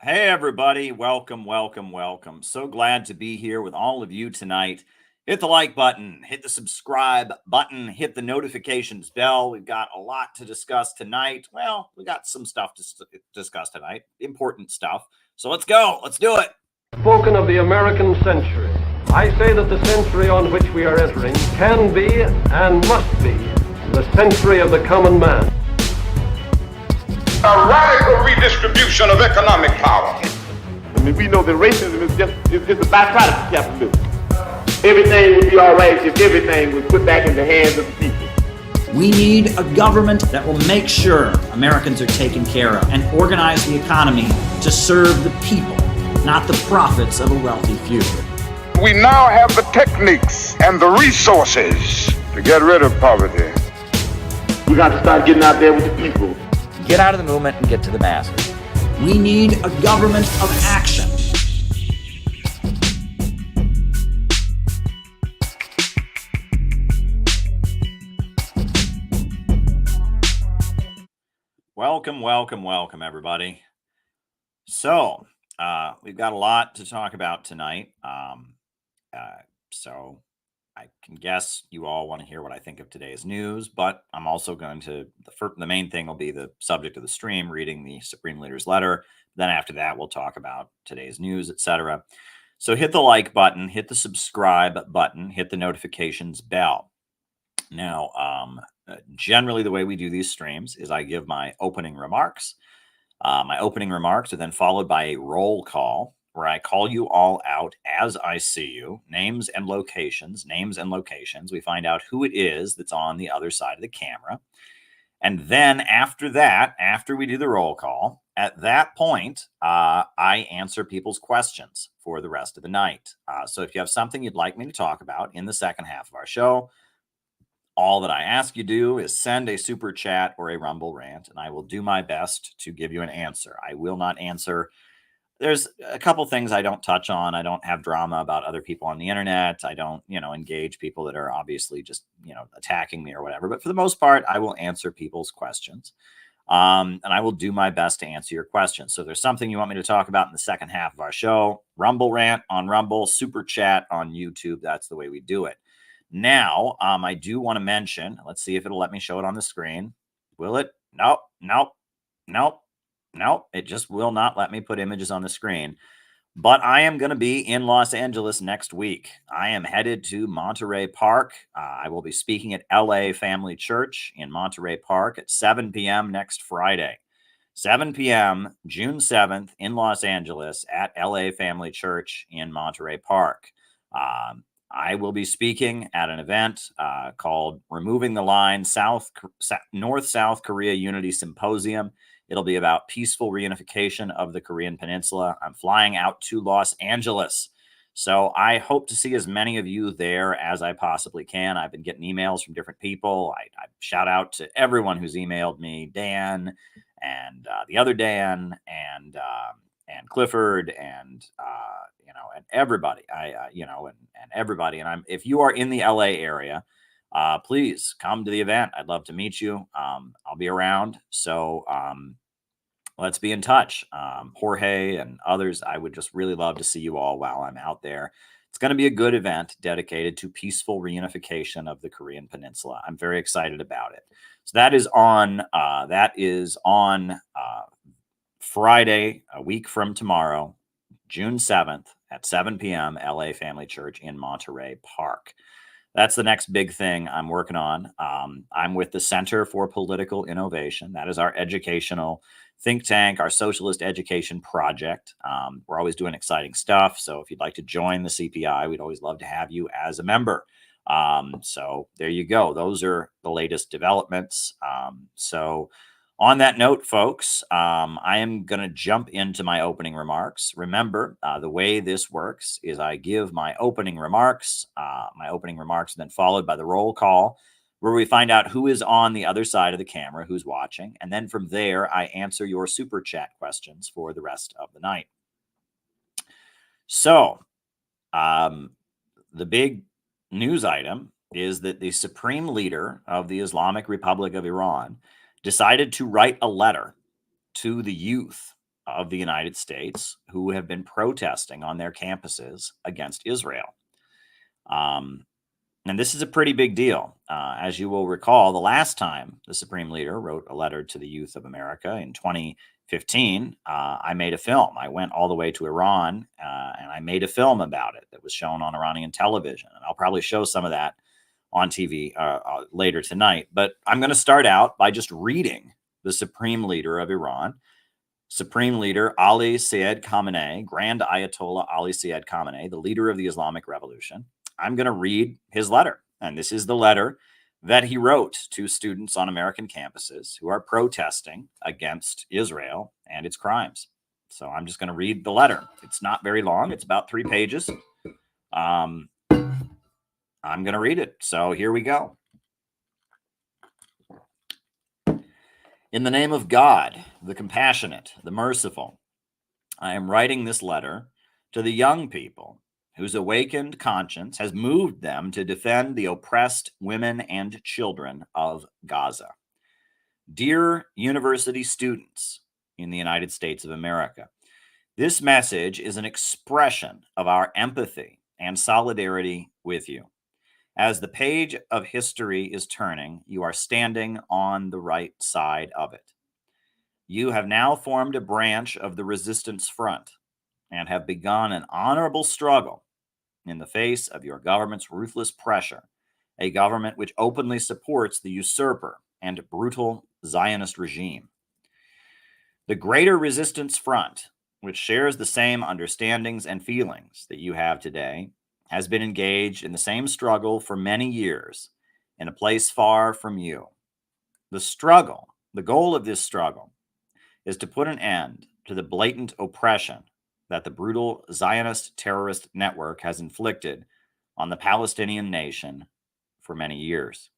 Hey, everybody. Welcome, welcome, welcome. So glad to be here with all of you tonight. Hit the like button, hit the subscribe button, hit the notifications bell. We've got a lot to discuss tonight. Well, we got some stuff to discuss tonight, important stuff. So let's go. Let's do it. Spoken of the American century. I say that the century on which we are entering can be and must be the century of the common man. A radical redistribution of economic power. I mean, we know that racism is just a byproduct of capitalism. Everything would be all right if everything was put back in the hands of the people. We need a government that will make sure Americans are taken care of and organize the economy to serve the people, not the profits of a wealthy few. We now have the techniques and the resources to get rid of poverty. We got to start getting out there with the people. Get out of the movement and get to the masses. We need a government of action. Welcome, welcome, welcome, everybody. So, we've got a lot to talk about tonight. So I can guess you all want to hear what I think of today's news, but I'm also going to, the main thing will be the subject of the stream, reading the Supreme Leader's letter. Then after that, we'll talk about today's news, etc. So hit the like button, hit the subscribe button, hit the notifications bell. Now, generally the way we do these streams is I give my opening remarks. My opening remarks are then followed by a roll call, where I call you all out as I see you, names and locations. We find out who it is that's on the other side of the camera. And then after that, after we do the roll call, at that point, I answer people's questions for the rest of the night. So if you have something you'd like me to talk about in the second half of our show, all that I ask you do is send a super chat or a Rumble rant, and I will do my best to give you an answer. I will not answer. There's a couple things I don't touch on. I don't have drama about other people on the internet. I don't, engage people that are obviously just, attacking me or whatever. But for the most part, I will answer people's questions. And I will do my best to answer your questions. So if there's something you want me to talk about in the second half of our show, Rumble rant on Rumble, super chat on YouTube. That's the way we do it. Now, I do want to mention, let's see if it'll let me show it on the screen. Will it? Nope. It just will not let me put images on the screen. But I am going to be in Los Angeles next week. I am headed to Monterey Park. I will be speaking at LA Family Church in Monterey Park at 7 p.m. next Friday. 7 p.m., June 7th in Los Angeles at LA Family Church in Monterey Park. I will be speaking at an event called Removing the Line North-South Korea Unity Symposium. It'll be about peaceful reunification of the Korean Peninsula. I'm flying out to Los Angeles. So I hope to see as many of you there as I possibly can. I've been getting emails from different people. I shout out to everyone who's emailed me, Dan and the other Dan and Clifford and and everybody. And everybody. And if you are in the LA area, please come to the event. I'd love to meet you. I'll be around. So let's be in touch. Jorge and others, I would just really love to see you all while I'm out there. It's going to be a good event dedicated to peaceful reunification of the Korean Peninsula. I'm very excited about it. So that is on Friday, a week from tomorrow, June 7th at 7 p.m. LA Family Church in Monterey Park. That's the next big thing I'm working on. I'm with the Center for Political Innovation. That is our educational think tank, our socialist education project. We're always doing exciting stuff. So if you'd like to join the CPI, we'd always love to have you as a member. So there you go. Those are the latest developments. So on that note, folks, I am going to jump into my opening remarks. Remember, the way this works is I give my opening remarks, and then followed by the roll call, where we find out who is on the other side of the camera, who's watching. And then from there, I answer your super chat questions for the rest of the night. So the big news item is that the supreme leader of the Islamic Republic of Iran decided to write a letter to the youth of the United States who have been protesting on their campuses against Israel. And this is a pretty big deal. As you will recall, the last time the Supreme Leader wrote a letter to the youth of America in 2015, I made a film. I went all the way to Iran and I made a film about it that was shown on Iranian television. And I'll probably show some of that on TV later tonight. But I'm going to start out by just reading the Supreme Leader of Iran, Supreme Leader Ali Sayyed Khamenei, Grand Ayatollah Ali Sayyed Khamenei, the leader of the Islamic Revolution. I'm going to read his letter. And this is the letter that he wrote to students on American campuses who are protesting against Israel and its crimes. So I'm just going to read the letter. It's not very long. It's about 3 pages. I'm going to read it. So here we go. In the name of God, the compassionate, the merciful, I am writing this letter to the young people whose awakened conscience has moved them to defend the oppressed women and children of Gaza. Dear university students in the United States of America, this message is an expression of our empathy and solidarity with you. As the page of history is turning, you are standing on the right side of it. You have now formed a branch of the resistance front and have begun an honorable struggle in the face of your government's ruthless pressure, a government which openly supports the usurper and brutal Zionist regime. The Greater Resistance Front, which shares the same understandings and feelings that you have today, has been engaged in the same struggle for many years in a place far from you. The goal of this struggle, is to put an end to the blatant oppression that the brutal Zionist terrorist network has inflicted on the Palestinian nation for many years.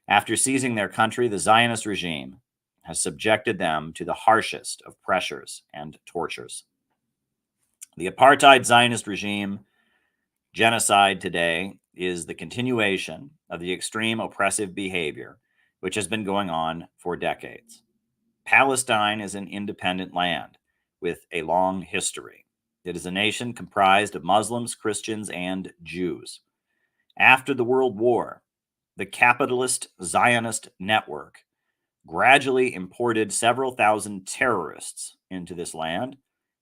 After seizing their country, the Zionist regime has subjected them to the harshest of pressures and tortures. The apartheid Zionist regime genocide today is the continuation of the extreme oppressive behavior which has been going on for decades. Palestine is an independent land with a long history. It is a nation comprised of Muslims, Christians, and Jews. After the World War, the capitalist Zionist network gradually imported several thousand terrorists into this land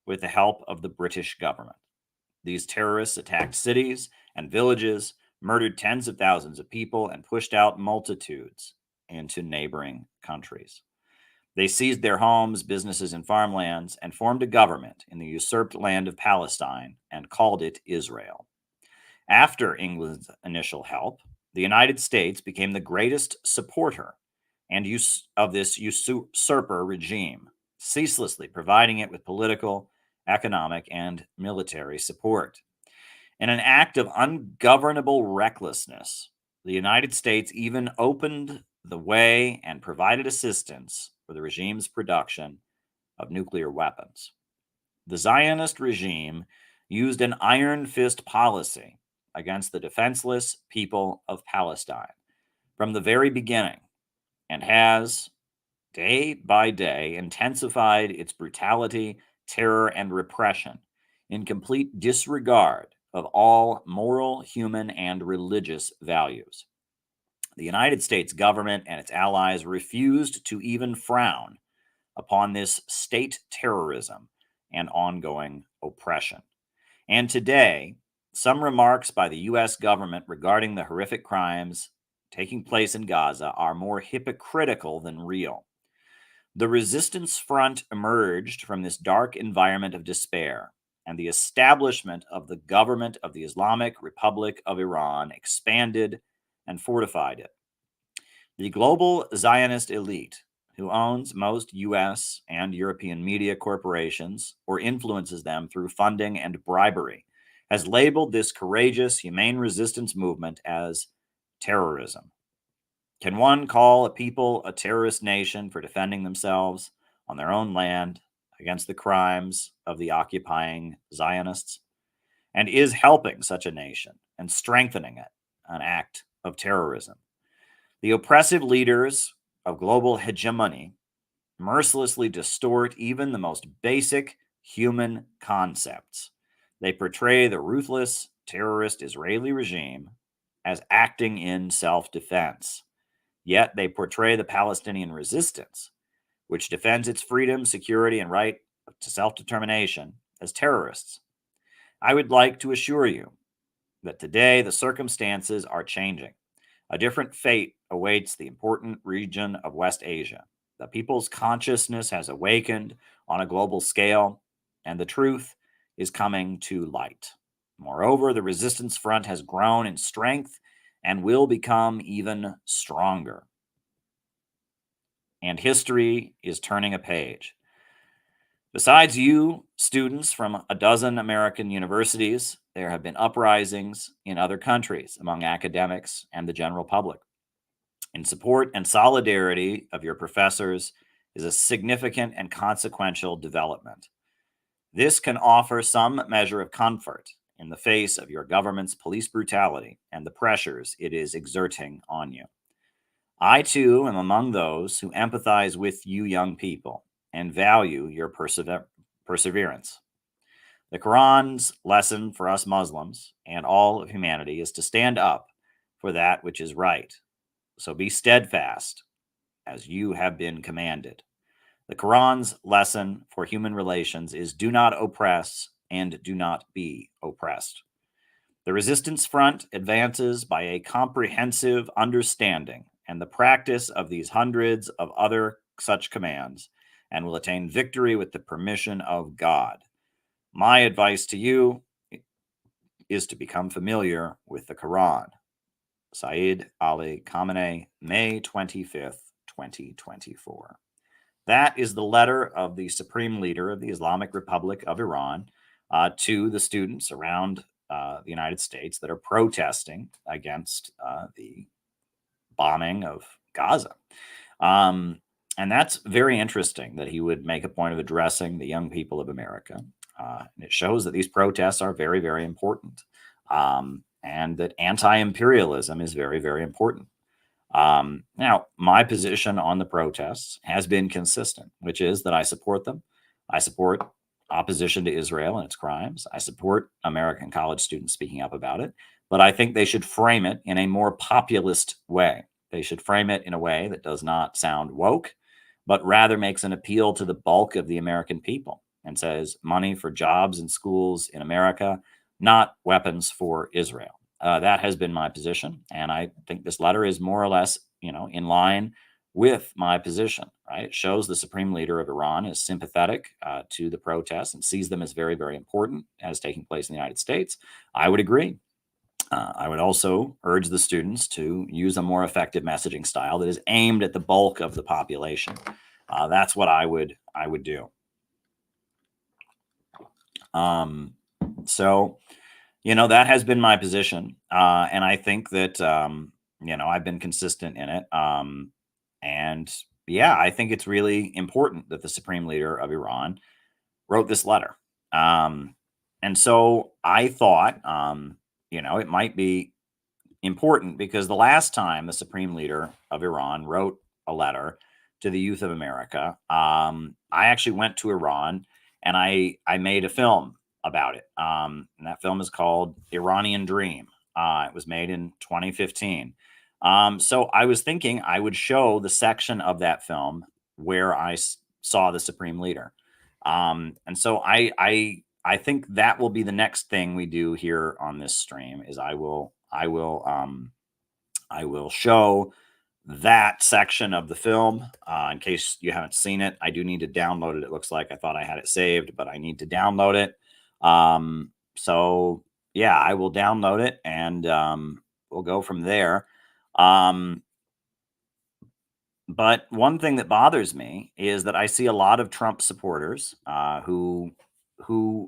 with the help of the British government. These terrorists attacked cities and villages, murdered tens of thousands of people, and pushed out multitudes into neighboring countries. They seized their homes, businesses, and farmlands and formed a government in the usurped land of Palestine and called it Israel. After England's initial help, the United States became the greatest supporter of this usurper regime, ceaselessly providing it with political, economic, and military support. In an act of ungovernable recklessness, the United States even opened the way and provided assistance for the regime's production of nuclear weapons. The Zionist regime used an iron fist policy against the defenseless people of Palestine from the very beginning and has, day by day, intensified its brutality, terror, and repression in complete disregard of all moral, human, and religious values. The United States government and its allies refused to even frown upon this state terrorism and ongoing oppression. And today, some remarks by the U.S. government regarding the horrific crimes taking place in Gaza are more hypocritical than real. The resistance front emerged from this dark environment of despair, and the establishment of the government of the Islamic Republic of Iran expanded and fortified it. The global Zionist elite, who owns most U.S. and European media corporations or influences them through funding and bribery, has labeled this courageous, humane resistance movement as terrorism. Can one call a people a terrorist nation for defending themselves on their own land against the crimes of the occupying Zionists? And is helping such a nation and strengthening it an act of terrorism? The oppressive leaders of global hegemony mercilessly distort even the most basic human concepts. They portray the ruthless terrorist Israeli regime as acting in self defense. Yet they portray the Palestinian resistance, which defends its freedom, security, and right to self determination, as terrorists. I would like to assure you that today the circumstances are changing. A different fate awaits the important region of West Asia. The people's consciousness has awakened on a global scale, and the truth is coming to light. Moreover, the resistance front has grown in strength and will become even stronger. And history is turning a page. Besides you, students from a dozen American universities, there have been uprisings in other countries among academics and the general public. In support and solidarity of your professors is a significant and consequential development. This can offer some measure of comfort in the face of your government's police brutality and the pressures it is exerting on you. I, too, am among those who empathize with you young people and value your perseverance. The Quran's lesson for us Muslims and all of humanity is to stand up for that which is right. So be steadfast as you have been commanded. The Quran's lesson for human relations is do not oppress and do not be oppressed. The resistance front advances by a comprehensive understanding and the practice of these hundreds of other such commands, and will attain victory with the permission of God. My advice to you is to become familiar with the Quran. Saeed Ali Khamenei, May 25th, 2024. That is the letter of the Supreme Leader of the Islamic Republic of Iran to the students around the United States that are protesting against the bombing of Gaza. And that's very interesting that he would make a point of addressing the young people of America. And it shows that these protests are very, very important, and that anti-imperialism is very, very important. Now, my position on the protests has been consistent, which is that I support them. I support opposition to Israel and its crimes. I support American college students speaking up about it, but I think they should frame it in a more populist way. They should frame it in a way that does not sound woke, but rather makes an appeal to the bulk of the American people and says money for jobs and schools in America, not weapons for Israel. That has been my position, and I think this letter is more or less, in line with my position. Right? It shows the Supreme Leader of Iran is sympathetic to the protests and sees them as very, very important as taking place in the United States. I would agree. I would also urge the students to use a more effective messaging style that is aimed at the bulk of the population. That's what I would do. So, that has been my position, and I think that I've been consistent in it. And yeah, I think it's really important that the Supreme Leader of Iran wrote this letter. And so I thought, it might be important because the last time the Supreme Leader of Iran wrote a letter to the youth of America, I actually went to Iran and I made a film about it. And that film is called Iranian Dream. It was made in 2015. So I was thinking I would show the section of that film where I saw the Supreme Leader. And so I think that will be the next thing we do here on this stream is I will show that section of the film. In case you haven't seen it, I do need to download it. It looks like I thought I had it saved, but I need to download it. So yeah, I will download it and we'll go from there. But one thing that bothers me is that I see a lot of Trump supporters who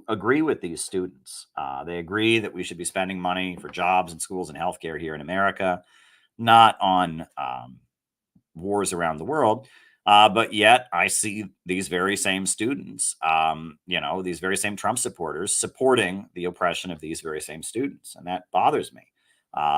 agree with these students. They agree that we should be spending money for jobs and schools and healthcare here in America, not on wars around the world. But yet I see these very same students, these very same Trump supporters supporting the oppression of these very same students. And that bothers me.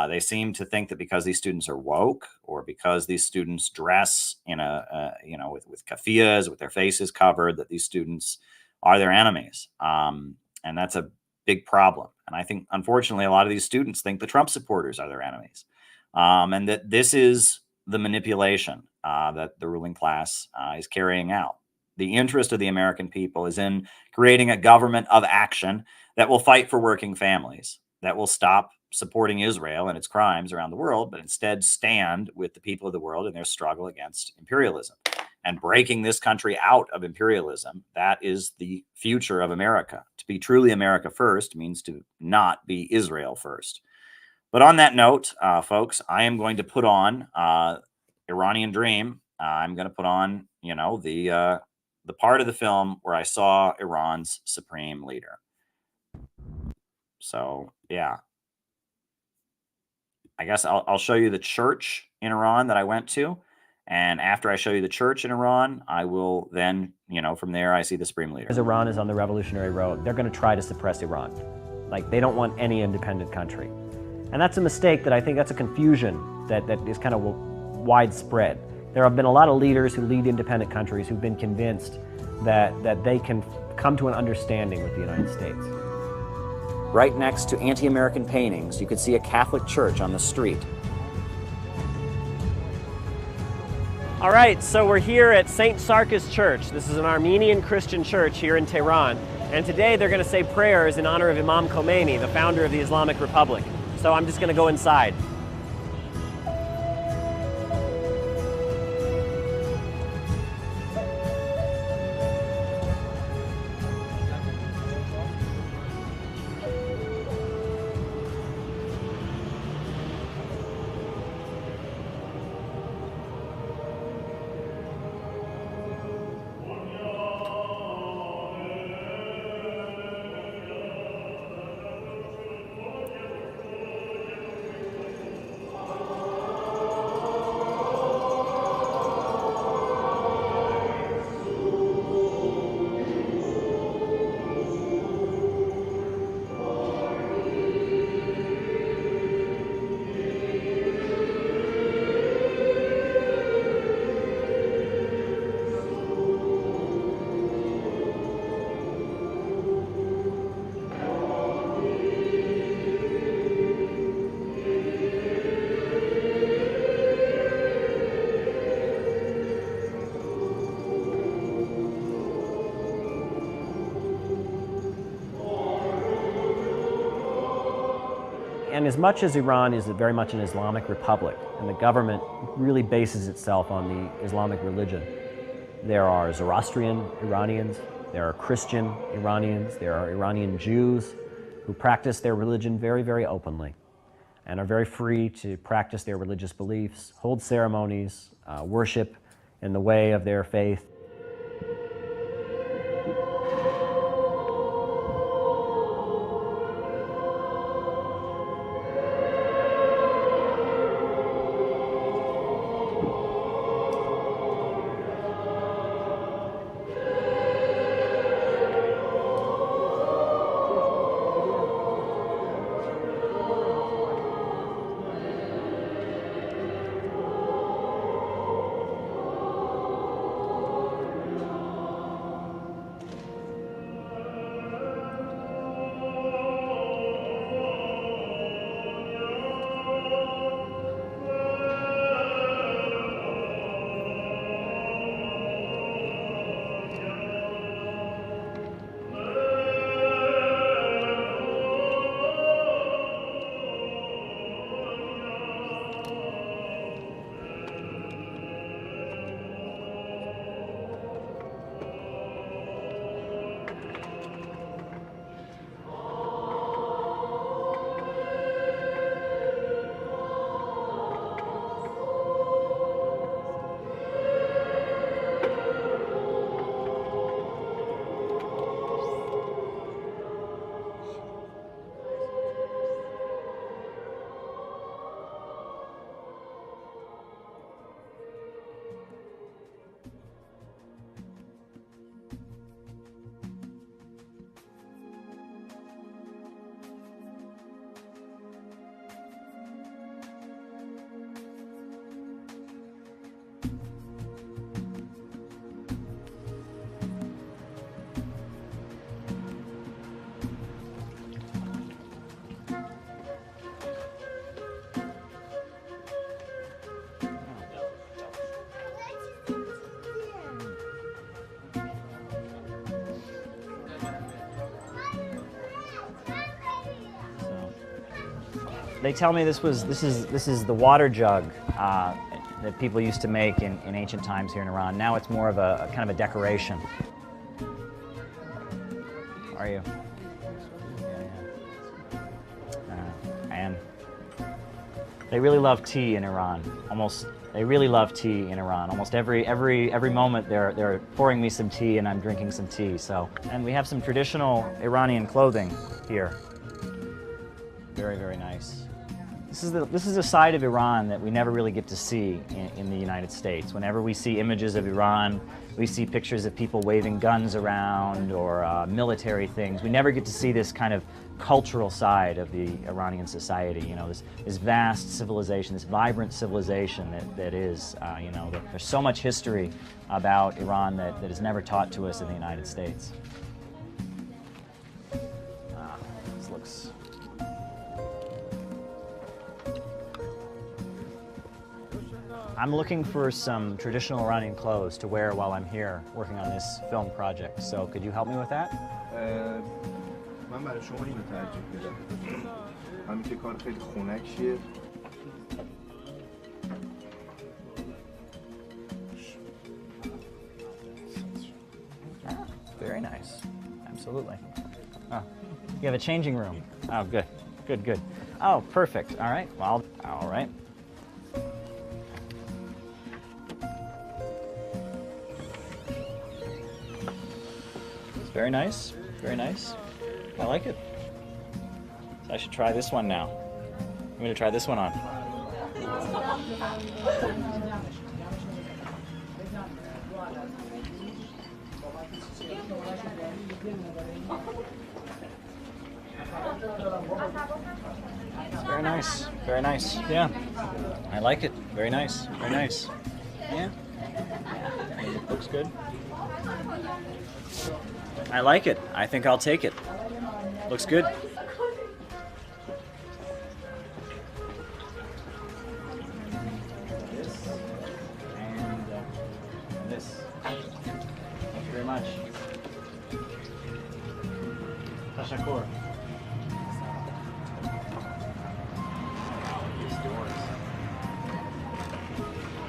They seem to think that because these students are woke, or because these students dress in with keffiyehs, with their faces covered, that these students are their enemies, and that's a big problem. And I think, unfortunately, a lot of these students think the Trump supporters are their enemies, and that this is the manipulation that the ruling class is carrying out. The interest of the American people is in creating a government of action that will fight for working families, that will stop supporting Israel and its crimes around the world, but instead stand with the people of the world in their struggle against imperialism and breaking this country out of imperialism. That is the future of America. To be truly America first means to not be Israel first. But on that note, folks, I am going to put on Iranian Dream. I'm going to put on, the part of the film where I saw Iran's supreme leader. So, yeah. I guess I'll show you the church in Iran that I went to. And after I show you the church in Iran, I will then, from there, I see the supreme leader. As Iran is on the revolutionary road, they're going to try to suppress Iran. Like, they don't want any independent country. And that's a mistake that I think that's a confusion that is kind of widespread. There have been a lot of leaders who lead independent countries who've been convinced that they can come to an understanding with the United States. Right next to anti-American paintings, you could see a Catholic church on the street. All right, so we're here at St. Sarkis Church. This is an Armenian Christian church here in Tehran. And today they're going to say prayers in honor of Imam Khomeini, the founder of the Islamic Republic. So I'm just going to go inside. And as much as Iran is very much an Islamic republic, and the government really bases itself on the Islamic religion, there are Zoroastrian Iranians, there are Christian Iranians, there are Iranian Jews who practice their religion very, very openly and are very free to practice their religious beliefs, hold ceremonies, worship in the way of their faith. They tell me this is the water jug that people used to make in ancient times here in Iran. Now it's more of a kind of a decoration. How are you? And they really love tea in Iran. They really love tea in Iran. Almost every moment they're pouring me some tea and I'm drinking some tea. So, and we have some traditional Iranian clothing here. Very, very nice. This is a side of Iran that we never really get to see in the United States. Whenever we see images of Iran, we see pictures of people waving guns around or military things. We never get to see this kind of cultural side of the Iranian society. You know, this vast civilization, this vibrant civilization that is. You know, there's so much history about Iran that is never taught to us in the United States. This looks. I'm looking for some traditional Iranian clothes to wear while I'm here working on this film project. So could you help me with that? من برای شما اینو ترجیح میدم. همین که کار خیلی خنکیه. Very nice. Absolutely. Oh, you have a changing room. Oh, good. Good, good. Oh, perfect. All right. Well, all right. Very nice, very nice. I like it. So I should try this one now. I'm going to try this one on. It's very nice, very nice. Yeah, I like it. Very nice, very nice. Yeah, it looks good. I like it. I think I'll take it. Looks good. This and this. Thank you very much. Tashakkur. These doors.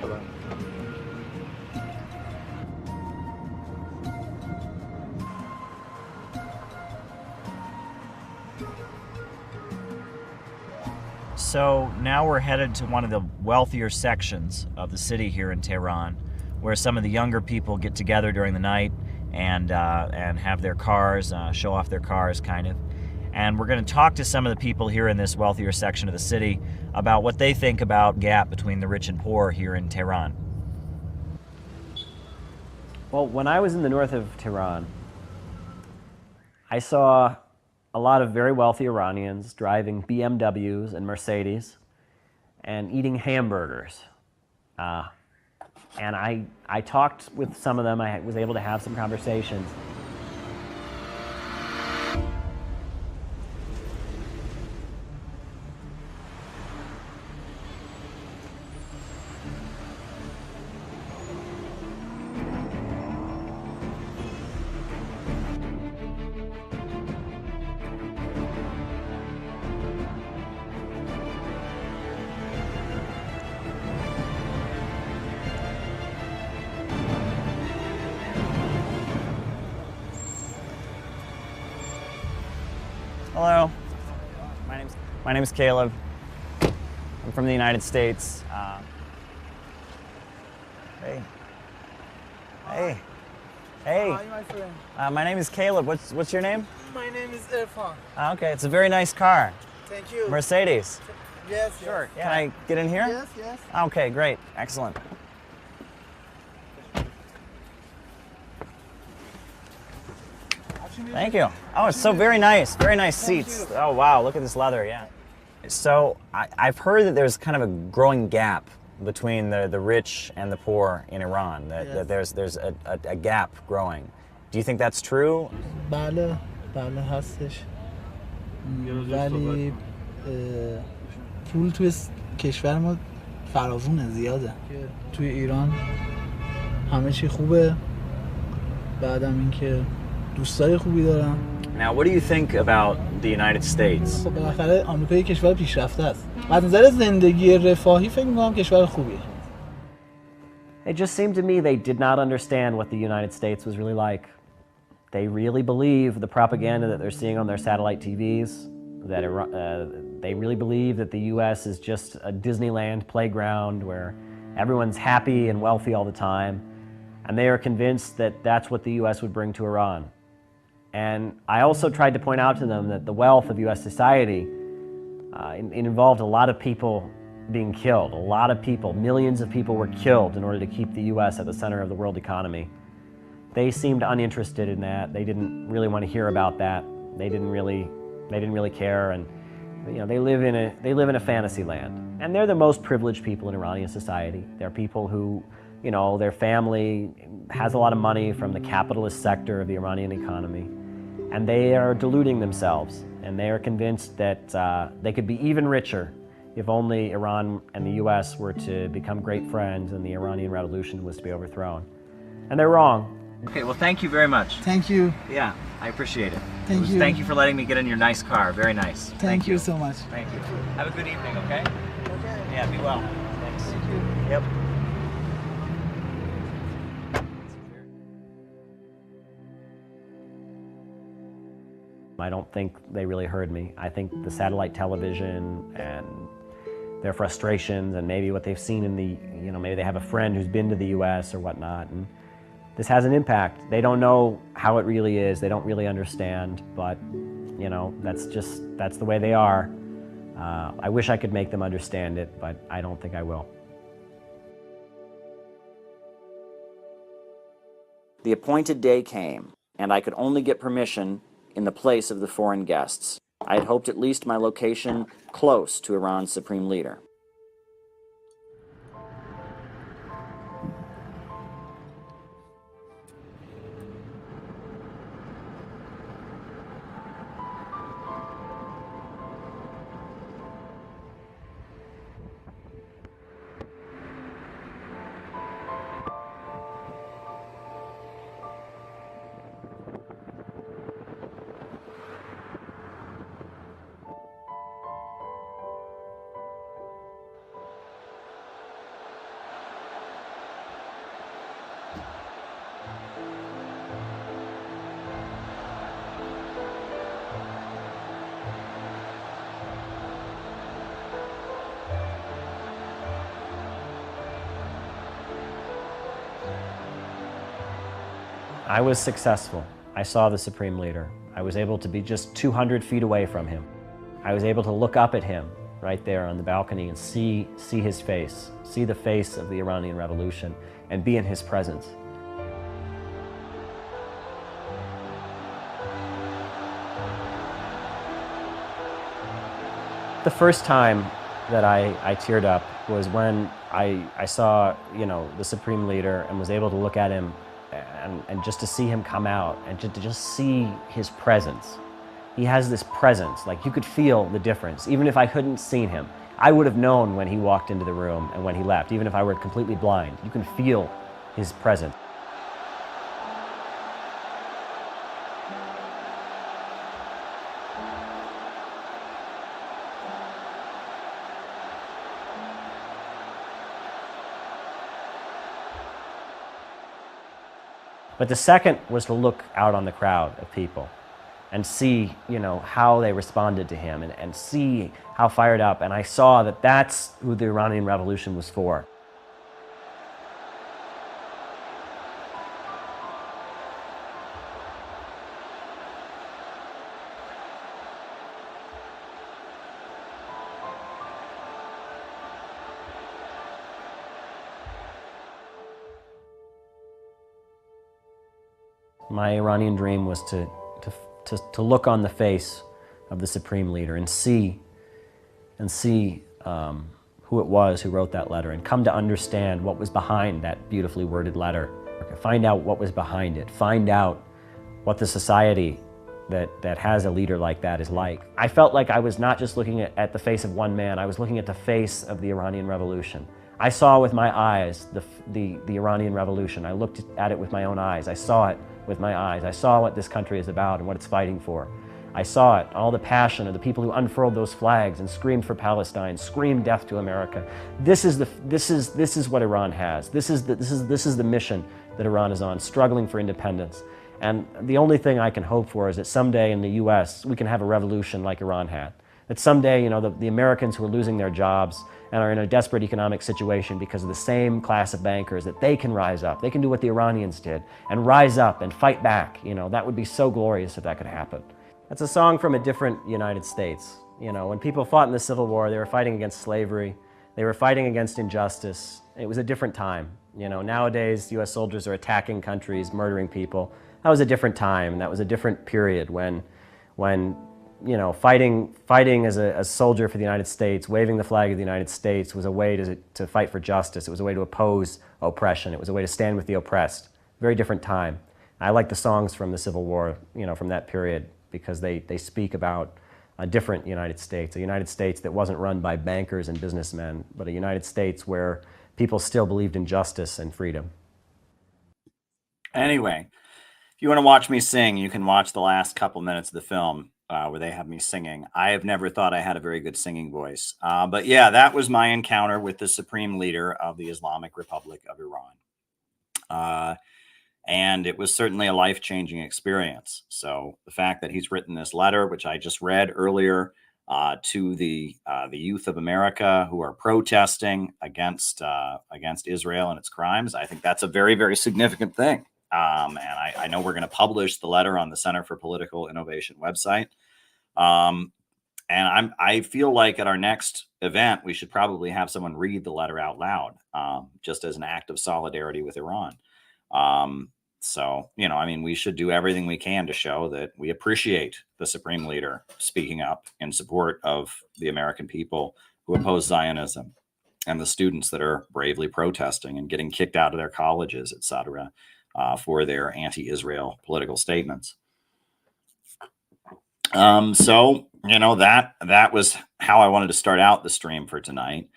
Hello. So now we're headed to one of the wealthier sections of the city here in Tehran, where some of the younger people get together during the night and have their cars, show off their cars, kind of. And we're going to talk to some of the people here in this wealthier section of the city about what they think about the gap between the rich and poor here in Tehran. Well, when I was in the north of Tehran, I saw a lot of very wealthy Iranians driving BMWs and Mercedes and eating hamburgers. And I talked with some of them. I was able to have some conversations. Hello, my name's Caleb. I'm from the United States. Hey. Hi, my friend. My name is Caleb. What's your name? My name is Irfan. Okay, it's a very nice car. Thank you. Mercedes. Yes, Sure. yes. Can I get in here? Yes, yes. Okay, great. Excellent. Thank you. Oh, it's so very nice. Very nice seats. Oh, wow. Look at this leather. Yeah. So I've heard that there's kind of a growing gap between the rich and the poor in Iran. That there's a gap growing. Do you think that's true? بله هستش. ولی پول توی کشور ما فراوونه زیاده. توی ایران همه چی خوبه. بعدم اینکه دوستای خوبی دارم. Now, what do you think about the United States? خب بالاخره آمریکا یک کشور پیشرفته است. از نظر زندگی رفاهی فکر می‌کنم کشور خوبیه. It just seemed to me they did not understand what the United States was really like. They really believe the propaganda that they're seeing on their satellite TVs, that they really believe that the US is just a Disneyland playground where everyone's happy and wealthy all the time, and they are convinced that that's what the US would bring to Iran. And I also tried to point out to them that the wealth of US society it involved a lot of people being killed. A lot of people, millions of people were killed in order to keep the US at the center of the world economy. They seemed uninterested in that. They didn't really want to hear about that. They didn't really care, and you know, they live in a fantasy land. And they're the most privileged people in Iranian society. They're people who, you know, their family has a lot of money from the capitalist sector of the Iranian economy, and they are deluding themselves, and they are convinced that they could be even richer if only Iran and the US were to become great friends and the Iranian Revolution was to be overthrown. And they're wrong. Okay, well, thank you very much. Thank you. Yeah, I appreciate it. Thank you. Thank you for letting me get in your nice car. Very nice. Thank you so much. Thank you. Have a good evening, okay? Okay. Yeah, be well. Thanks. Thank you. Yep. I don't think they really heard me. I think the satellite television and their frustrations and maybe what they've seen in the, you know, maybe they have a friend who's been to the US or whatnot, and this has an impact. They don't know how it really is. They don't really understand, but you know, that's the way they are. I wish I could make them understand it, but I don't think I will. The appointed day came, and I could only get permission in the place of the foreign guests. I had hoped at least my location close to Iran's supreme leader. I was successful. I saw the Supreme Leader. I was able to be just 200 feet away from him. I was able to look up at him right there on the balcony and see his face, see the face of the Iranian Revolution, and be in his presence. The first time that I teared up was when I saw, you know, the Supreme Leader and was able to look at him and just to see him come out and to just see his presence. He has this presence, like you could feel the difference. Even if I couldn't seen him, I would have known when he walked into the room and when he left, even if I were completely blind. You can feel his presence. But the second was to look out on the crowd of people and see, you know, how they responded to him and see how fired up. And I saw that that's who the Iranian Revolution was for. My Iranian dream was to look on the face of the Supreme Leader and see who it was who wrote that letter and come to understand what was behind that beautifully worded letter. Find out what was behind it. Find out what the society that has a leader like that is like. I felt like I was not just looking at the face of one man, I was looking at the face of the Iranian Revolution. I saw with my eyes the Iranian Revolution. I looked at it with my own eyes. I saw it with my eyes. I saw what this country is about and what it's fighting for. I saw it, all the passion of the people who unfurled those flags and screamed for Palestine, screamed death to America. This is what Iran has. This is the mission that Iran is on, struggling for independence. And the only thing I can hope for is that someday in the U.S. we can have a revolution like Iran had. That someday, the Americans who are losing their jobs and are in a desperate economic situation because of the same class of bankers, that they can rise up. They can do what the Iranians did and rise up and fight back. That would be so glorious if that could happen. That's a song from a different United States. When people fought in the Civil War, they were fighting against slavery. They were fighting against injustice. It was a different time. Nowadays, U.S. soldiers are attacking countries, murdering people. That was a different time. That was a different period when fighting as a soldier for the United States, waving the flag of the United States was a way to fight for justice. It was a way to oppose oppression. It was a way to stand with the oppressed. Very different time. I like the songs from the Civil War, from that period, because they speak about a different United States, a United States that wasn't run by bankers and businessmen, but a United States where people still believed in justice and freedom. Anyway, if you want to watch me sing, you can watch the last couple minutes of the film where they have me singing. I have never thought I had a very good singing voice. But yeah, that was my encounter with the supreme leader of the Islamic Republic of Iran. And it was certainly a life-changing experience. So the fact that he's written this letter, which I just read earlier, to the youth of America who are protesting against Israel and its crimes, I think that's a very, very significant thing. And I know we're going to publish the letter on the Center for Political Innovation website. And I feel like at our next event, we should probably have someone read the letter out loud, just as an act of solidarity with Iran. So, we should do everything we can to show that we appreciate the supreme leader speaking up in support of the American people who oppose Zionism and the students that are bravely protesting and getting kicked out of their colleges, etc., for their anti-Israel political statements. So, that was how I wanted to start out the stream for tonight.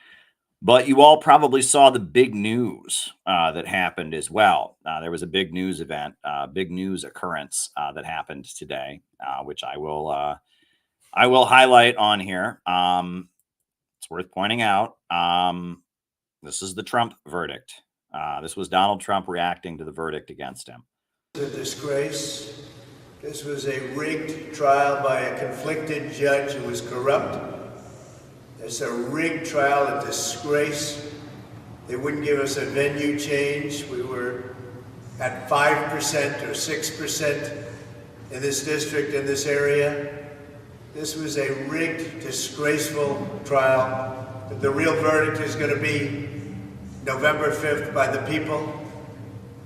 But you all probably saw the big news that happened as well. There was a big news event, big news occurrence that happened today, which I will highlight on here. It's worth pointing out. This is the Trump verdict. This was Donald Trump reacting to the verdict against him. A disgrace. This was a rigged trial by a conflicted judge who was corrupt. It's a rigged trial, a disgrace. They wouldn't give us a venue change. We were at 5% or 6% in this district, in this area. This was a rigged, disgraceful trial. But the real verdict is going to be November 5th by the people.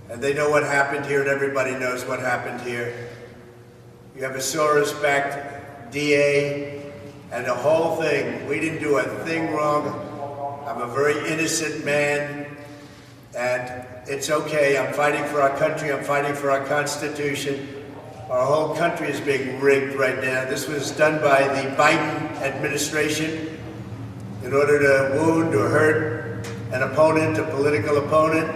And they know what happened here, and everybody knows what happened here. You have a Soros-backed DA, and the whole thing, we didn't do a thing wrong. I'm a very innocent man, and it's okay. I'm fighting for our country. I'm fighting for our Constitution. Our whole country is being rigged right now. This was done by the Biden administration in order to wound or hurt an opponent, a political opponent.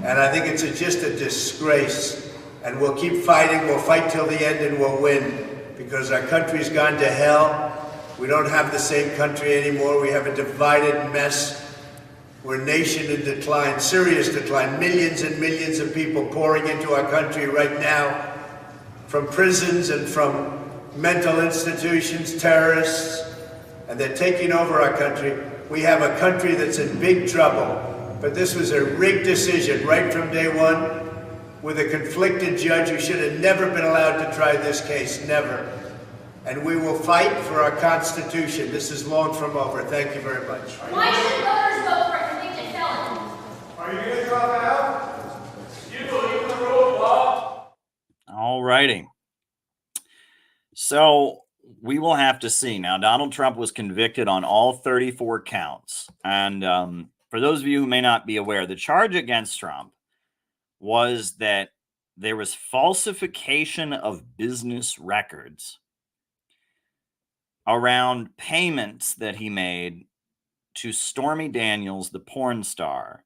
And I think it's just a disgrace. And we'll keep fighting. We'll fight till the end, and we'll win, because our country's gone to hell. We don't have the same country anymore. We have a divided mess. We're a nation in decline, serious decline. Millions and millions of people pouring into our country right now from prisons and from mental institutions, terrorists, and they're taking over our country. We have a country that's in big trouble, but this was a rigged decision right from day one with a conflicted judge who should have never been allowed to try this case, never. And we will fight for our Constitution. This is long from over. Thank you very much. Why should voters vote for a convicted felon? Are you going to drop out? You believe in the rule of law? All righty. So we will have to see. Now, Donald Trump was convicted on all 34 counts. And for those of you who may not be aware, the charge against Trump was that there was falsification of business records around payments that he made to Stormy Daniels, the porn star,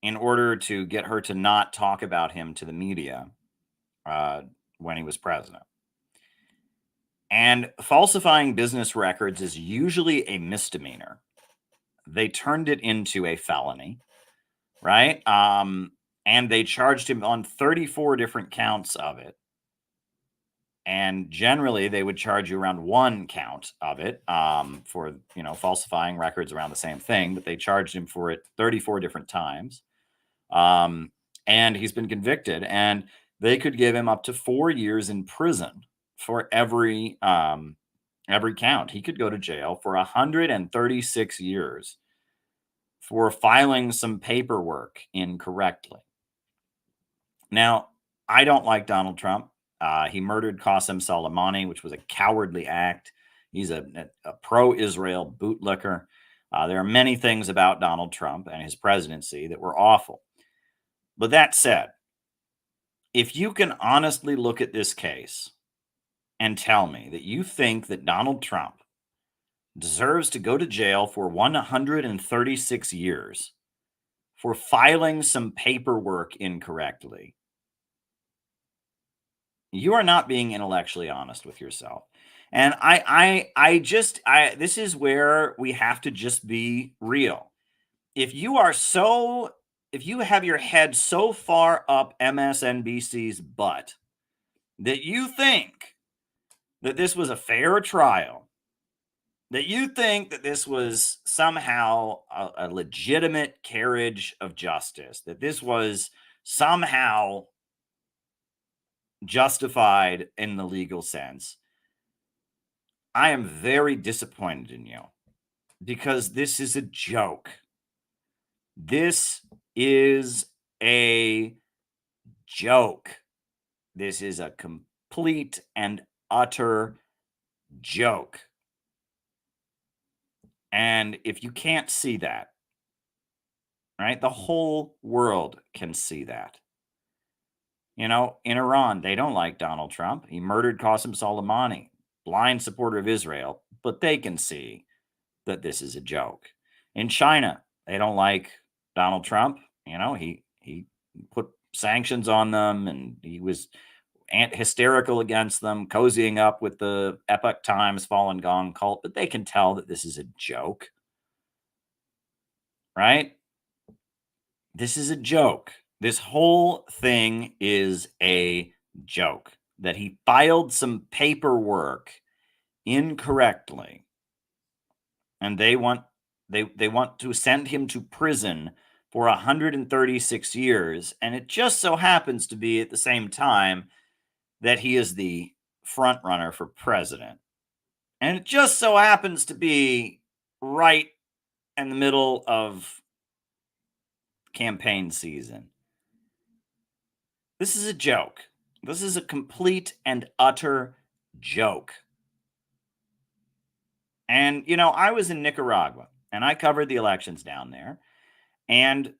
in order to get her to not talk about him to the media when he was president. And falsifying business records is usually a misdemeanor. They turned it into a felony, right? And they charged him on 34 different counts of it. And generally, they would charge you around one count of it for falsifying records around the same thing. But they charged him for it 34 different times, and he's been convicted. And they could give him up to 4 years in prison for every count. He could go to jail for 136 years for filing some paperwork incorrectly. Now, I don't like Donald Trump. He murdered Qasem Soleimani, which was a cowardly act. He's a pro-Israel bootlicker. There are many things about Donald Trump and his presidency that were awful. But that said, if you can honestly look at this case and tell me that you think that Donald Trump deserves to go to jail for 136 years for filing some paperwork incorrectly, you are not being intellectually honest with yourself. And this is where we have to just be real. If you have your head so far up MSNBC's butt that you think that this was a fair trial, that you think that this was somehow a legitimate carriage of justice, that this was somehow justified in the legal sense, I am very disappointed in you, because this is a joke. This is a joke. This is a complete and utter joke. And if you can't see that, right, the whole world can see that. In Iran, they don't like Donald Trump. He murdered Qasem Soleimani, blind supporter of Israel, but they can see that this is a joke. In China, they don't like Donald Trump. He put sanctions on them, and he was hysterical against them, cozying up with the Epoch Times Falun Gong cult, but they can tell that this is a joke, right? This is a joke. This whole thing is a joke, that he filed some paperwork incorrectly, and they want to send him to prison for 136 years, and it just so happens to be at the same time that he is the front runner for president. And it just so happens to be right in the middle of campaign season. This is a joke. This is a complete and utter joke. And, I was in Nicaragua, and I covered the elections down there. And,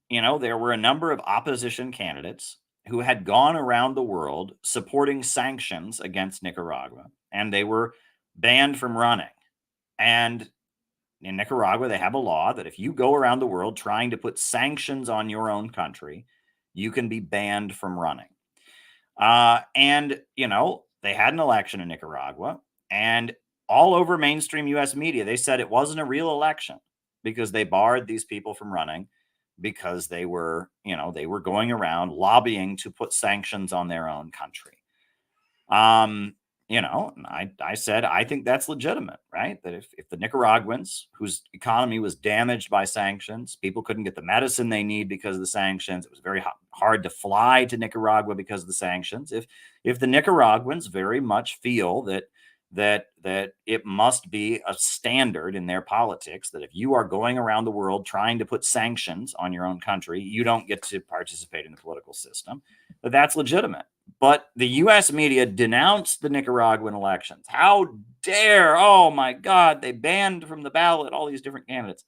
there were a number of opposition candidates who had gone around the world supporting sanctions against Nicaragua, and they were banned from running. And in Nicaragua, they have a law that if you go around the world trying to put sanctions on your own country, you can be banned from running. And, they had an election in Nicaragua, and all over mainstream U.S. media, they said it wasn't a real election because they barred these people from running because they were going around lobbying to put sanctions on their own country. I said, I think that's legitimate, right? That if the Nicaraguans, whose economy was damaged by sanctions, people couldn't get the medicine they need because of the sanctions. It was very hard to fly to Nicaragua because of the sanctions. If the Nicaraguans very much feel that it must be a standard in their politics that if you are going around the world trying to put sanctions on your own country, you don't get to participate in the political system, that's legitimate. But the U.S. media denounced the Nicaraguan elections. How dare, oh my God, they banned from the ballot all these different candidates.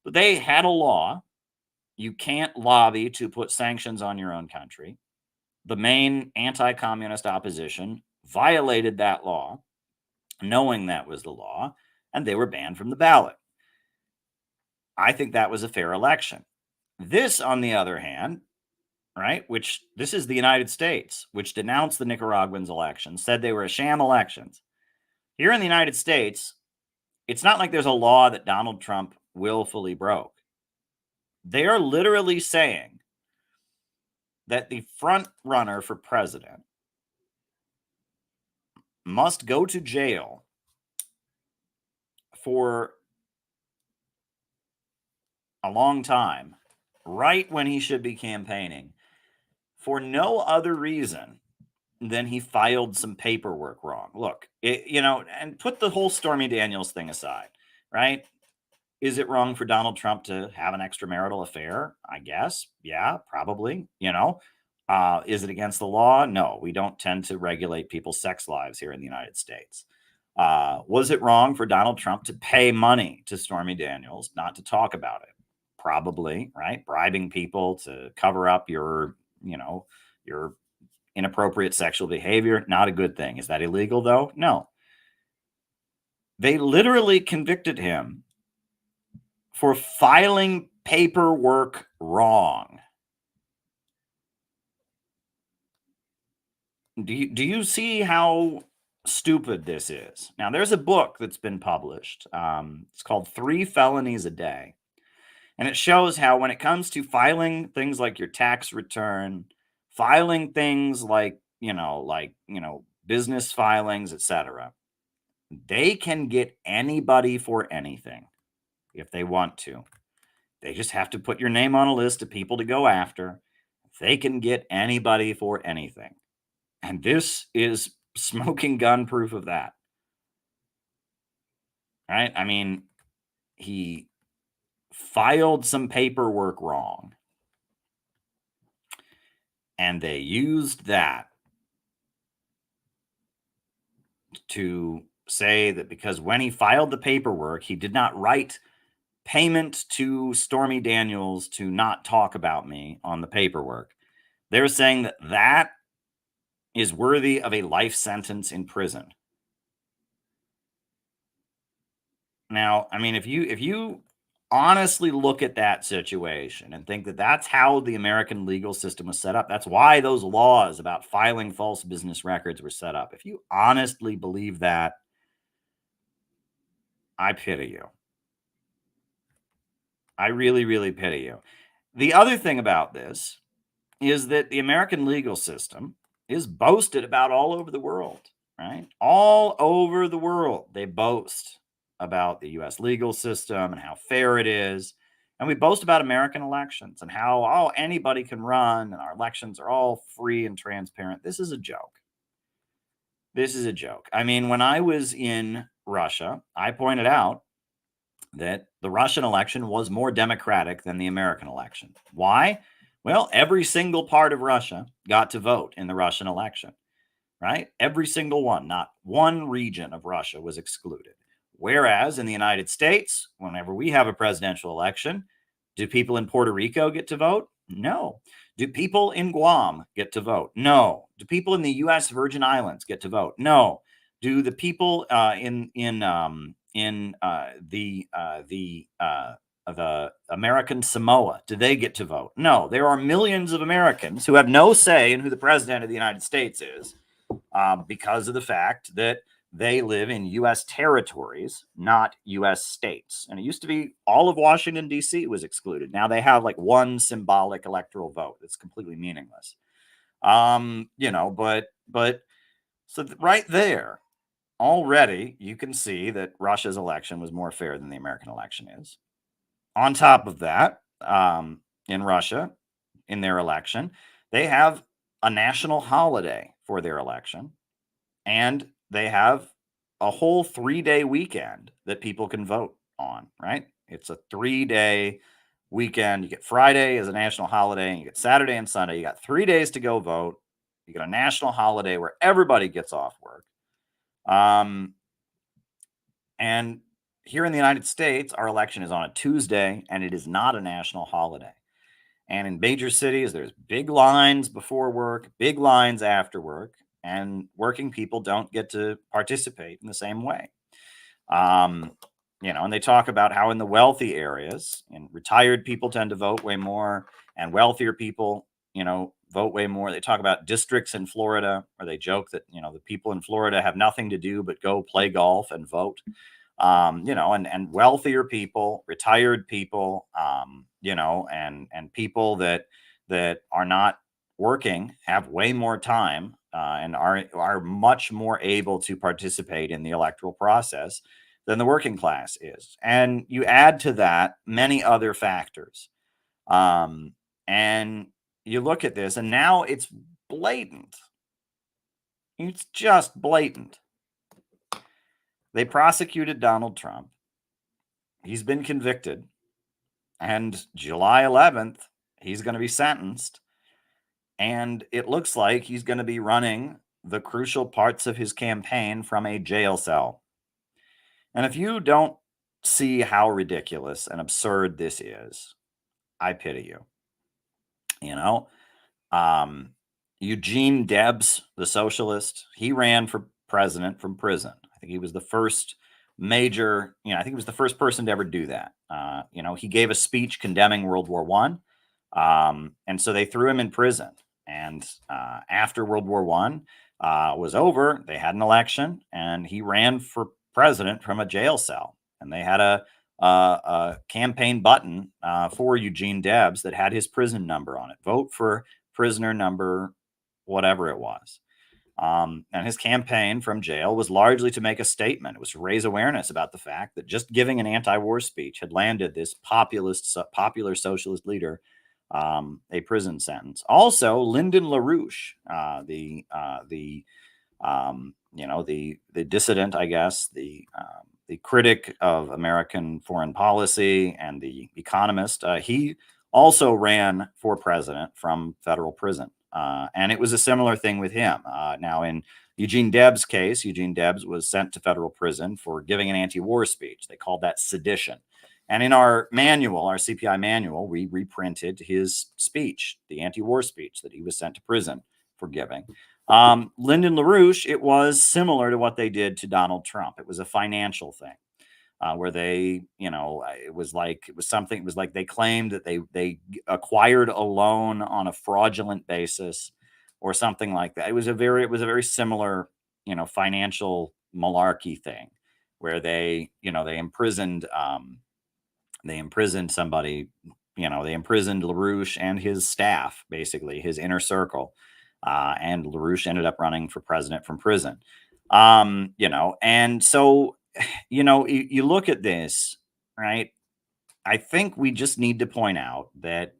But they had a law. You can't lobby to put sanctions on your own country. The main anti-communist opposition violated that law, knowing that was the law, and they were banned from the ballot. I think that was a fair election. This, on the other hand, right, which this is the United States, which denounced the Nicaraguans' elections, said they were a sham elections. Here in the United States, it's not like there's a law that Donald Trump willfully broke. They are literally saying that the front runner for president must go to jail for a long time, right when he should be campaigning, for no other reason than he filed some paperwork wrong. Look, and put the whole Stormy Daniels thing aside, right? Is it wrong for Donald Trump to have an extramarital affair? I guess. Yeah, probably. Is it against the law? No, we don't tend to regulate people's sex lives here in the United States. Was it wrong for Donald Trump to pay money to Stormy Daniels not to talk about it? Probably, right? Bribing people to cover up your inappropriate sexual behavior, not a good thing. Is that illegal, though? No. They literally convicted him for filing paperwork wrong. Do you see how stupid this is? Now, there's a book that's been published. It's called 3 Felonies a Day. And it shows how when it comes to filing things like your tax return, filing things like, business filings, etc., they can get anybody for anything if they want to. They just have to put your name on a list of people to go after. They can get anybody for anything. And this is smoking gun proof of that. Right? I mean, he filed some paperwork wrong. And they used that to say that because when he filed the paperwork, he did not write payment to Stormy Daniels to not talk about me on the paperwork. They're saying that that is worthy of a life sentence in prison. Now, I mean, if you honestly look at that situation and think that that's how the American legal system was set up, that's why those laws about filing false business records were set up. If you honestly believe that, I pity you. I really, really pity you. The other thing about this is that the American legal system is boasted about all over the world, right? All over the world, they boast about the U.S. legal system and how fair it is. And we boast about American elections and how, anybody can run and our elections are all free and transparent. This is a joke. This is a joke. I mean, when I was in Russia, I pointed out that the Russian election was more democratic than the American election. Why? Well, every single part of Russia got to vote in the Russian election, right? Every single one, not one region of Russia was excluded. Whereas in the United States, whenever we have a presidential election, do people in Puerto Rico get to vote? No. Do people in Guam get to vote? No. Do people in the U.S. Virgin Islands get to vote? No. Do the people in the American Samoa, do they get to vote? No. There are millions of Americans who have no say in who the president of the United States is because of the fact that they live in U.S. territories, not U.S. states. And it used to be all of Washington, D.C. was excluded. Now they have like one symbolic electoral vote that's completely meaningless. But so right there, already you can see that Russia's election was more fair than the American election is. On top of that, in Russia, in their election, they have a national holiday for their election, and they have a whole 3-day weekend that people can vote on, right? It's a 3-day weekend. You get Friday as a national holiday, and you get Saturday and Sunday. You got 3 days to go vote. You get a national holiday where everybody gets off work. And here in the United States, our election is on a Tuesday, and it is not a national holiday. And in major cities, there's big lines before work, big lines after work, and working people don't get to participate in the same way. and they talk about how in the wealthy areas, and retired people tend to vote way more, and wealthier people, vote way more. They talk about districts in Florida, where they joke that, the people in Florida have nothing to do but go play golf and vote. And wealthier people, retired people, and people that are not working have way more time and are much more able to participate in the electoral process than the working class is. And you add to that many other factors. And you look at this, and now it's blatant. It's just blatant. They prosecuted Donald Trump. He's been convicted. And July 11th, he's going to be sentenced. And it looks like he's going to be running the crucial parts of his campaign from a jail cell. And if you don't see how ridiculous and absurd this is, I pity you. Eugene Debs, the socialist, he ran for president from prison. I think he was the first major, I think he was the first person to ever do that. He gave a speech condemning World War I. And so they threw him in prison. And after World War I was over, they had an election, and he ran for president from a jail cell. And they had a campaign button for Eugene Debs that had his prison number on it. Vote for prisoner number whatever it was. And his campaign from jail was largely to make a statement. It was to raise awareness about the fact that just giving an anti-war speech had landed this popular socialist leader a prison sentence. Also, Lyndon LaRouche, the dissident, I guess, the critic of American foreign policy and the economist, he also ran for president from federal prison. And it was a similar thing with him. Now, in Eugene Debs' case, Eugene Debs was sent to federal prison for giving an anti-war speech. They called that sedition. And in our manual, our CPI manual, we reprinted his speech, the anti-war speech that he was sent to prison for giving. Lyndon LaRouche, it was similar to what they did to Donald Trump. It was a financial thing. Where they, it was like they claimed that they acquired a loan on a fraudulent basis or something like that. It was a very similar, financial malarkey thing where they imprisoned somebody, they imprisoned LaRouche and his staff, basically his inner circle. And LaRouche ended up running for president from prison. And so, you look at this, right? I think we just need to point out that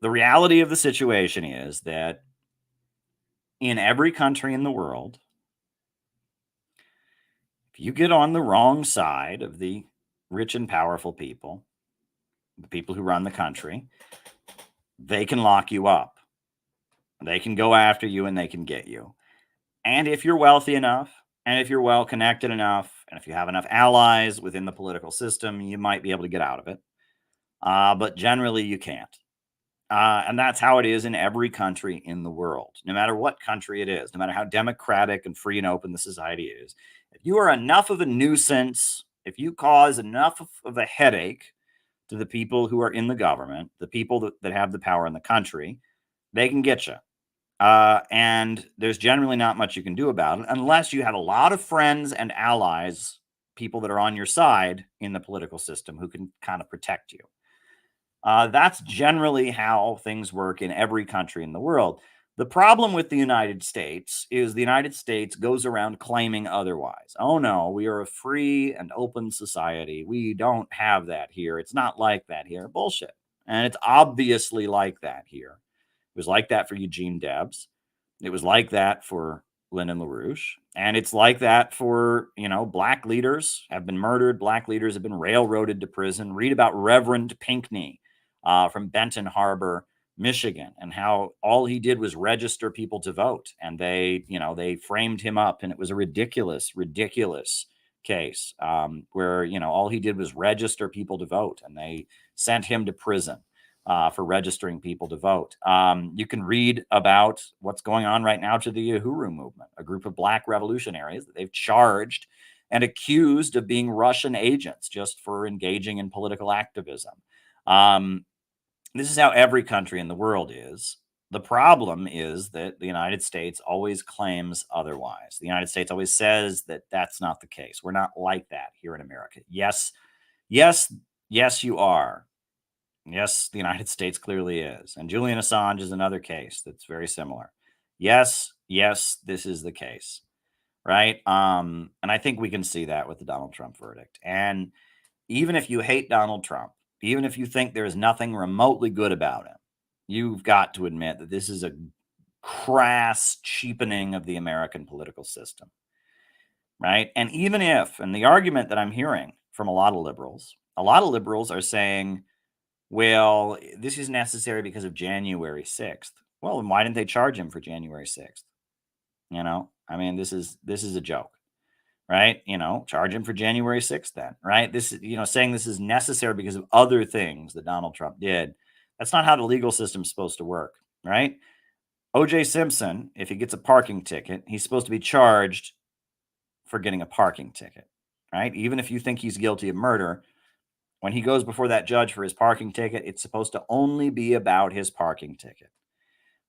the reality of the situation is that in every country in the world, if you get on the wrong side of the rich and powerful people, the people who run the country, they can lock you up. They can go after you and they can get you. And if you're wealthy enough, and if you're well connected enough, and if you have enough allies within the political system, you might be able to get out of it. But generally, you can't. And that's how it is in every country in the world, no matter what country it is, no matter how democratic and free and open the society is. If you are enough of a nuisance, if you cause enough of a headache to the people who are in the government, the people that have the power in the country, they can get you. And there's generally not much you can do about it unless you have a lot of friends and allies, people that are on your side in the political system who can kind of protect you. That's generally how things work in every country in the world. The problem with the United States is the United States goes around claiming otherwise. Oh, no, we are a free and open society. We don't have that here. It's not like that here. Bullshit. And it's obviously like that here. It was like that for Eugene Debs. It was like that for Lyndon LaRouche. And it's like that for, black leaders have been murdered. Black leaders have been railroaded to prison. Read about Reverend Pinckney from Benton Harbor, Michigan, and how all he did was register people to vote. And they framed him up. And it was a ridiculous case where, all he did was register people to vote. And they sent him to prison for registering people to vote. You can read about what's going on right now to the Uhuru movement, a group of black revolutionaries that they've charged and accused of being Russian agents just for engaging in political activism. This is how every country in the world is. The problem is that the United States always claims otherwise. The United States always says that that's not the case. We're not like that here in America. Yes, yes, yes, you are. Yes, the United States clearly is. And Julian Assange is another case that's very similar. Yes, yes, this is the case. Right. And I think we can see that with the Donald Trump verdict. And even if you hate Donald Trump, even if you think there is nothing remotely good about him, you've got to admit that this is a crass cheapening of the American political system. Right. And even if, and the argument that I'm hearing from a lot of liberals are saying, well, this is necessary because of January 6th. Well, then why didn't they charge him for January 6th? You know, I mean, this is a joke. Right? You know, charge him for January 6th then, right? This is, saying this is necessary because of other things that Donald Trump did. That's not how the legal system is supposed to work, right? O.J. Simpson, if he gets a parking ticket, he's supposed to be charged for getting a parking ticket, right? Even if you think he's guilty of murder, when he goes before that judge for his parking ticket, it's supposed to only be about his parking ticket.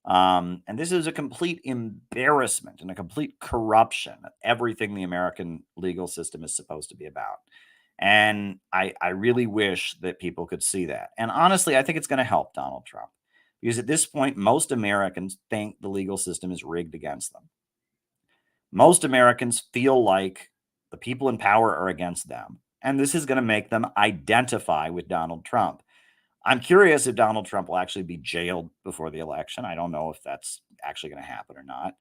And this is a complete embarrassment and a complete corruption of everything the American legal system is supposed to be about. And I really wish that people could see that. And honestly, I think it's going to help Donald Trump because at this point, most Americans think the legal system is rigged against them. Most Americans feel like the people in power are against them. And this is going to make them identify with Donald Trump. I'm curious if Donald Trump will actually be jailed before the election. I don't know if that's actually going to happen or not.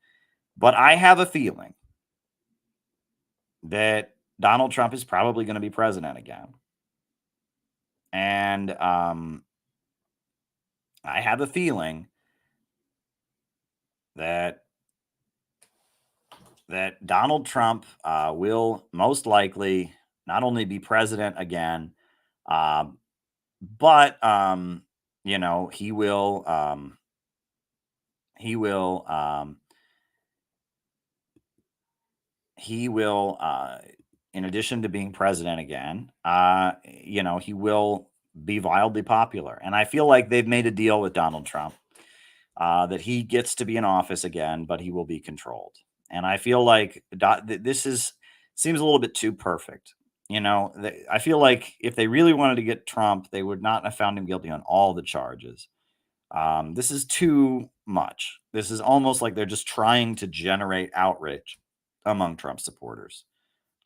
But I have a feeling that Donald Trump is probably going to be president again. And I have a feeling that Donald Trump will most likely not only be president again, but he will in addition to being president again, he will be wildly popular. And I feel like they've made a deal with Donald Trump that he gets to be in office again, but he will be controlled. And I feel like seems a little bit too perfect. I feel like if they really wanted to get Trump, they would not have found him guilty on all the charges. This is too much. This is almost like they're just trying to generate outrage among Trump supporters.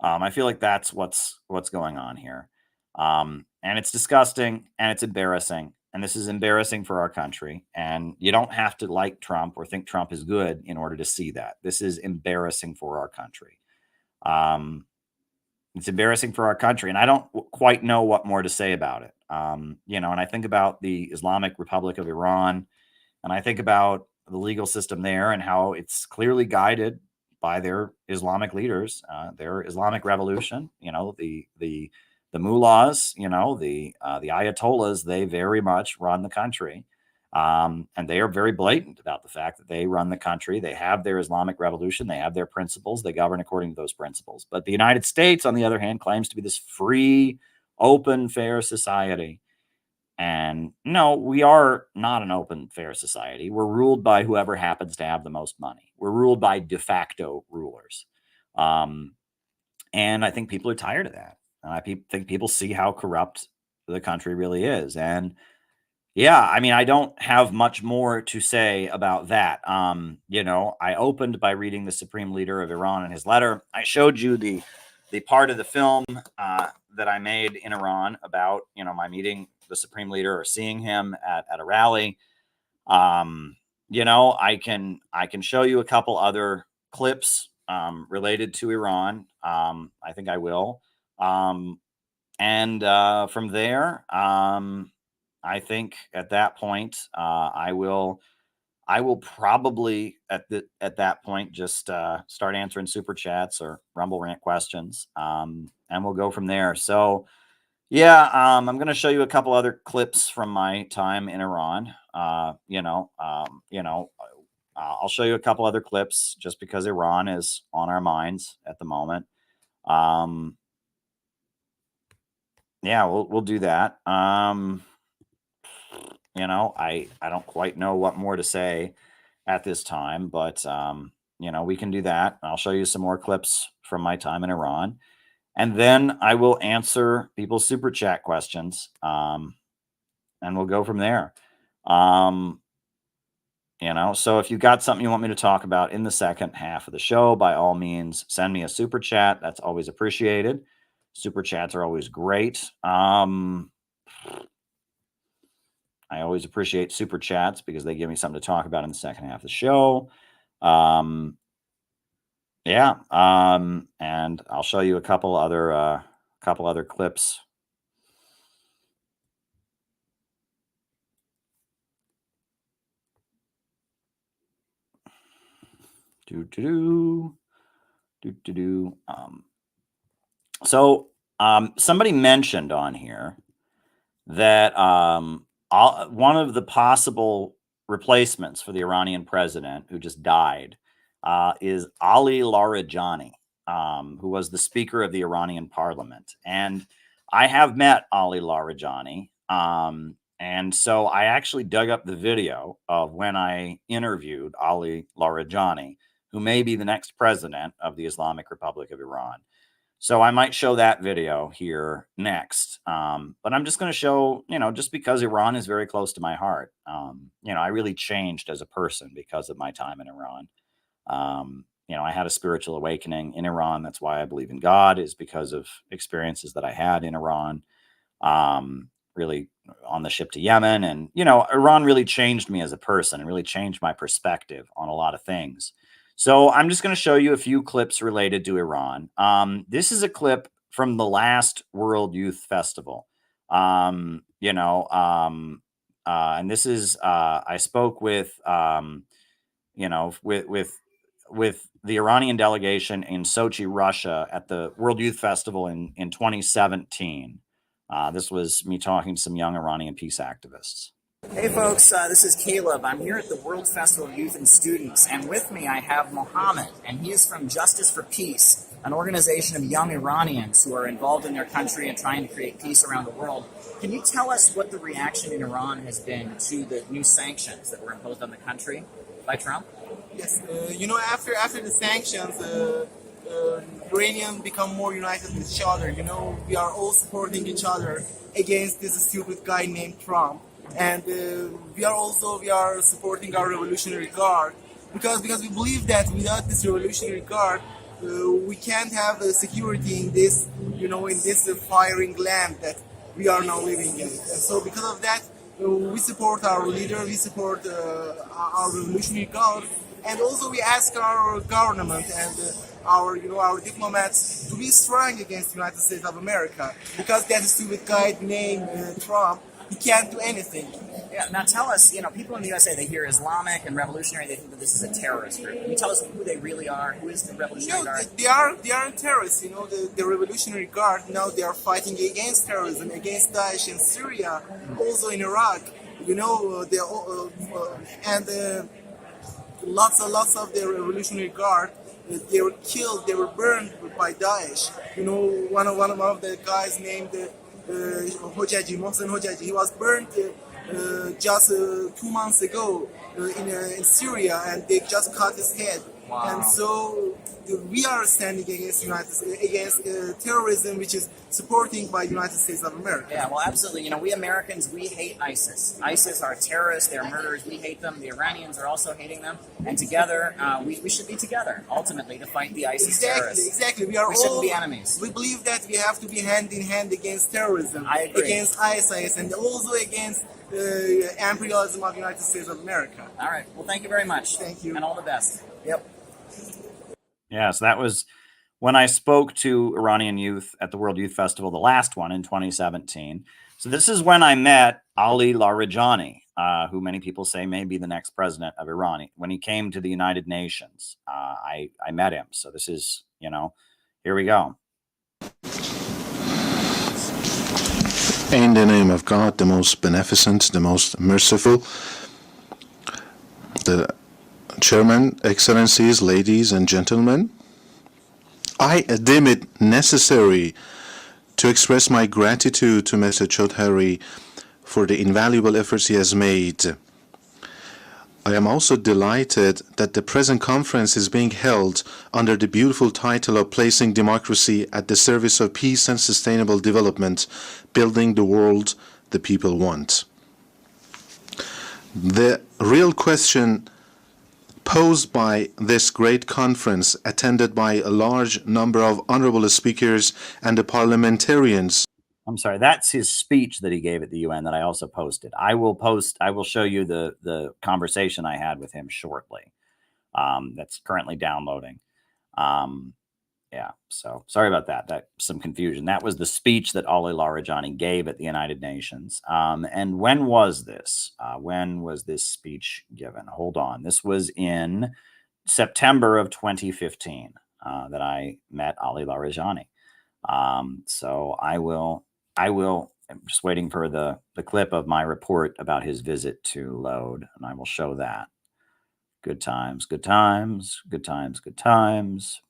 I feel like that's what's going on here. And it's disgusting and it's embarrassing. And this is embarrassing for our country. And you don't have to like Trump or think Trump is good in order to see that. This is embarrassing for our country. It's embarrassing for our country. And I don't quite know what more to say about it. And I think about the Islamic Republic of Iran, and I think about the legal system there and how it's clearly guided by their Islamic leaders, their Islamic revolution, the mullahs, the ayatollahs, they very much run the country. And they are very blatant about the fact that they run the country. They have their Islamic revolution. They have their principles. They govern according to those principles. But the United States, on the other hand, claims to be this free, open, fair society. And no, we are not an open, fair society. We're ruled by whoever happens to have the most money. We're ruled by de facto rulers. And I think people are tired of that. And I think people see how corrupt the country really is. And yeah, I mean, I don't have much more to say about that. I opened by reading the Supreme Leader of Iran and his letter. I showed you the part of the film that I made in Iran about, my meeting the Supreme Leader or seeing him at a rally. I can show you a couple other clips related to Iran. I think I will. And from there, I think at that point, I will probably at that point just start answering super chats or Rumble Rant questions, and we'll go from there. So, yeah, I'm going to show you a couple other clips from my time in Iran. I'll show you a couple other clips just because Iran is on our minds at the moment. Yeah, we'll do that. You know, I don't quite know what more to say at this time, but you know, we can do that. I'll show you some more clips from my time in Iran, and then I will answer people's super chat questions, and we'll go from there. You know, so if you've got something you want me to talk about in the second half of the show, by all means, send me a super chat. That's always appreciated. Super chats are always great. I always appreciate super chats because they give me something to talk about in the second half of the show. Yeah, and I'll show you a couple other clips. So somebody mentioned on here that one of the possible replacements for the Iranian president who just died is Ali Larijani, who was the Speaker of the Iranian Parliament. And I have met Ali Larijani. And so I actually dug up the video of when I interviewed Ali Larijani, who may be the next president of the Islamic Republic of Iran. So I might show that video here next. But I'm just going to show, you know, just because Iran is very close to my heart. You know, I really changed as a person because of my time in Iran. You know, I had a spiritual awakening in Iran. That's why I believe in God, is because of experiences that I had in Iran. Really on the ship to Yemen. And, you know, Iran really changed me as a person and really changed my perspective on a lot of things. So I'm just going to show you a few clips related to Iran. This is a clip from the last World Youth Festival. You know, and this is, I spoke with, you know, with the Iranian delegation in Sochi, Russia at the World Youth Festival in 2017. This was me talking to some young Iranian peace activists. Hey folks, this is Caleb. I'm here at the World Festival of Youth and Students, and with me I have Mohammed, and he is from Justice for Peace, an organization of young Iranians who are involved in their country and trying to create peace around the world. Can you tell us what the reaction in Iran has been to the new sanctions that were imposed on the country by Trump? Yes, you know, after the sanctions, Iranians become more united with each other. You know, we are all supporting each other against this stupid guy named Trump. And we are supporting our Revolutionary Guard because we believe that without this Revolutionary Guard, we can't have security in this, you know, in this firing land that we are now living in. And so because of that, we support our leader, we support our Revolutionary Guard, and also we ask our government and our diplomats to be strong against the United States of America, because that stupid guy named Trump, he can't do anything. Yeah, now tell us, you know, people in the USA, they hear Islamic and revolutionary, they think that this is a terrorist group. Can you tell us who they really are? Who is the Revolutionary Guard? They are terrorists, you know, the Revolutionary Guard. Now they are fighting against terrorism, against Daesh in Syria, also in Iraq, you know, lots of the Revolutionary Guard, they were killed, they were burned by Daesh. You know, one of the guys named Mohsen Hojaji, he was burned just 2 months ago in Syria, and they just cut his head. Wow. And so we are standing against terrorism, which is supporting by the United States of America. Yeah, well, absolutely. You know, we Americans, we hate ISIS. ISIS are terrorists, they're murderers, we hate them. The Iranians are also hating them. And together, we should be together, ultimately, to fight the ISIS terrorists. Exactly. We shouldn't be enemies. We believe that we have to be hand in hand against terrorism, I agree. Against ISIS, and also against imperialism of the United States of America. All right. Well, thank you very much. Thank you. And all the best. Yep. Yeah, so that was when I spoke to Iranian youth at the World Youth Festival, the last one in 2017. So this is when I met Ali Larijani, who many people say may be the next president of Iran. When he came to the United Nations, I met him. So this is, you know, here we go. In the name of God, the most beneficent, the most merciful, the Chairman, Excellencies, ladies and gentlemen, I deem it necessary to express my gratitude to Mr. Choudhury for the invaluable efforts he has made. I am also delighted that the present conference is being held under the beautiful title of Placing Democracy at the Service of Peace and Sustainable Development, Building the World the People Want. The real question posed by this great conference, attended by a large number of honorable speakers and the parliamentarians. I'm sorry, that's his speech that he gave at the UN that I also posted. I will show you the conversation I had with him shortly. That's currently downloading. Yeah, so sorry about that. That's some confusion. That was the speech that Ali Larijani gave at the United Nations. And when was this? When was this speech given? Hold on. This was in September of 2015 that I met Ali Larijani. So I'm just waiting for the clip of my report about his visit to load, and I will show that. Good times, good times, good times, good times.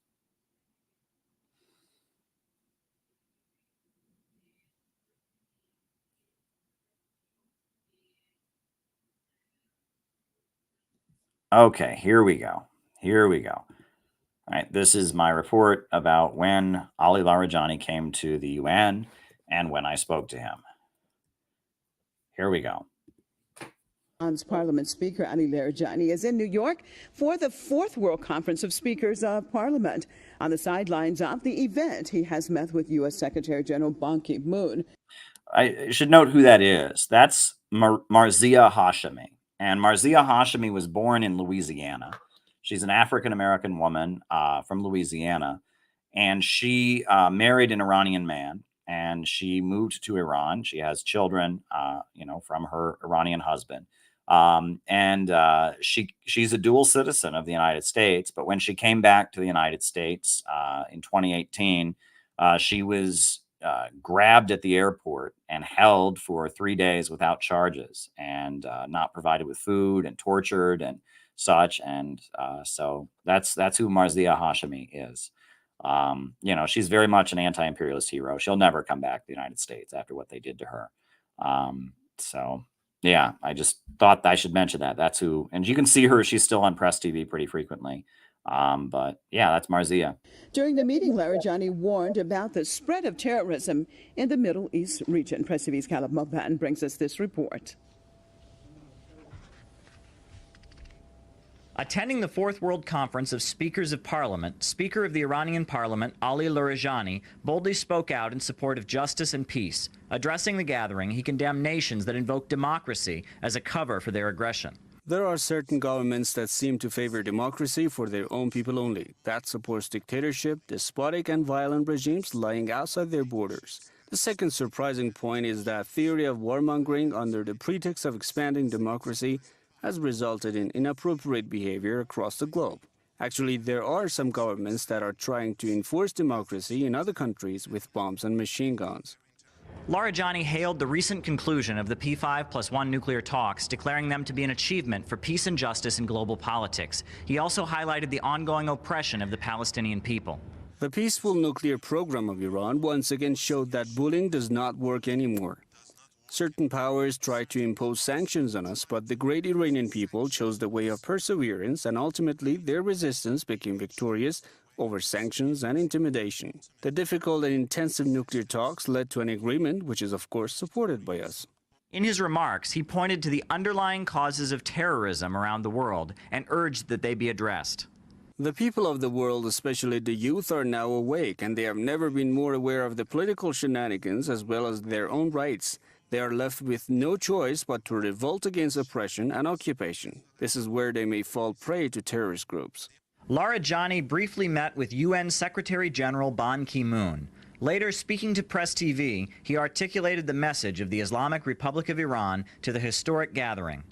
Okay, here we go. Here we go. All right, this is my report about when Ali Larijani came to the UN and when I spoke to him. Here we go. Iran's Parliament Speaker Ali Larijani is in New York for the 4th World Conference of Speakers of Parliament. On the sidelines of the event, he has met with U.S. Secretary General Ban Ki-moon. I should note who that is. That's Marzieh Hashemi. And Marzieh Hashemi was born in Louisiana. She's an African-American woman from Louisiana. And she married an Iranian man. And she moved to Iran. She has children, from her Iranian husband. She's a dual citizen of the United States. But when she came back to the United States in 2018, she was grabbed at the airport and held for 3 days without charges and not provided with food and tortured and such. And so that's who Marzieh Hashemi is. She's very much an anti-imperialist hero. She'll never come back to the United States after what they did to her. Yeah, I just thought I should mention that. That's who, and you can see her. She's still on press TV pretty frequently. But yeah, that's Marzieh. During the meeting, Larijani warned about the spread of terrorism in the Middle East region. Press TV's Caleb Moban brings us this report. Attending the 4th World Conference of Speakers of Parliament, Speaker of the Iranian Parliament, Ali Larijani, boldly spoke out in support of justice and peace. Addressing the gathering, he condemned nations that invoke democracy as a cover for their aggression. There are certain governments that seem to favor democracy for their own people only. That supports dictatorship, despotic and violent regimes lying outside their borders. The second surprising point is that theory of warmongering under the pretext of expanding democracy has resulted in inappropriate behavior across the globe. Actually, there are some governments that are trying to enforce democracy in other countries with bombs and machine guns. Larijani hailed the recent conclusion of the P5+1 nuclear talks, declaring them to be an achievement for peace and justice in global politics. He also highlighted the ongoing oppression of the Palestinian people. The peaceful nuclear program of Iran once again showed that bullying does not work anymore. Certain powers tried to impose sanctions on us, but the great Iranian people chose the way of perseverance, and ultimately their resistance became victorious over sanctions and intimidation. The difficult and intensive nuclear talks led to an agreement, which is of course supported by us. In his remarks, he pointed to the underlying causes of terrorism around the world and urged that they be addressed. The people of the world, especially the youth, are now awake, and they have never been more aware of the political shenanigans as well as their own rights. They are left with no choice but to revolt against oppression and occupation. This is where they may fall prey to terrorist groups. Larijani briefly met with UN Secretary General Ban Ki-moon. Later, speaking to Press TV, he articulated the message of the Islamic Republic of Iran to the historic gathering.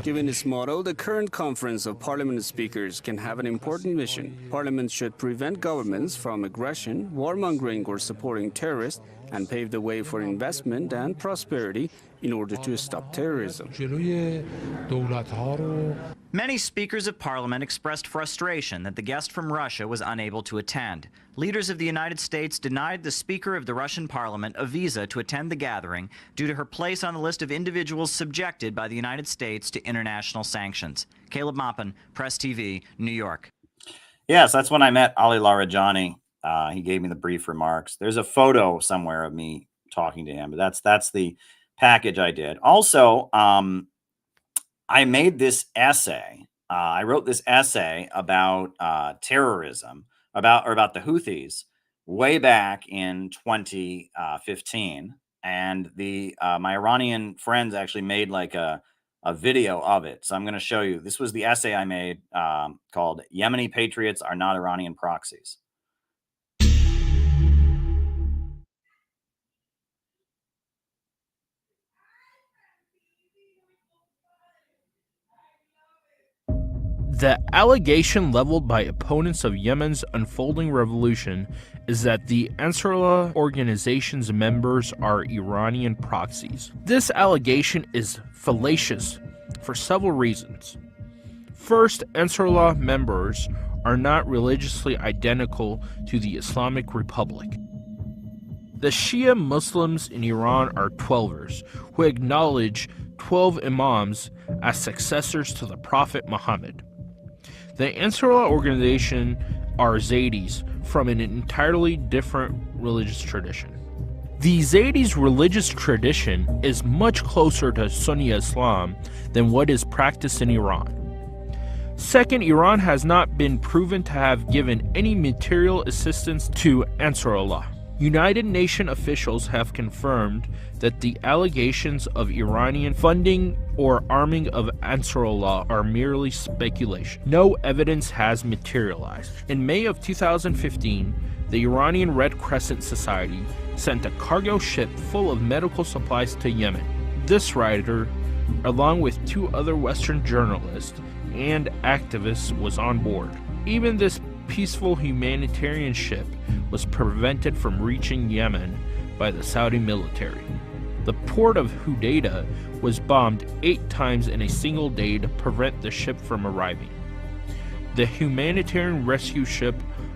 Given its motto, the current Conference of Parliament Speakers can have an important mission. Parliament should prevent governments from aggression, warmongering or supporting terrorists, and pave the way for investment and prosperity in order to stop terrorism. Many speakers of parliament expressed frustration that the guest from Russia was unable to attend. Leaders of the United States denied the Speaker of the Russian parliament a visa to attend the gathering due to her place on the list of individuals subjected by the United States to international sanctions. Caleb Maupin, Press TV, New York. Yes, that's when I met Ali Larijani. He gave me the brief remarks. There's a photo somewhere of me talking to him, but that's the package I did. Also, I made this essay. I wrote this essay about terrorism, about the Houthis, way back in 2015, and my Iranian friends actually made like a video of it. So I'm going to show you. This was the essay I made called "Yemeni Patriots Are Not Iranian Proxies." The allegation leveled by opponents of Yemen's unfolding revolution is that the Ansarullah organization's members are Iranian proxies. This allegation is fallacious for several reasons. First, Ansarullah members are not religiously identical to the Islamic Republic. The Shia Muslims in Iran are Twelvers, who acknowledge 12 imams as successors to the Prophet Muhammad. The Ansarullah organization are Zaydis from an entirely different religious tradition. The Zaydis' religious tradition is much closer to Sunni Islam than what is practiced in Iran. Second, Iran has not been proven to have given any material assistance to Ansarullah. United Nations officials have confirmed that the allegations of Iranian funding or arming of Ansarullah are merely speculation. No evidence has materialized. In May of 2015, the Iranian Red Crescent Society sent a cargo ship full of medical supplies to Yemen. This writer, along with 2 other Western journalists and activists, was on board. Even this peaceful humanitarian ship was prevented from reaching Yemen by the Saudi military. The port of Hodeidah was bombed 8 times in a single day to prevent the ship from arriving. The humanitarian rescue ship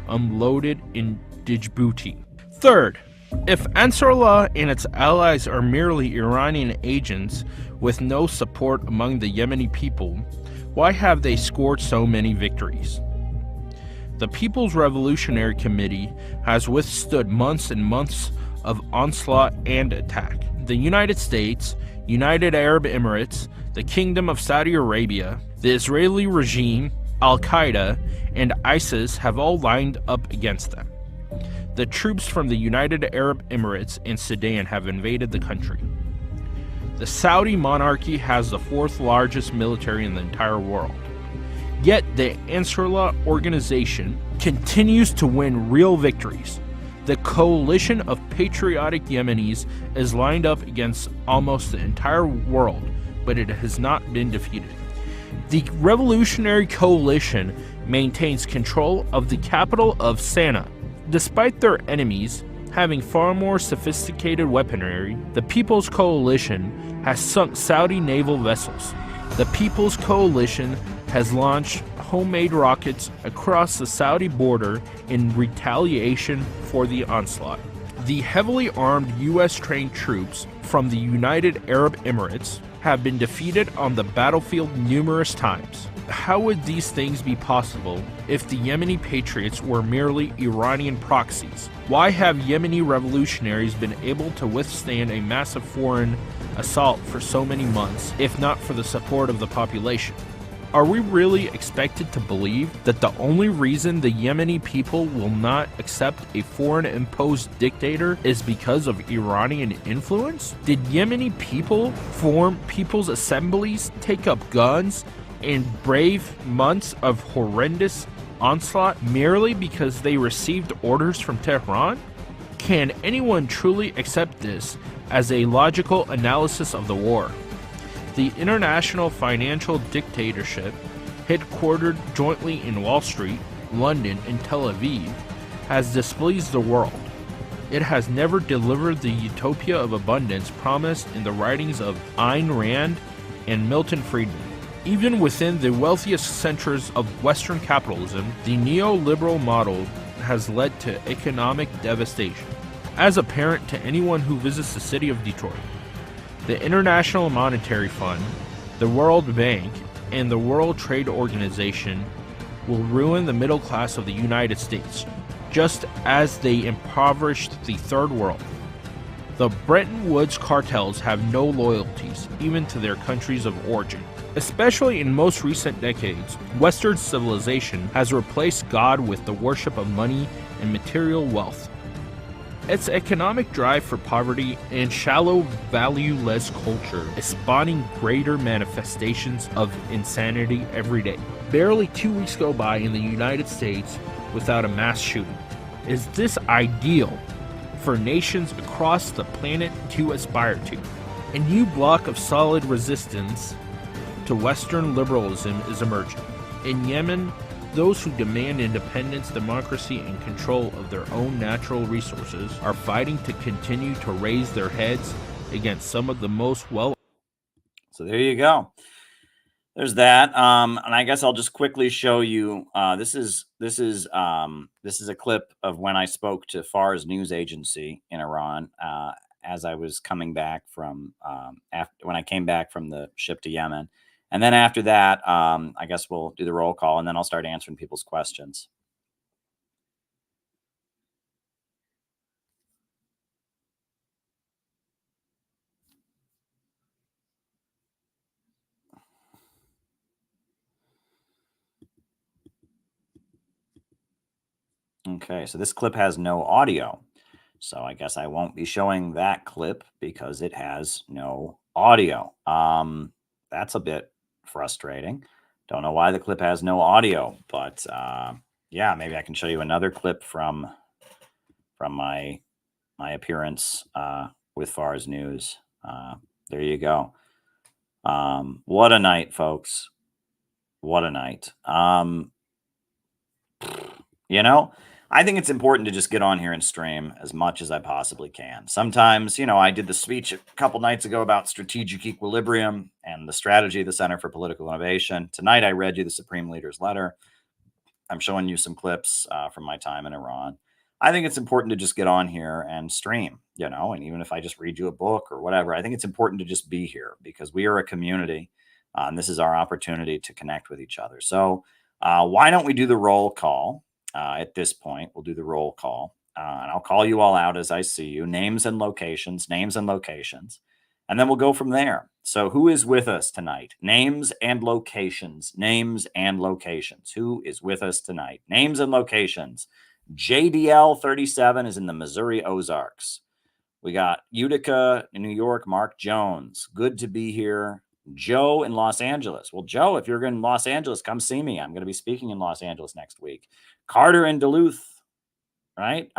unloaded in Djibouti. Third, if Ansarullah and its allies are merely Iranian agents with no support among the Yemeni people, why have they scored so many victories? The People's Revolutionary Committee has withstood months and months of onslaught and attack. The United States, United Arab Emirates, the Kingdom of Saudi Arabia, the Israeli regime, Al-Qaeda, and ISIS have all lined up against them. The troops from the United Arab Emirates and Sudan have invaded the country. The Saudi monarchy has the 4th largest military in the entire world. Yet the Ansarullah organization continues to win real victories. The coalition of patriotic Yemenis is lined up against almost the entire world, but it has not been defeated. The revolutionary coalition maintains control of the capital of Sana'a. Despite their enemies having far more sophisticated weaponry, the People's Coalition has sunk Saudi naval vessels. The People's Coalition has launched homemade rockets across the Saudi border in retaliation for the onslaught. The heavily armed U.S.-trained troops from the United Arab Emirates have been defeated on the battlefield numerous times. How would these things be possible if the Yemeni patriots were merely Iranian proxies? Why have Yemeni revolutionaries been able to withstand a massive foreign assault for so many months, if not for the support of the population? Are we really expected to believe that the only reason the Yemeni people will not accept a foreign-imposed dictator is because of Iranian influence? Did Yemeni people form people's assemblies, take up guns, and brave months of horrendous onslaught merely because they received orders from Tehran? Can anyone truly accept this as a logical analysis of the war? The international financial dictatorship, headquartered jointly in Wall Street, London, and Tel Aviv, has displeased the world. It has never delivered the utopia of abundance promised in the writings of Ayn Rand and Milton Friedman. Even within the wealthiest centers of Western capitalism, the neoliberal model has led to economic devastation. As apparent to anyone who visits the city of Detroit, the International Monetary Fund, the World Bank, and the World Trade Organization will ruin the middle class of the United States, just as they impoverished the Third World. The Bretton Woods cartels have no loyalties, even to their countries of origin. Especially in most recent decades, Western civilization has replaced God with the worship of money and material wealth. Its economic drive for poverty and shallow, valueless culture is spawning greater manifestations of insanity every day. Barely 2 weeks go by in the United States without a mass shooting. Is this ideal for nations across the planet to aspire to? A new block of solid resistance to Western liberalism is emerging. In Yemen, those who demand independence, democracy, and control of their own natural resources are fighting to continue to raise their heads against some of the most well. So there you go. There's that. And I guess I'll just quickly show you. This is a clip of when I spoke to Fars news agency in Iran as I was coming back from when I came back from the ship to Yemen. And then after that, I guess we'll do the roll call, and then I'll start answering people's questions. Okay, so this clip has no audio. So I guess I won't be showing that clip because it has no audio. That's a bit frustrating. Don't know why the clip has no audio, but yeah, maybe I can show you another clip from my appearance with Fars News. There you go. What a night, folks. What a night. You know, I think it's important to just get on here and stream as much as I possibly can. Sometimes, you know, I did the speech a couple nights ago about strategic equilibrium and the strategy of the Center for Political Innovation. Tonight, I read you the Supreme Leader's letter. I'm showing you some clips from my time in Iran. I think it's important to just get on here and stream, you know, and even if I just read you a book or whatever, I think it's important to just be here because we are a community and this is our opportunity to connect with each other. So why don't we do the roll call? At this point, we'll do the roll call and I'll call you all out as I see you, names and locations, and then we'll go from there. So who is with us tonight? Names and locations, names and locations. Who is with us tonight? Names and locations. JDL 37 is in the Missouri Ozarks. We got Utica in New York, Mark Jones. Good to be here. Joe in Los Angeles. Well, Joe, if you're in Los Angeles, come see me. I'm going to be speaking in Los Angeles next week. Carter in Duluth, right?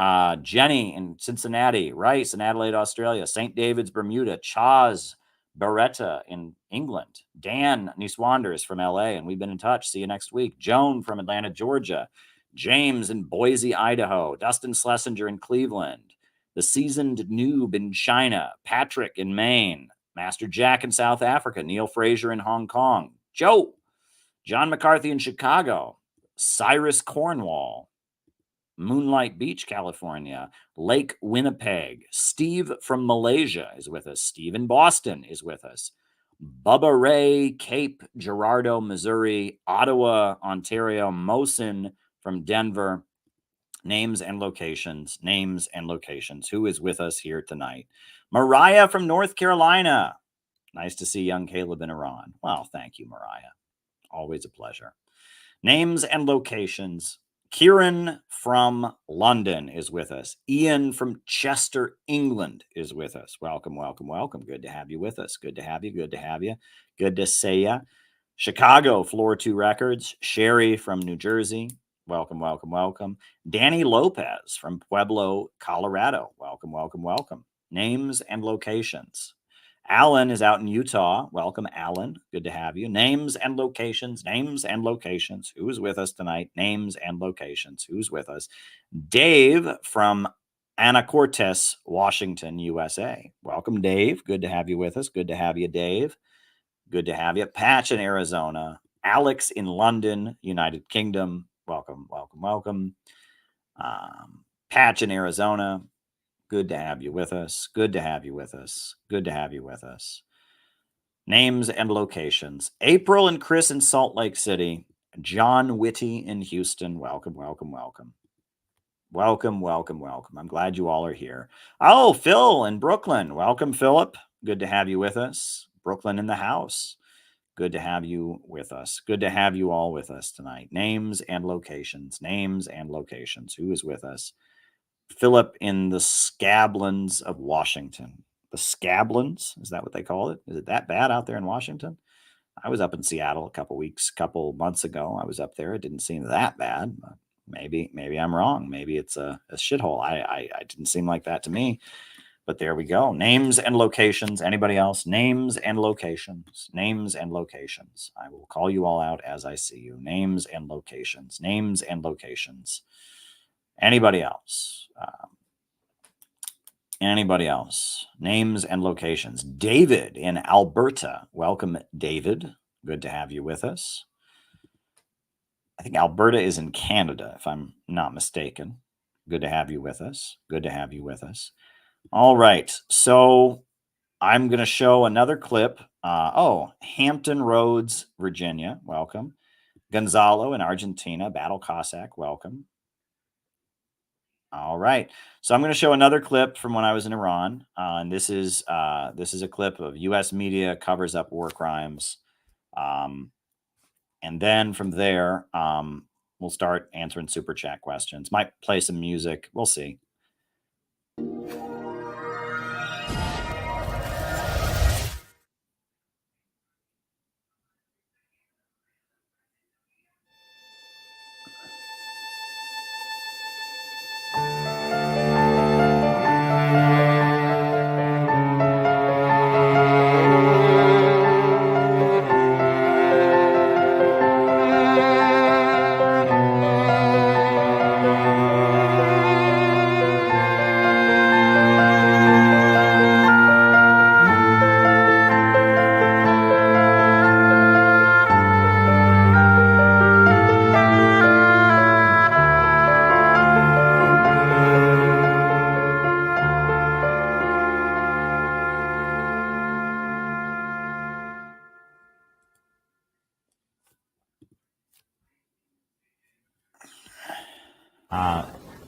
Jenny in Cincinnati, Rice in Adelaide, Australia, St. David's, Bermuda, Chaz Beretta in England, Dan Niswanders from LA, and we've been in touch. See you next week. Joan from Atlanta, Georgia, James in Boise, Idaho, Dustin Schlesinger in Cleveland, the seasoned noob in China, Patrick in Maine, Master Jack in South Africa, Neil Fraser in Hong Kong, Joe, John McCarthy in Chicago, Cyrus Cornwall, Moonlight Beach, California, Lake Winnipeg, Steve from Malaysia is with us, Steve in Boston is with us, Bubba Ray, Cape Girardeau, Missouri, Ottawa, Ontario, Mosin from Denver. Names and locations, names and locations. Who is with us here tonight? Mariah from North Carolina. Nice to see young Caleb in Iran. Well, thank you, Mariah. Always a pleasure. Names and locations. Kieran from London is with us. Ian from Chester, England is with us. Welcome, welcome, welcome. Good to have you with us. Good to have you. Good to have you. Good to see you. Chicago, Floor 2 Records. Sherry from New Jersey. Welcome, welcome, welcome. Danny Lopez from Pueblo, Colorado. Welcome, welcome, welcome. Names and locations. Alan is out in Utah. Welcome, Alan. Good to have you. Names and locations, names and locations. Who is with us tonight? Names and locations. Who's with us? Dave from Anacortes, Washington, USA. Welcome, Dave. Good to have you with us. Good to have you, Dave. Good to have you. Patch in Arizona. Alex in London, United Kingdom. Welcome, welcome, welcome. Patch in Arizona. Good to have you with us. Good to have you with us. Good to have you with us. Names and locations. April and Chris in Salt Lake City. John Whitty in Houston. Welcome, welcome, welcome. Welcome, welcome, welcome. I'm glad you all are here. Oh, Phil in Brooklyn. Welcome, Philip. Good to have you with us. Brooklyn in the house. Good to have you with us. Good to have you all with us tonight. Names and locations. Names and locations. Who is with us? Philip in the Scablands of Washington. The Scablands? Is that what they call it? Is it that bad out there in Washington? I was up in Seattle a couple months ago. I was up there. It didn't seem that bad. But maybe I'm wrong. Maybe it's a shithole. I didn't seem like that to me. But there we go. Names and locations. Anybody else? Names and locations. Names and locations. I will call you all out as I see you. Names and locations. Names and locations. Anybody else? Anybody else? Names and locations. David in Alberta. Welcome, David. Good to have you with us. I think Alberta is in Canada, if I'm not mistaken. Good to have you with us. Good to have you with us. All right. So I'm going to show another clip. Hampton Roads, Virginia. Welcome. Gonzalo in Argentina. Battle Cossack. Welcome. All right. So I'm going to show another clip from when I was in Iran. And this is a clip of U.S. media covers up war crimes. And then from there, we'll start answering super chat questions. Might play some music. We'll see.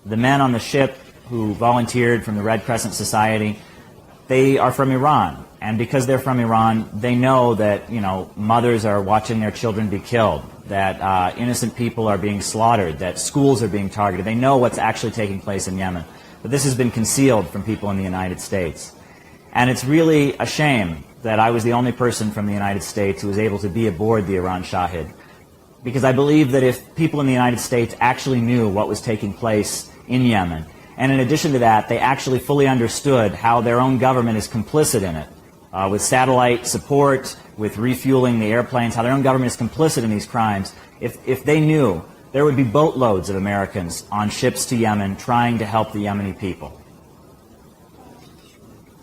The men on the ship who volunteered from the Red Crescent Society, they are from Iran. And because they're from Iran, they know that, mothers are watching their children be killed, that innocent people are being slaughtered, that schools are being targeted. They know what's actually taking place in Yemen. But this has been concealed from people in the United States. And it's really a shame that I was the only person from the United States who was able to be aboard the Iran Shahid. Because I believe that if people in the United States actually knew what was taking place in Yemen, and in addition to that, they actually fully understood how their own government is complicit in it, with satellite support, with refueling the airplanes, how their own government is complicit in these crimes, if they knew, there would be boatloads of Americans on ships to Yemen trying to help the Yemeni people.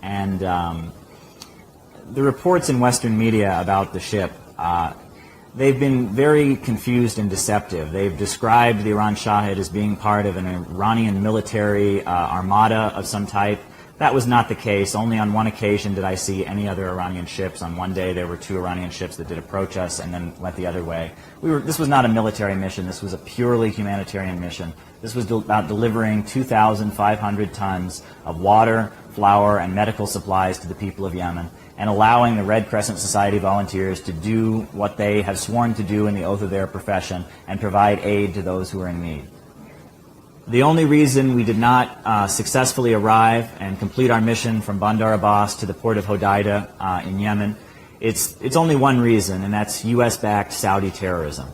And the reports in Western media about the ship, they've been very confused and deceptive. They've described the Iran Shahid as being part of an Iranian military armada of some type. That was not the case. Only on one occasion did I see any other Iranian ships. On one day there were 2 Iranian ships that did approach us and then went the other way. This was not a military mission. This was a purely humanitarian mission. This was about delivering 2,500 tons of water, flour, and medical supplies to the people of Yemen, and allowing the Red Crescent Society volunteers to do what they have sworn to do in the oath of their profession and provide aid to those who are in need. The only reason we did not successfully arrive and complete our mission from Bandar Abbas to the port of Hodeidah in Yemen, it's only one reason, and that's U.S.-backed Saudi terrorism.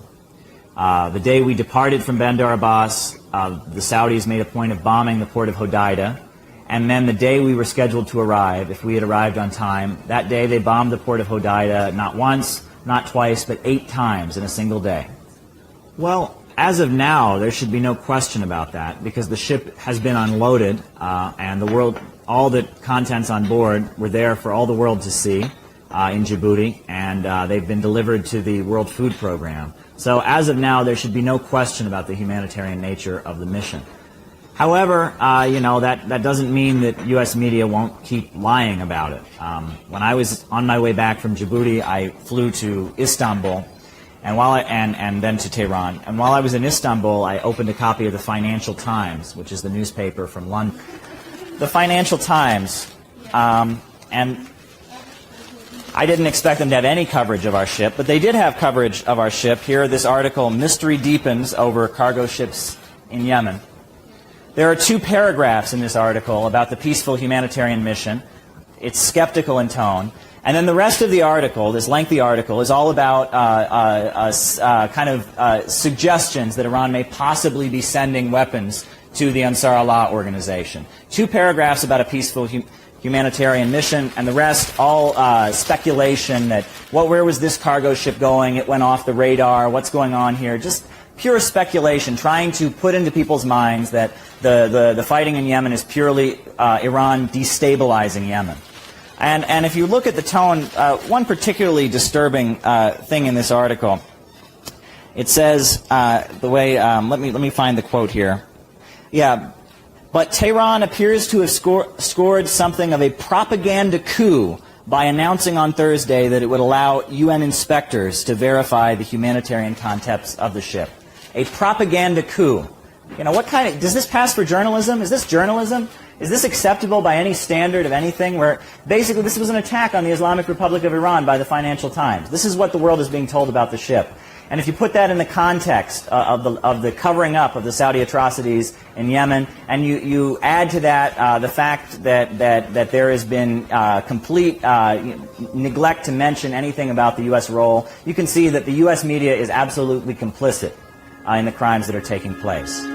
The day we departed from Bandar Abbas, the Saudis made a point of bombing the port of Hodeidah. And then the day we were scheduled to arrive, if we had arrived on time, that day they bombed the port of Hodeidah not once, not twice, but 8 times in a single day. Well, as of now, there should be no question about that because the ship has been unloaded and the world, all the contents on board were there for all the world to see in Djibouti, and they've been delivered to the World Food Program. So as of now, there should be no question about the humanitarian nature of the mission. However, that doesn't mean that U.S. media won't keep lying about it. When I was on my way back from Djibouti, I flew to Istanbul, and then to Tehran. And while I was in Istanbul, I opened a copy of the Financial Times, which is the newspaper from London. The Financial Times, and I didn't expect them to have any coverage of our ship, but they did have coverage of our ship. Here, this article, "Mystery Deepens Over Cargo Ships in Yemen." There are 2 paragraphs in this article about the peaceful humanitarian mission. It's skeptical in tone. And then the rest of the article, this lengthy article, is all about suggestions that Iran may possibly be sending weapons to the Ansar Allah organization. 2 paragraphs about a peaceful humanitarian mission, and the rest all speculation that, where was this cargo ship going? It went off the radar. What's going on here? Just pure speculation, trying to put into people's minds that the fighting in Yemen is purely Iran destabilizing Yemen. And if you look at the tone, one particularly disturbing thing in this article, it says the way. Let me find the quote here. Yeah, but Tehran appears to have scored something of a propaganda coup by announcing on Thursday that it would allow UN inspectors to verify the humanitarian contents of the ship. A propaganda coup. What kind of, does this pass for journalism? Is this journalism? Is this acceptable by any standard of anything? Where basically this was an attack on the Islamic Republic of Iran by the Financial Times. This is what the world is being told about the ship. And if you put that in the context of the covering up of the Saudi atrocities in Yemen, and you add to that the fact that there has been complete neglect to mention anything about the U.S. role, you can see that the U.S. media is absolutely complicit in the crimes that are taking place.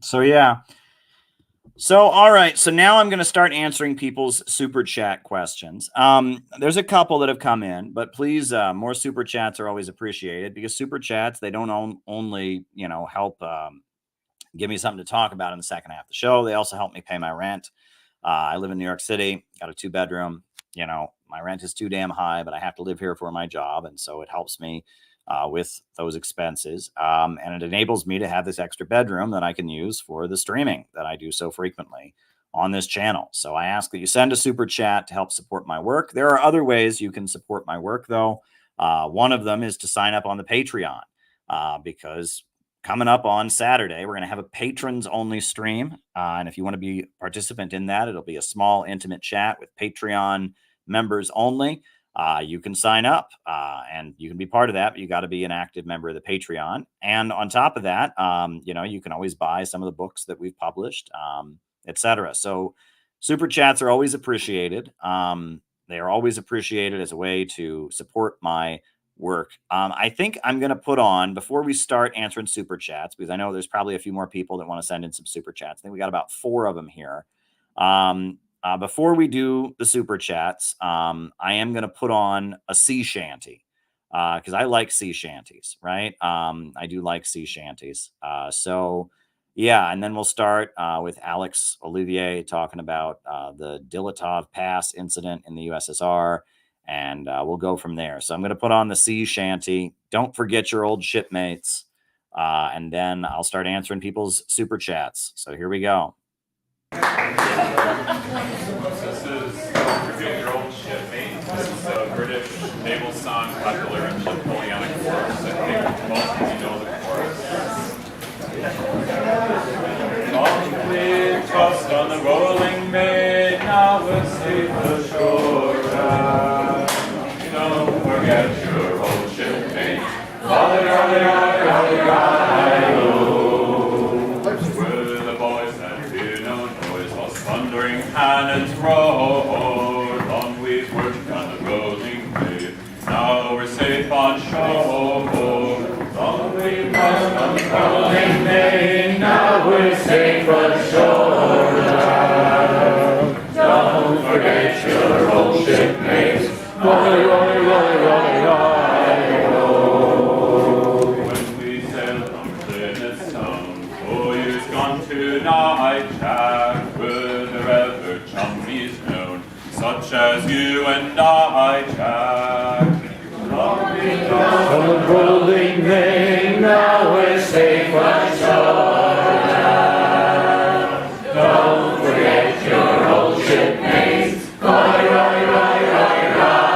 So, yeah. So, all right. So now I'm going to start answering people's super chat questions. There's a couple that have come in, but please, more super chats are always appreciated because super chats, they don't only, help give me something to talk about in the second half of the show. They also help me pay my rent. I live in New York City, got a 2-bedroom. My rent is too damn high, but I have to live here for my job. And so it helps me with those expenses. And it enables me to have this extra bedroom that I can use for the streaming that I do so frequently on this channel. So I ask that you send a super chat to help support my work. There are other ways you can support my work, though. One of them is to sign up on the Patreon because coming up on Saturday, we're going to have a patrons only stream. And if you want to be a participant in that, it'll be a small, intimate chat with Patreon members only. You can sign up and you can be part of that, but you got to be an active member of the Patreon. And on top of that, you can always buy some of the books that we've published, etc. So super chats are always appreciated. They are always appreciated as a way to support my work. I think I'm going to put on, before we start answering super chats, because I know there's probably a few more people that want to send in some super chats. I think we got about 4 of them here. Before we do the super chats, I am going to put on a sea shanty because I like sea shanties, right? I do like sea shanties. So, yeah, and then we'll start with Alex Olivier talking about the Dilatov Pass incident in the USSR, and we'll go from there. So I'm going to put on the sea shanty. Don't forget your old shipmates. And then I'll start answering people's super chats. So here we go. This is Forget Your Old Shipmate. This is a British naval song popular in the Napoleonic Wars. I think most of you know the chorus. Long tossed on the rolling bay, now we're safe ashore. Don't forget your old shipmate. Rolly, rolly, rolly, rolly, rolly, we're the boys that fear no noise while thundering cannons roar. Long we've worked on the rolling bay, now we're safe on shore. Long we've worked on the rolling bay, now we're safe on shore. Don't forget your old shipmates. Rolly, rolly, rolly, rolly, rolly. When we sail from Plymouth Town, oh, you've gone tonight, Jack, were there ever chummies known, such as you and I, Jack? Long we've gone from the rolling main, now we're safe on shore, Jack. Don't forget your old shipmates. Rolly, rolly, rolly, rolly, rolly.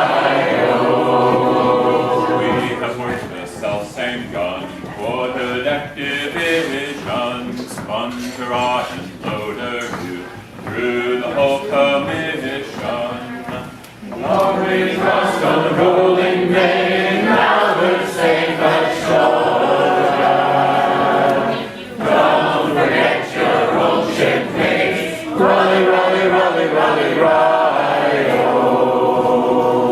We have worked the self-same gun, quarter-deck division, spun to rod and loader through the whole commission. Long we crossed on the rolling main, now we're safe ashore. Don't forget your old shipmates. Rolly, rolly, rolly, rolly, rolly.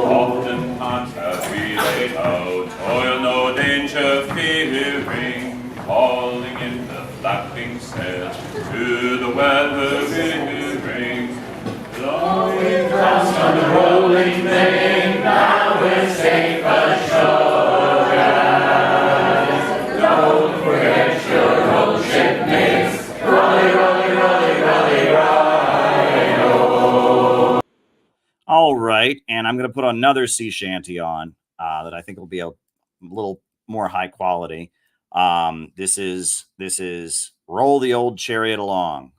Oftentimes have we laid out, toil no danger fearing, calling in the flapping sails to the weather veering. Long we crossed on the rolling main, now we're safe ashore. Don't forget your old shipmates. Rolly, rolly, rolly, rolly, rolly. All right, and I'm going to put another sea shanty on that I think will be a little more high quality. This is Roll the Old Chariot Along.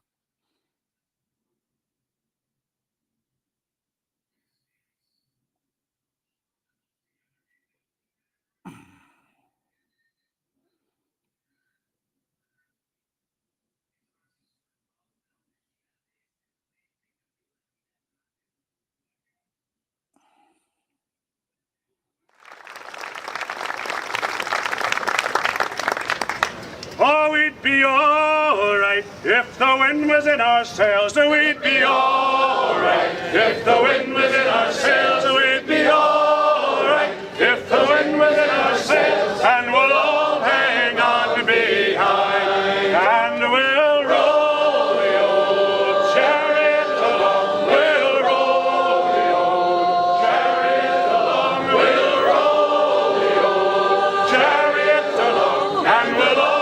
Oh, we'd be all right if the wind was in our sails. We'd be all right if the wind was in our sails. We'd be all right if the wind was in our sails. And we'll all hang on behind, and we'll roll the old chariot along. We'll roll the old chariot along. We'll roll the old chariot along, and we'll all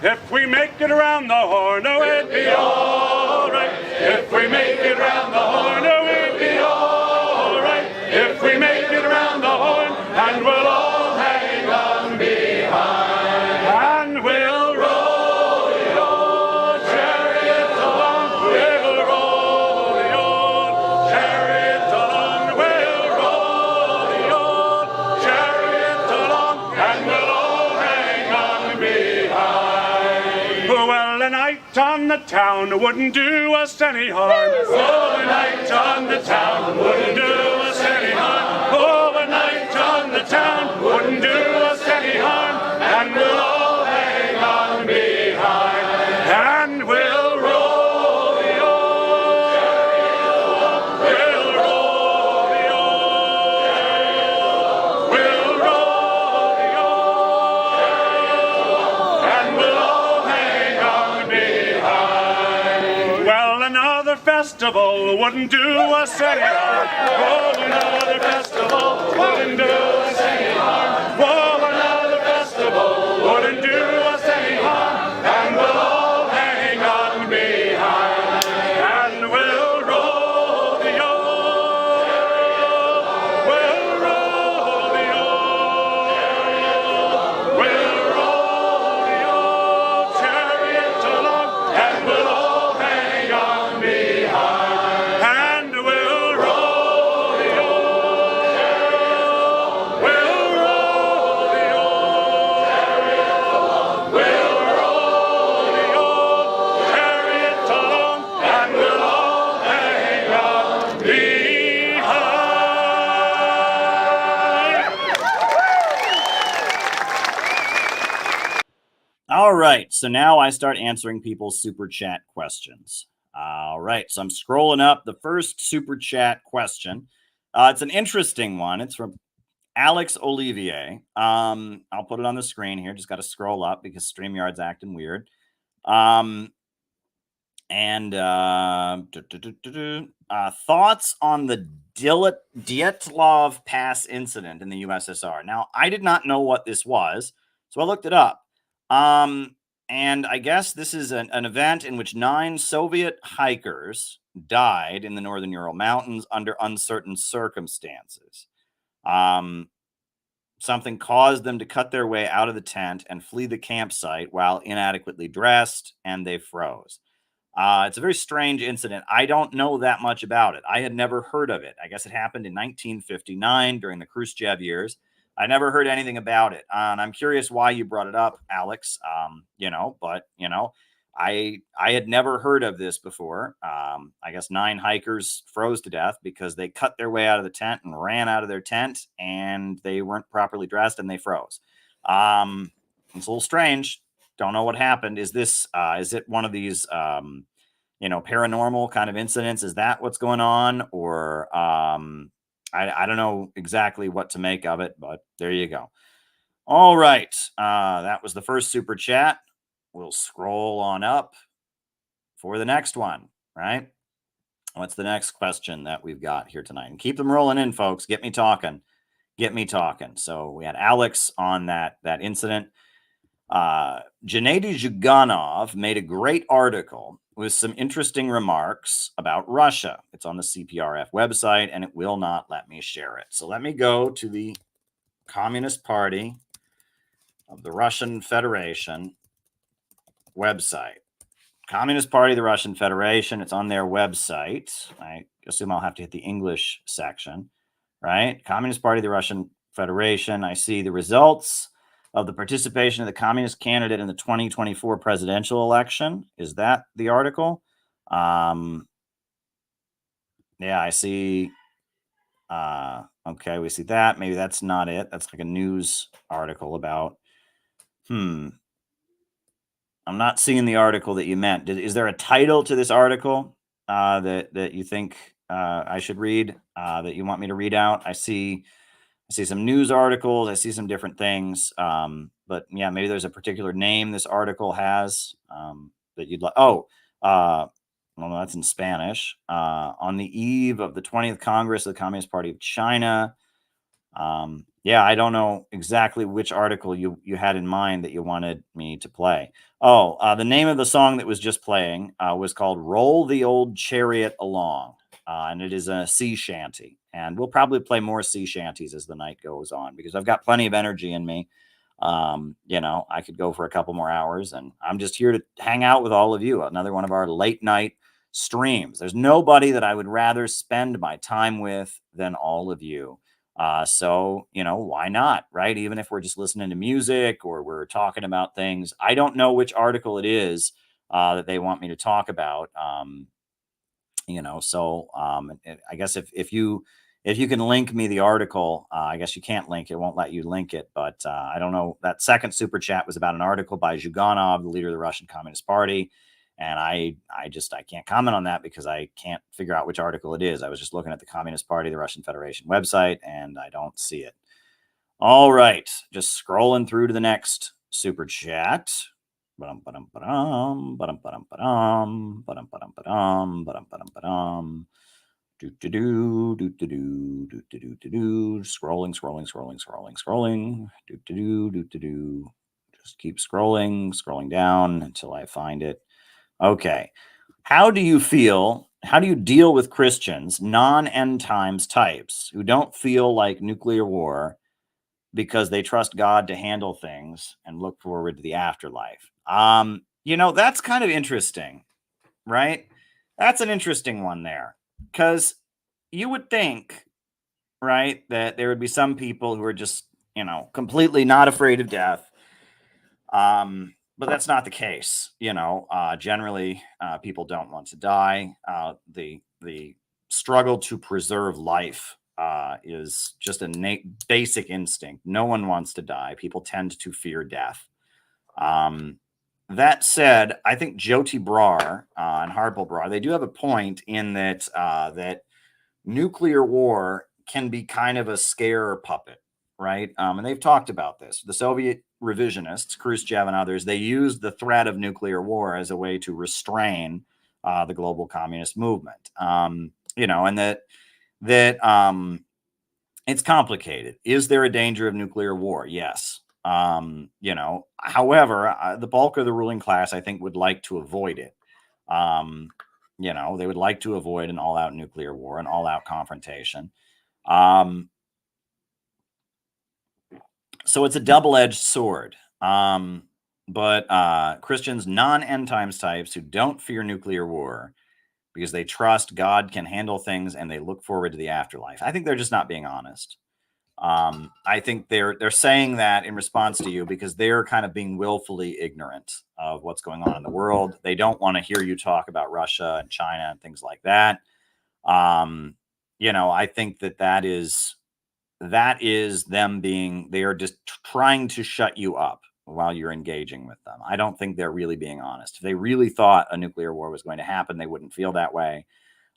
if we make it around the horn. Oh, it'd be all right if we make it around the horn. Oh, it'd be all right if we make it around the horn, and we'll all hang on behind, and we'll roll the old chariot along. We'll roll the old chariot along. We'll roll the old chariot along, and we'll all hang on behind. Well, a night on the town wouldn't do us any harm. Oh, a night on the town wouldn't do us any harm. Oh, a night on the town wouldn't do us any harm. And we'll all hang on behind, and we'll roll the old chariot along. We'll roll the old, we'll roll the old chariot along, and we'll all hang on behind. Well, another festival wouldn't do us any harm. Oh, another festival wouldn't do us any harm. Oh, another festival wouldn't do us any harm. And we'll all hang on behind, and we'll roll the old, we'll roll the old, we'll roll the old chariot along, and we'll all hang on behind, and we'll roll the old, we'll roll All right, so now I start answering people's super chat questions. All right, so I'm scrolling up the first super chat question. It's an interesting one. It's from Alex Olivier. I'll put it on the screen here. Just got to scroll up because StreamYard's acting weird. Thoughts on the Dietlov Pass incident in the USSR. Now, I did not know what this was, so I looked it up. And I guess this is an event in which 9 Soviet hikers died in the northern Ural Mountains under uncertain circumstances. Something caused them to cut their way out of the tent and flee the campsite while inadequately dressed, and they froze. It's a very strange incident. I don't know that much about it. I had never heard of it. I guess it happened in 1959 during the Khrushchev years. I never heard anything about it. And I'm curious why you brought it up, Alex. I had never heard of this before. I guess 9 hikers froze to death because they cut their way out of the tent and ran out of their tent, and they weren't properly dressed and they froze. It's a little strange. Don't know what happened. Is it one of these paranormal kind of incidents? Is that what's going on? Or I don't know exactly what to make of it, but there you go. All right. That was the first super chat. We'll scroll on up for the next one, right? What's the next question that we've got here tonight? And keep them rolling in, folks. Get me talking. So we had Alex on that incident. Gennady Zhuganov made a great article with some interesting remarks about Russia. It's on the CPRF website, and it will not let me share it. So let me go to the Communist Party of the Russian Federation website. Communist Party of the Russian Federation. It's on their website. I assume I'll have to hit the English section, right? Communist Party of the Russian Federation. I see the results of the participation of the communist candidate in the 2024 presidential election. Is that the article? Yeah, I see. Okay, we see that. Maybe that's not it. That's like a news article about, I'm not seeing the article that you meant. Is there a title to this article that you think I should read, that you want me to read out? I see some news articles. I see some different things. But yeah, maybe there's a particular name this article has that you'd like. Well, that's in Spanish. On the eve of the 20th Congress of the Communist Party of China. Yeah, I don't know exactly which article you had in mind that you wanted me to play. The name of the song that was just playing was called Roll the Old Chariot Along. And it is a sea shanty. And we'll probably play more sea shanties as the night goes on because I've got plenty of energy in me. I could go for a couple more hours, and I'm just here to hang out with all of you. Another one of our late night streams. There's nobody that I would rather spend my time with than all of you. So, why not, right? Even if we're just listening to music or we're talking about things, I don't know which article it is that they want me to talk about. I guess if you can link me the article, I guess you can't link it. Won't let you link it. But I don't know. That second super chat was about an article by Zhuganov, the leader of the Russian Communist Party. And I can't comment on that because I can't figure out which article it is. I was just looking at the Communist Party of the Russian Federation website, and I don't see it. All right. Just scrolling through to the next super chat. Scrolling. Just keep scrolling down until I find it. Okay. How do you deal with Christians, non-end times types, who don't feel like nuclear war because they trust God to handle things and look forward to the afterlife? That's kind of interesting, right? That's an interesting one there, because you would think, right, that there would be some people who are just, completely not afraid of death. But that's not the case. Generally, people don't want to die. The struggle to preserve life is just a basic instinct. No one wants to die. People tend to fear death. That said, I think Jyoti Brar and Harpal Brar, they do have a point in that that nuclear war can be kind of a scare puppet, right? And they've talked about this. The Soviet revisionists, Khrushchev and others, they used the threat of nuclear war as a way to restrain the global communist movement. And that it's complicated. Is there a danger of nuclear war? Yes. However, the bulk of the ruling class, I think, would like to avoid it. They would like to avoid an all-out nuclear war, an all-out confrontation. So it's a double-edged sword. But Christians, non-end times types who don't fear nuclear war because they trust God can handle things and they look forward to the afterlife, I think they're just not being honest. I think they're saying that in response to you because they're kind of being willfully ignorant of what's going on in the world. They don't want to hear you talk about Russia and China and things like that. I think that is them they are just trying to shut you up while you're engaging with them. I don't think they're really being honest. If they really thought a nuclear war was going to happen, they wouldn't feel that way.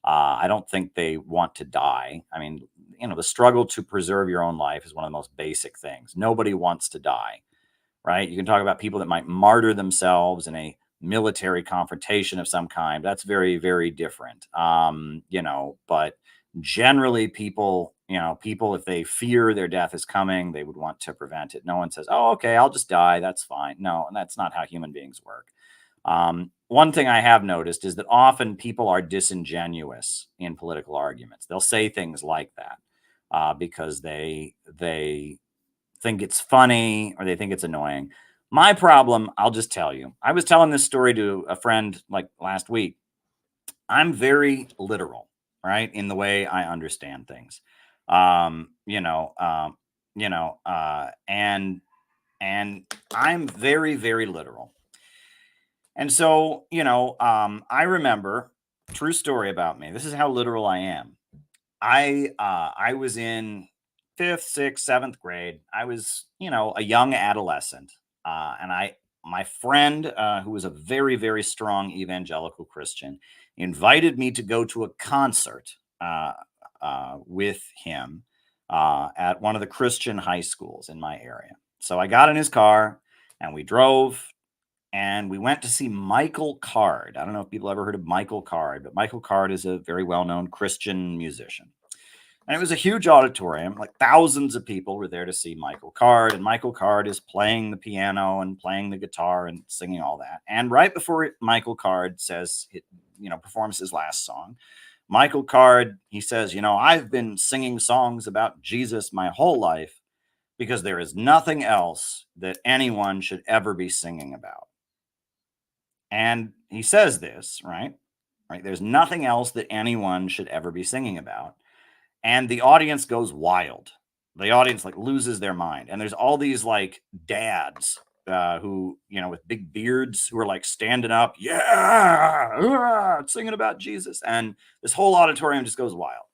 I don't think they want to die. I mean, the struggle to preserve your own life is one of the most basic things. Nobody wants to die, right? You can talk about people that might martyr themselves in a military confrontation of some kind. That's very, very different. But generally people, if they fear their death is coming, they would want to prevent it. No one says, oh, okay, I'll just die. That's fine. No, and that's not how human beings work. One thing I have noticed is that often people are disingenuous in political arguments. They'll say things like that because they think it's funny or they think it's annoying. My problem, I'll just tell you, I was telling this story to a friend like last week. I'm very literal, right, in the way I understand things. And I'm very, very literal. And so, I remember, true story about me. This is how literal I am. I was in 5th, 6th, 7th grade. I was, a young adolescent. And my friend, who was a very, very strong evangelical Christian, invited me to go to a concert with him at one of the Christian high schools in my area. So I got in his car and we drove and we went to see Michael Card. I don't know if people ever heard of Michael Card, but Michael Card is a very well-known Christian musician. And it was a huge auditorium, like thousands of people were there to see Michael Card. And Michael Card is playing the piano and playing the guitar and singing all that. And right before Michael Card performs his last song, Michael Card, he says, I've been singing songs about Jesus my whole life because there is nothing else that anyone should ever be singing about. And he says this, right? There's nothing else that anyone should ever be singing about. And the audience goes wild. The audience loses their mind. And there's all these dads who, with big beards who are standing up, singing about Jesus. And this whole auditorium just goes wild.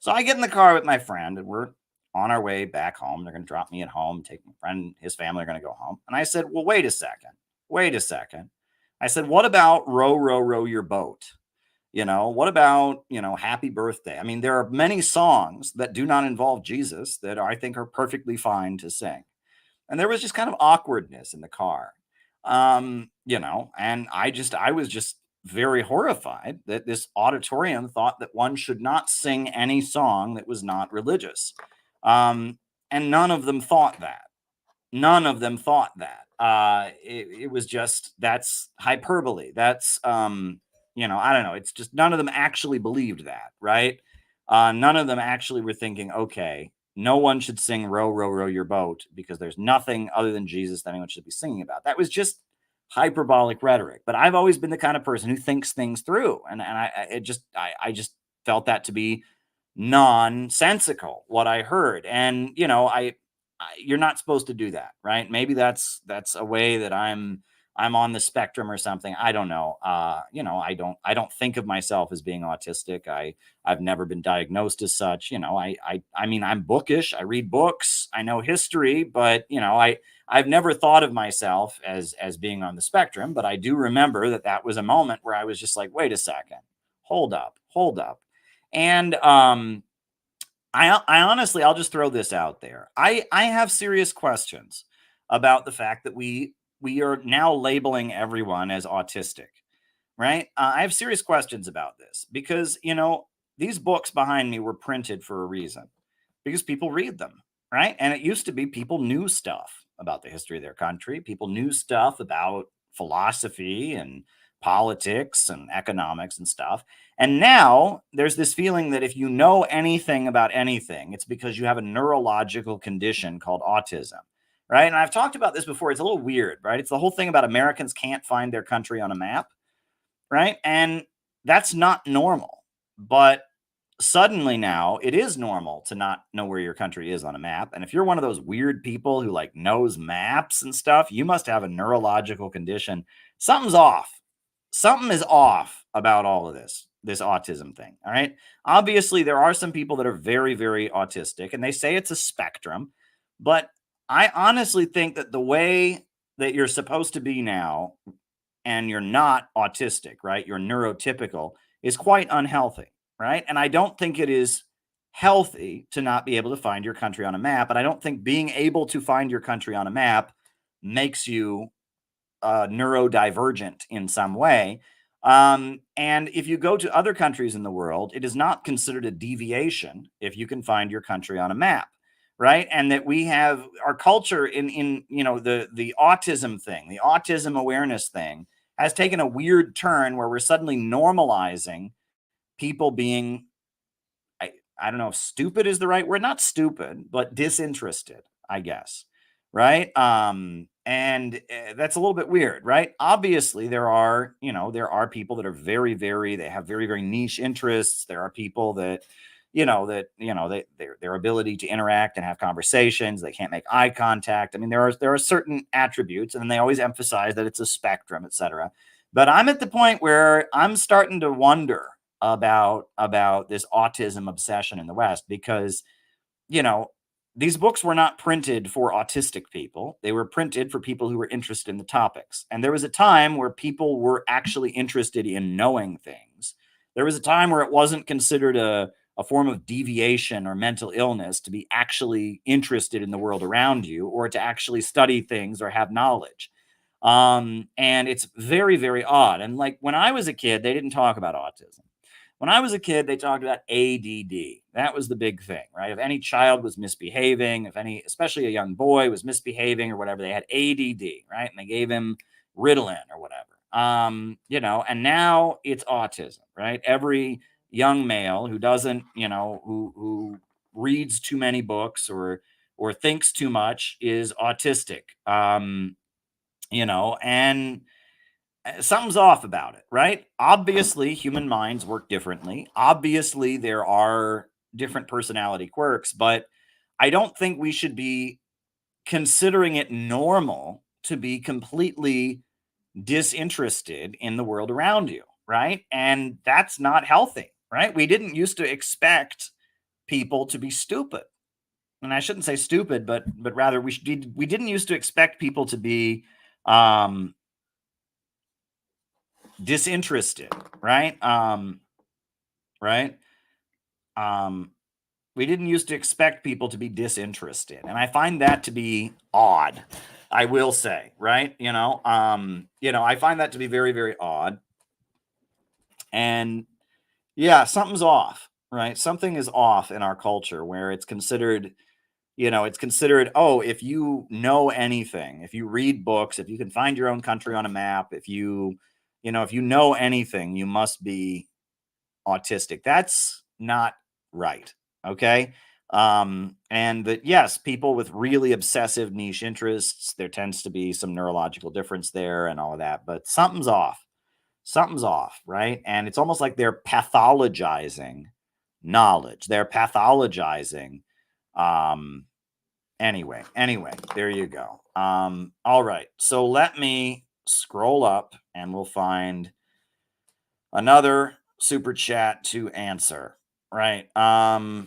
So I get in the car with my friend and we're on our way back home. They're going to drop me at home, take my friend, his family are going to go home. And I said, well, wait a second. I said, what about row, row, row your boat? What about, happy birthday? I mean, there are many songs that do not involve Jesus that I think are perfectly fine to sing. And there was just kind of awkwardness in the car. And I was just very horrified that this auditorium thought that one should not sing any song that was not religious. And none of them thought that. It was just, that's hyperbole. That's, I don't know. It's just none of them actually believed that, right? None of them actually were thinking, okay, no one should sing row, row, row your boat because there's nothing other than Jesus that anyone should be singing about. That was just hyperbolic rhetoric. But I've always been the kind of person who thinks things through. And I just felt that to be nonsensical, what I heard. And, you're not supposed to do that, right? Maybe that's a way that I'm I'm on the spectrum or something. I don't know. I don't think of myself as being autistic. I've never been diagnosed as such. I mean, I'm bookish. I read books. I know history, but I've never thought of myself as being on the spectrum. But I do remember that was a moment where I was just like, wait a second, hold up. And I honestly, I'll just throw this out there. I have serious questions about the fact that we are now labeling everyone as autistic, right? I have serious questions about this because, these books behind me were printed for a reason because people read them, right? And it used to be people knew stuff about the history of their country. People knew stuff about philosophy and politics and economics and stuff. And now there's this feeling that if you know anything about anything, it's because you have a neurological condition called autism, right? And I've talked about this before. It's a little weird, right? It's the whole thing about Americans can't find their country on a map, right? And that's not normal. But suddenly now it is normal to not know where your country is on a map. And if you're one of those weird people who like knows maps and stuff, you must have a neurological condition. Something's off. Something is off about all of this autism thing. All right. Obviously, there are some people that are very, very autistic and they say it's a spectrum. But I honestly think that the way that you're supposed to be now and you're not autistic, right? You're neurotypical is quite unhealthy, right? And I don't think it is healthy to not be able to find your country on a map. And I don't think being able to find your country on a map makes you neurodivergent in some way. And if you go to other countries in the world, it is not considered a deviation if you can find your country on a map, right? And that we have our culture in the autism thing, the autism awareness thing has taken a weird turn where we're suddenly normalizing people being, I don't know if stupid is the right word, not stupid, but disinterested, I guess. Right. And that's a little bit weird, right? Obviously, there are people that are very, very, they have very, very niche interests. There are people that, their ability to interact and have conversations, they can't make eye contact. I mean, there are certain attributes, and they always emphasize that it's a spectrum, etc. But I'm at the point where I'm starting to wonder about this autism obsession in the West because, these books were not printed for autistic people. They were printed for people who were interested in the topics. And there was a time where people were actually interested in knowing things. There was a time where it wasn't considered a form of deviation or mental illness to be actually interested in the world around you or to actually study things or have knowledge. And it's very, very odd. And like when I was a kid, they didn't talk about autism. When I was a kid, they talked about ADD. That was the big thing, right? If any child was misbehaving, especially a young boy was misbehaving or whatever, they had ADD, right? And they gave him Ritalin or whatever. And now it's autism, right? Every young male who doesn't, who reads too many books or thinks too much is autistic. And something's off about it, right? Obviously, human minds work differently. Obviously, there are different personality quirks, but I don't think we should be considering it normal to be completely disinterested in the world around you, right? And that's not healthy, right? We didn't used to expect people to be stupid. And I shouldn't say stupid, but rather we didn't used to expect people to be disinterested, right? Right. We didn't used to expect people to be disinterested, and I find that to be odd. I will say, right? I find that to be very, very odd. And yeah, something's off, right? Something is off in our culture where it's considered, oh, if you know anything, if you read books, if you can find your own country on a map, if you know anything, you must be autistic. That's not right. Okay. And that, yes, people with really obsessive niche interests, there tends to be some neurological difference there and all of that, but something's off. Something's off, right? And it's almost like they're pathologizing knowledge. They're pathologizing. Anyway, there you go. All right. So let me scroll up and we'll find another super chat to answer. Right. I'll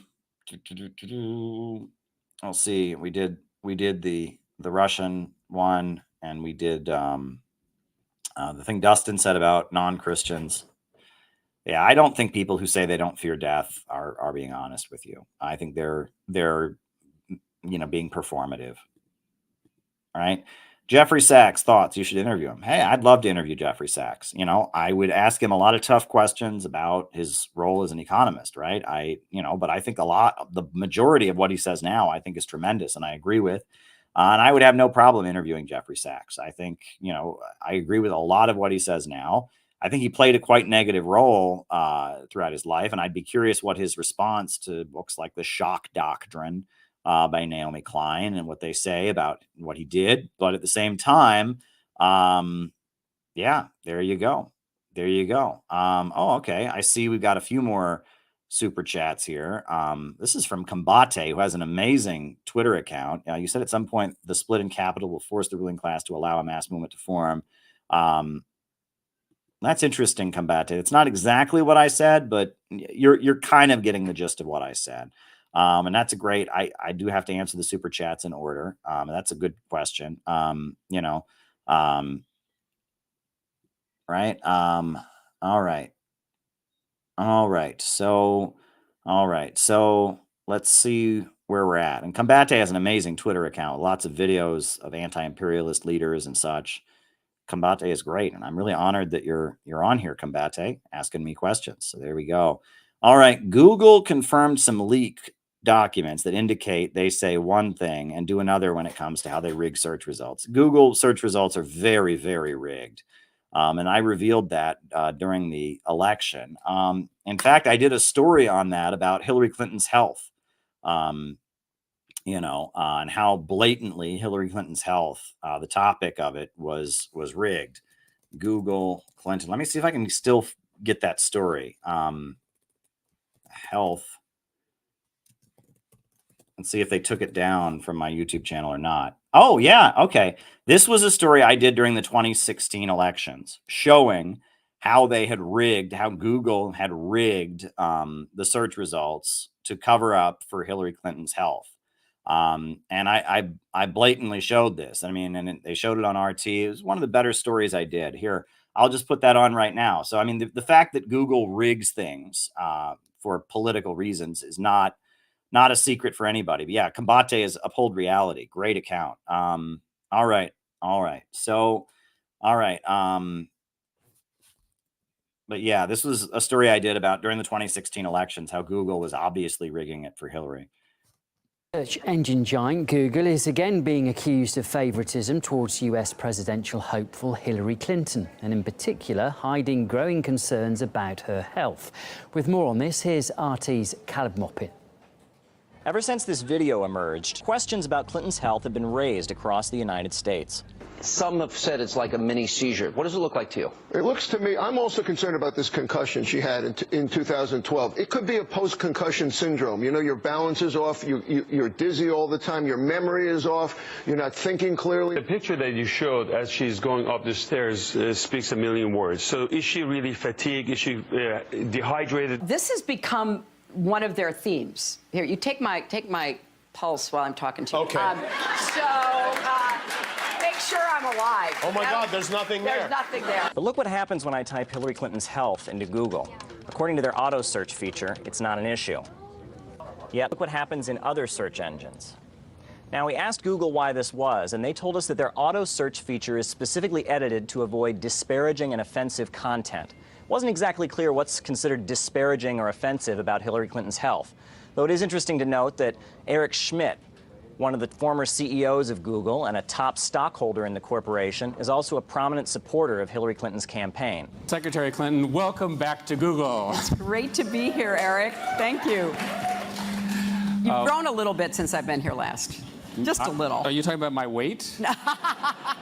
see. We did the Russian one, and we did the thing Dustin said about non-Christians. Yeah, I don't think people who say they don't fear death are being honest with you. I think they're being performative. All right. Jeffrey Sachs, thoughts? You should interview him. Hey, I'd love to interview Jeffrey Sachs. I would ask him a lot of tough questions about his role as an economist, right? But I think the majority of what he says now, I think is tremendous, and I agree with. And I would have no problem interviewing Jeffrey Sachs. I think, I agree with a lot of what he says now. I think he played a quite negative role throughout his life, and I'd be curious what his response to books like The Shock Doctrine by Naomi Klein and what they say about what he did. But at the same time, yeah, there you go. There you go. Okay. I see we've got a few more super chats here. This is from Combate, who has an amazing Twitter account. You said at some point the split in capital will force the ruling class to allow a mass movement to form. That's interesting, Combate. It's not exactly what I said, but you're kind of getting the gist of what I said. And that's a great, I do have to answer the super chats in order. That's a good question. Right. All right. So let's see where we're at. And Combate has an amazing Twitter account, lots of videos of anti-imperialist leaders and such. Combate is great, and I'm really honored that you're on here, Combate, asking me questions. So there we go. All right, Google confirmed some leak documents that indicate they say one thing and do another when it comes to how they rig search results. Google search results are very, very rigged, and I revealed that during the election. In fact, I did a story on that about Hillary Clinton's health. And how blatantly Hillary Clinton's health, the topic of it was rigged. Google Clinton. Let me see if I can still get that story. Health. And see if they took it down from my YouTube channel or not. Oh, yeah. Okay. This was a story I did during the 2016 elections showing how Google had rigged the search results to cover up for Hillary Clinton's health. And I blatantly showed this. I mean, and they showed it on RT. It was one of the better stories I did. Here, I'll just put that on right now. So, I mean, the fact that Google rigs things for political reasons is not a secret for anybody. But yeah, Combate is Uphold Reality. Great account. All right. So, all right. But yeah, this was a story I did about during the 2016 elections, how Google was obviously rigging it for Hillary. Search engine giant Google is again being accused of favoritism towards US presidential hopeful Hillary Clinton, and in particular hiding growing concerns about her health. With more on this, here's RT's Caleb Moppin. Ever since this video emerged, questions about Clinton's health have been raised across the United States. Some have said it's like a mini seizure. What does it look like to you? It looks to me, I'm also concerned about this concussion she had in 2012. It could be a post-concussion syndrome. You know, your balance is off, you're dizzy all the time, your memory is off, you're not thinking clearly. The picture that you showed as she's going up the stairs speaks a million words. So is she really fatigued? Is she dehydrated? This has become one of their themes. Here, you take my pulse while I'm talking to you. Okay. Make sure I'm alive. Oh my God, there's nothing there. There's nothing there. But look what happens when I type Hillary Clinton's health into Google. According to their auto search feature, it's not an issue. Yet look what happens in other search engines. Now, we asked Google why this was, and they told us that their auto search feature is specifically edited to avoid disparaging and offensive content. It wasn't exactly clear what's considered disparaging or offensive about Hillary Clinton's health, though it is interesting to note that Eric Schmidt, one of the former CEOs of Google and a top stockholder in the corporation, is also a prominent supporter of Hillary Clinton's campaign. Secretary Clinton, welcome back to Google. It's great to be here, Eric. Thank you. You've grown a little bit since I've been here last. Just a little. Are you talking about my weight?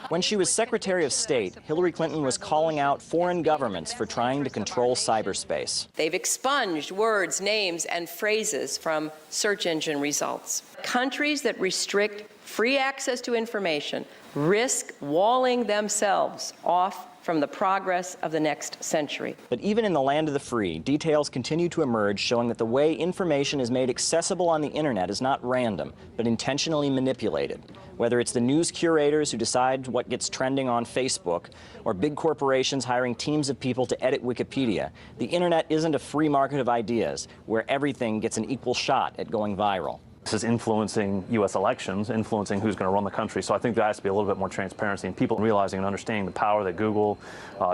When she was Secretary of State, Hillary Clinton was calling out foreign governments for trying to control cyberspace. They've expunged words, names, and phrases from search engine results. Countries that restrict free access to information, risk walling themselves off from the progress of the next century. But even in the land of the free, details continue to emerge showing that the way information is made accessible on the internet is not random, but intentionally manipulated. Whether it's the news curators who decide what gets trending on Facebook, or big corporations hiring teams of people to edit Wikipedia, the internet isn't a free market of ideas where everything gets an equal shot at going viral. This is influencing U.S. elections, influencing who's going to run the country. So I think there has to be a little bit more transparency and people realizing and understanding the power that Google,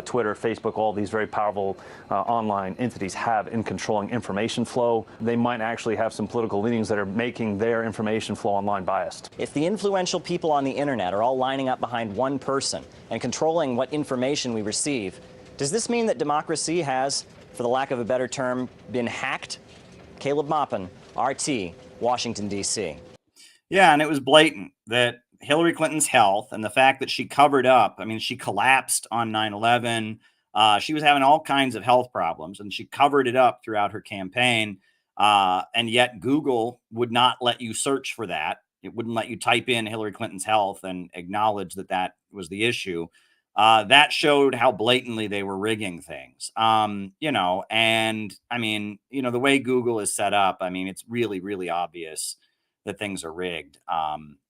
Twitter, Facebook, all these very powerful online entities have in controlling information flow. They might actually have some political leanings that are making their information flow online biased. If the influential people on the internet are all lining up behind one person and controlling what information we receive, does this mean that democracy has, for the lack of a better term, been hacked? Caleb Maupin, RT, Washington, D.C. Yeah, and it was blatant that Hillary Clinton's health and the fact that she covered up, I mean, she collapsed on 9/11. She was having all kinds of health problems, and she covered it up throughout her campaign. And yet Google would not let you search for that. It wouldn't let you type in Hillary Clinton's health and acknowledge that that was the issue. That showed how blatantly they were rigging things. You know, and I mean, you know, the way Google is set up, I mean, it's really, really obvious that things are rigged.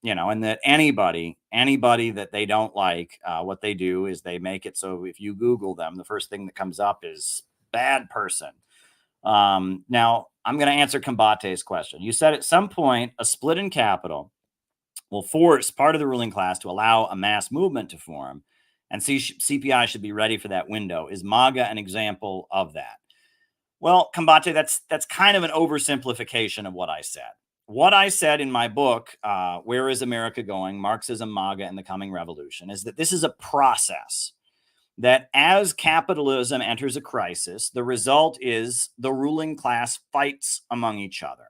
You know, and that anybody that they don't like, what they do is they make it so if you Google them, the first thing that comes up is bad person. Now I'm going to answer Combate's question. You said at some point a split in capital will force part of the ruling class to allow a mass movement to form, and CPI should be ready for that window. Is MAGA an example of that? Well, Combate, that's kind of an oversimplification of what I said. What I said in my book, Where is America Going? Marxism, MAGA, and the Coming Revolution, is that this is a process. That as capitalism enters a crisis, the result is the ruling class fights among each other.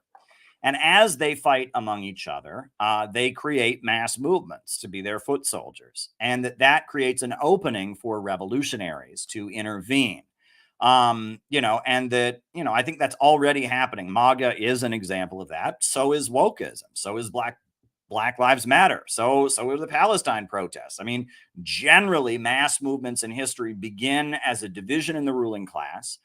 And as they fight among each other, they create mass movements to be their foot soldiers. And that creates an opening for revolutionaries to intervene. You know, and that, you know, I think that's already happening. MAGA is an example of that. So is wokeism. So is Black Lives Matter. So are the Palestine protests. I mean, generally, mass movements in history begin as a division in the ruling class.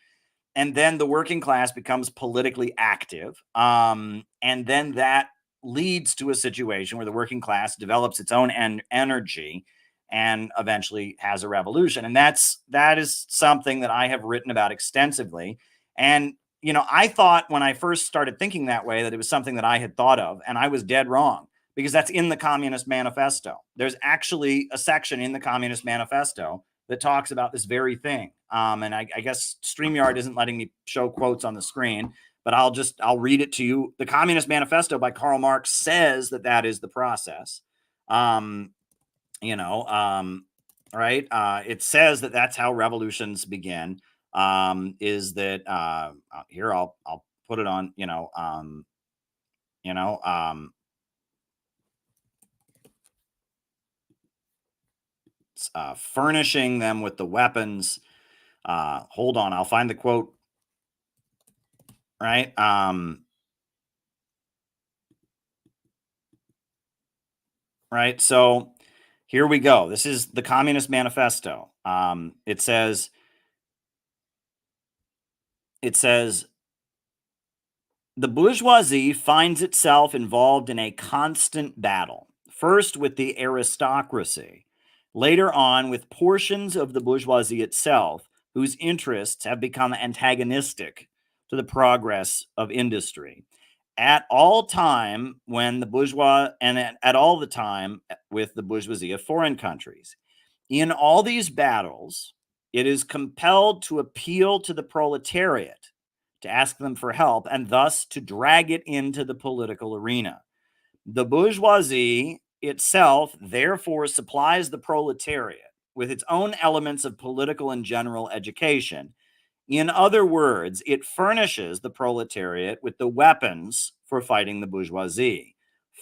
And then the working class becomes politically active. And then that leads to a situation where the working class develops its own energy and eventually has a revolution. And that is something that I have written about extensively. And, you know, I thought when I first started thinking that way that it was something that I had thought of, and I was dead wrong, because that's in the Communist Manifesto. There's actually a section in the Communist Manifesto that talks about this very thing. And I guess StreamYard isn't letting me show quotes on the screen, but I'll read it to you. The Communist Manifesto by Karl Marx says that is the process. You know, right? It says that that's how revolutions begin. Is that here? I'll put it on. Furnishing them with the weapons. Hold on, I'll find the quote. Right. Right. So here we go. This is the Communist Manifesto. It says, the bourgeoisie finds itself involved in a constant battle, first with the aristocracy, later on with portions of the bourgeoisie itself, whose interests have become antagonistic to the progress of industry. At all time when the bourgeois, and at all the time with the bourgeoisie of foreign countries. In all these battles, it is compelled to appeal to the proletariat, to ask them for help, and thus to drag it into the political arena. The bourgeoisie itself, therefore, supplies the proletariat with its own elements of political and general education. In other words, it furnishes the proletariat with the weapons for fighting the bourgeoisie.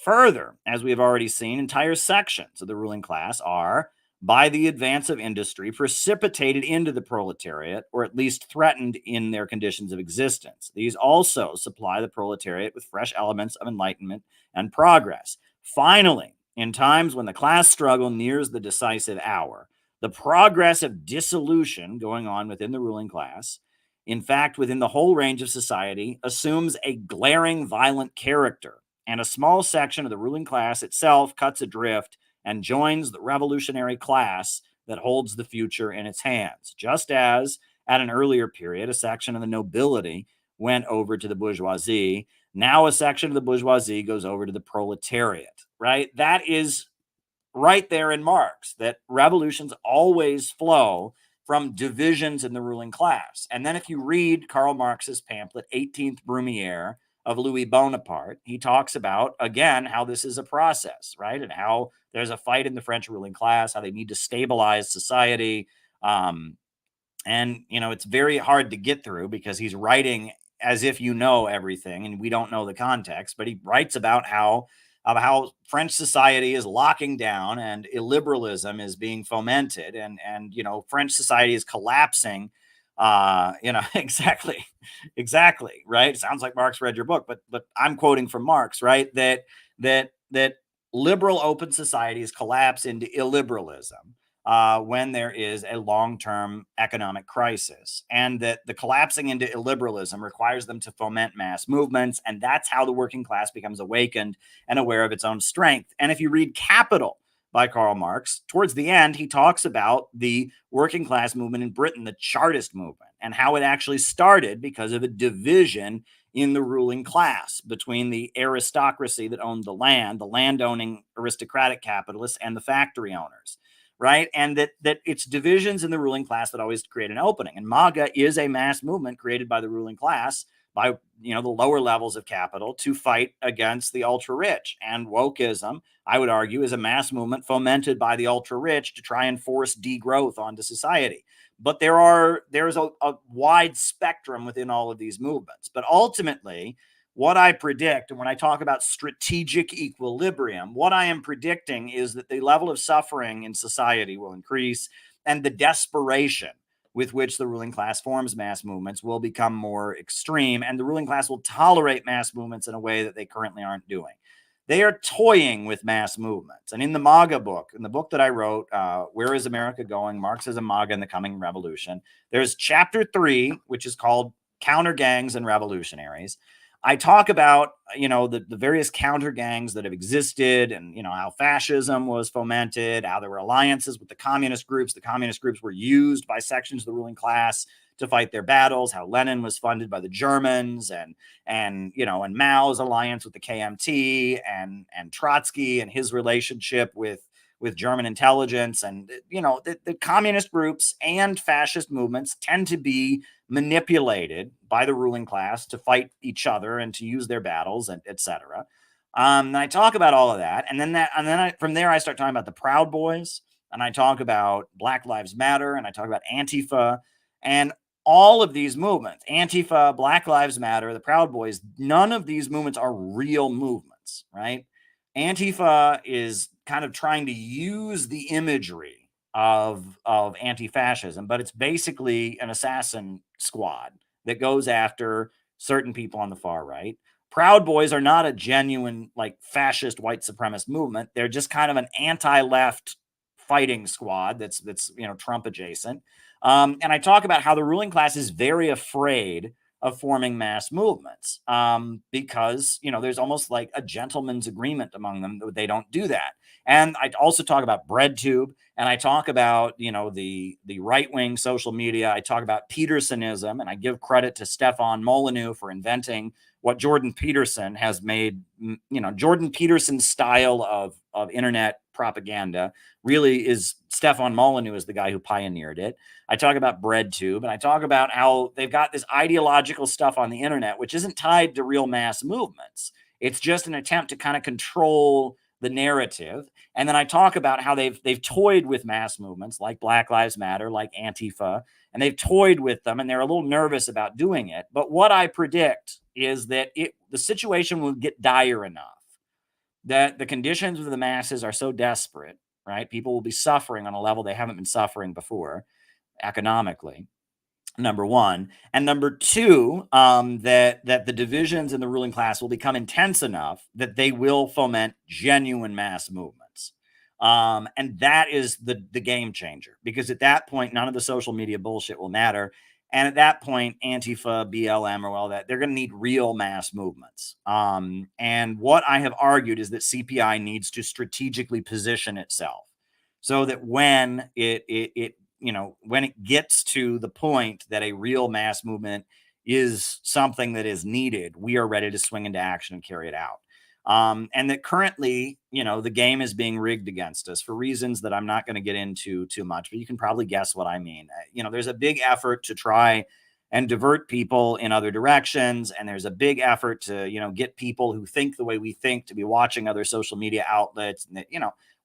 Further, as we have already seen, entire sections of the ruling class are, by the advance of industry, precipitated into the proletariat, or at least threatened in their conditions of existence. These also supply the proletariat with fresh elements of enlightenment and progress. Finally, in times when the class struggle nears the decisive hour, the progress of dissolution going on within the ruling class, in fact, within the whole range of society, assumes a glaring violent character, and a small section of the ruling class itself cuts adrift and joins the revolutionary class that holds the future in its hands, just as at an earlier period, a section of the nobility went over to the bourgeoisie. Now a section of the bourgeoisie goes over to the proletariat, right? That is right there in Marx, that revolutions always flow from divisions in the ruling class. And then if you read Karl Marx's pamphlet, 18th Brumaire of Louis Bonaparte, he talks about, again, how this is a process, right? And how there's a fight in the French ruling class, how they need to stabilize society. And, you know, it's very hard to get through because he's writing as if you know everything and we don't know the context, but he writes about how French society is locking down and illiberalism is being fomented, and you know, French society is collapsing. You know, exactly, right? It sounds like Marx read your book, but I'm quoting from Marx, right? That liberal open societies collapse into illiberalism when there is a long-term economic crisis, and that the collapsing into illiberalism requires them to foment mass movements, and that's how the working class becomes awakened and aware of its own strength. And if you read Capital by Karl Marx, towards the end, he talks about the working class movement in Britain, the Chartist movement, and how it actually started because of a division in the ruling class between the aristocracy that owned the landowning aristocratic capitalists, and the factory owners. Right. And that it's divisions in the ruling class that always create an opening. And MAGA is a mass movement created by the ruling class, by, you know, the lower levels of capital, to fight against the ultra rich. And wokeism, I would argue, is a mass movement fomented by the ultra rich to try and force degrowth onto society. But there's a wide spectrum within all of these movements. But ultimately, what I predict, and when I talk about strategic equilibrium, what I am predicting is that the level of suffering in society will increase, and the desperation with which the ruling class forms mass movements will become more extreme, and the ruling class will tolerate mass movements in a way that they currently aren't doing. They are toying with mass movements. And in the MAGA book, in the book that I wrote, Where is America Going? Marxism, MAGA, and the Coming Revolution, there's chapter 3, which is called Counter Gangs and Revolutionaries. I talk about, you know, the various counter gangs that have existed, and, you know, how fascism was fomented, how there were alliances with the communist groups. The communist groups were used by sections of the ruling class to fight their battles, how Lenin was funded by the Germans, and you know, and Mao's alliance with the KMT, and Trotsky and his relationship with German intelligence. And, you know, the communist groups and fascist movements tend to be manipulated by the ruling class to fight each other and to use their battles, and etc. And I talk about all of that, and then from there I start talking about the Proud Boys, and I talk about Black Lives Matter, and I talk about Antifa, and all of these movements, Antifa, Black Lives Matter, the Proud Boys, none of these movements are real movements, right? Antifa is kind of trying to use the imagery of anti-fascism, but it's basically an assassin squad that goes after certain people on the far right. Proud Boys are not a genuine, like, fascist white supremacist movement. They're just kind of an anti-left fighting squad that's you know, Trump adjacent. And I talk about how the ruling class is very afraid of forming mass movements, because, you know, there's almost like a gentleman's agreement among them that they don't do that. And I also talk about BreadTube, and I talk about, you know, the right-wing social media. I talk about Petersonism, and I give credit to Stefan Molyneux for inventing what Jordan Peterson has made. You know, Jordan Peterson's style of internet propaganda really is, Stefan Molyneux is the guy who pioneered it. I talk about BreadTube, and I talk about how they've got this ideological stuff on the internet, which isn't tied to real mass movements. It's just an attempt to kind of control the narrative. And then I talk about how they've toyed with mass movements like Black Lives Matter, like Antifa, and they've toyed with them, and they're a little nervous about doing it. But what I predict is that the situation will get dire enough that the conditions of the masses are so desperate, right? People will be suffering on a level they haven't been suffering before, economically, number one. And number two, that the divisions in the ruling class will become intense enough that they will foment genuine mass movements. And that is the game changer, because at that point, none of the social media bullshit will matter. And at that point, Antifa, BLM, or all that, they're going to need real mass movements. And what I have argued is that CPI needs to strategically position itself so that when when it gets to the point that a real mass movement is something that is needed, we are ready to swing into action and carry it out. And that currently, the game is being rigged against us for reasons that I'm not going to get into too much, but you can probably guess what I mean. There's a big effort to try and divert people in other directions. And there's a big effort to, get people who think the way we think to be watching other social media outlets and that,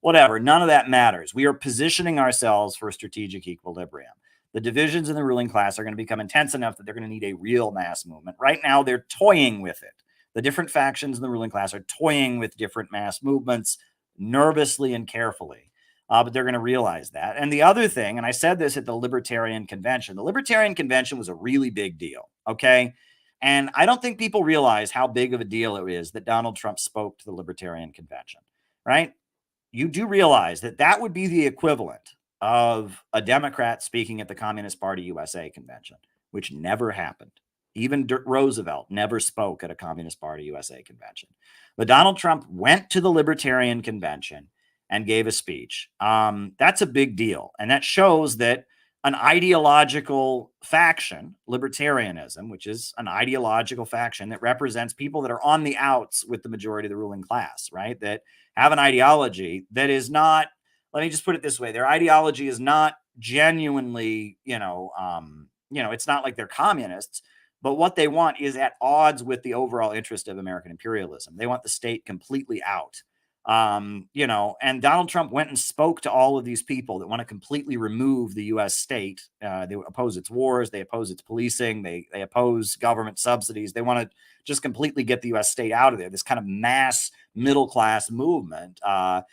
whatever. None of that matters. We are positioning ourselves for strategic equilibrium. The divisions in the ruling class are going to become intense enough that they're going to need a real mass movement. Right now, they're toying with it. The different factions in the ruling class are toying with different mass movements nervously and carefully, but they're going to realize that. And the other thing, and I said this at the Libertarian Convention, the Libertarian Convention was a really big deal, okay? And I don't think people realize how big of a deal it is that Donald Trump spoke to the Libertarian Convention, right? You do realize that that would be the equivalent of a Democrat speaking at the Communist Party USA convention, which never happened. Even Roosevelt never spoke at a Communist Party USA convention. But Donald Trump went to the Libertarian Convention and gave a speech. That's a big deal. And that shows that an ideological faction, libertarianism, which is an ideological faction that represents people that are on the outs with the majority of the ruling class, right? That have an ideology that is not, let me just put it this way, their ideology is not genuinely, it's not like they're communists. But what they want is at odds with the overall interest of American imperialism. They want the state completely out. And Donald Trump went and spoke to all of these people that want to completely remove the U.S. state. They oppose its wars. They oppose its policing. They oppose government subsidies. They want to just completely get the U.S. state out of there. This kind of mass middle-class movement that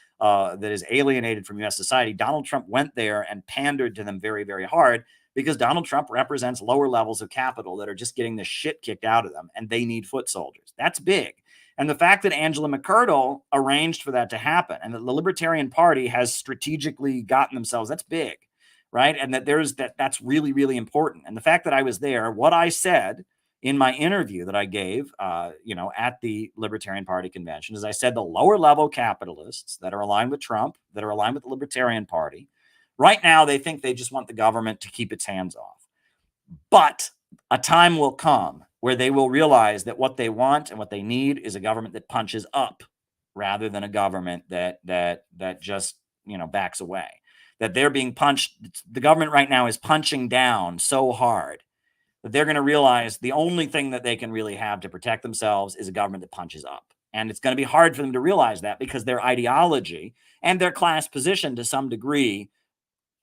is alienated from U.S. society. Donald Trump went there and pandered to them very, very hard, because Donald Trump represents lower levels of capital that are just getting the shit kicked out of them, and they need foot soldiers. That's big. And the fact that Angela McArdle arranged for that to happen, and that the Libertarian Party has strategically gotten themselves, that's big, right? And that that's really, really important. And the fact that I was there, what I said in my interview that I gave, at the Libertarian Party convention, is I said the lower level capitalists that are aligned with Trump, that are aligned with the Libertarian Party, right now, they think they just want the government to keep its hands off. But a time will come where they will realize that what they want and what they need is a government that punches up rather than a government that just, backs away. That they're being punched. The government right now is punching down so hard that they're going to realize the only thing that they can really have to protect themselves is a government that punches up. And it's going to be hard for them to realize that, because their ideology and their class position to some degree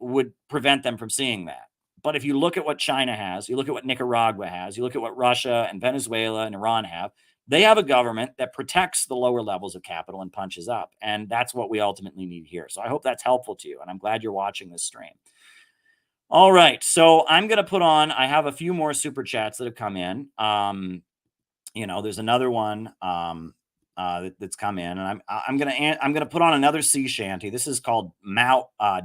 would prevent them from seeing that. But if you look at what China has, you look at what Nicaragua has, you look at what Russia and Venezuela and Iran have, they have a government that protects the lower levels of capital and punches up. And that's what we ultimately need here. So I hope that's helpful to you. And I'm glad you're watching this stream. All right. So I'm going to put on, I have a few more super chats that have come in. There's another one that's come in, and I'm gonna put on another sea shanty. This is called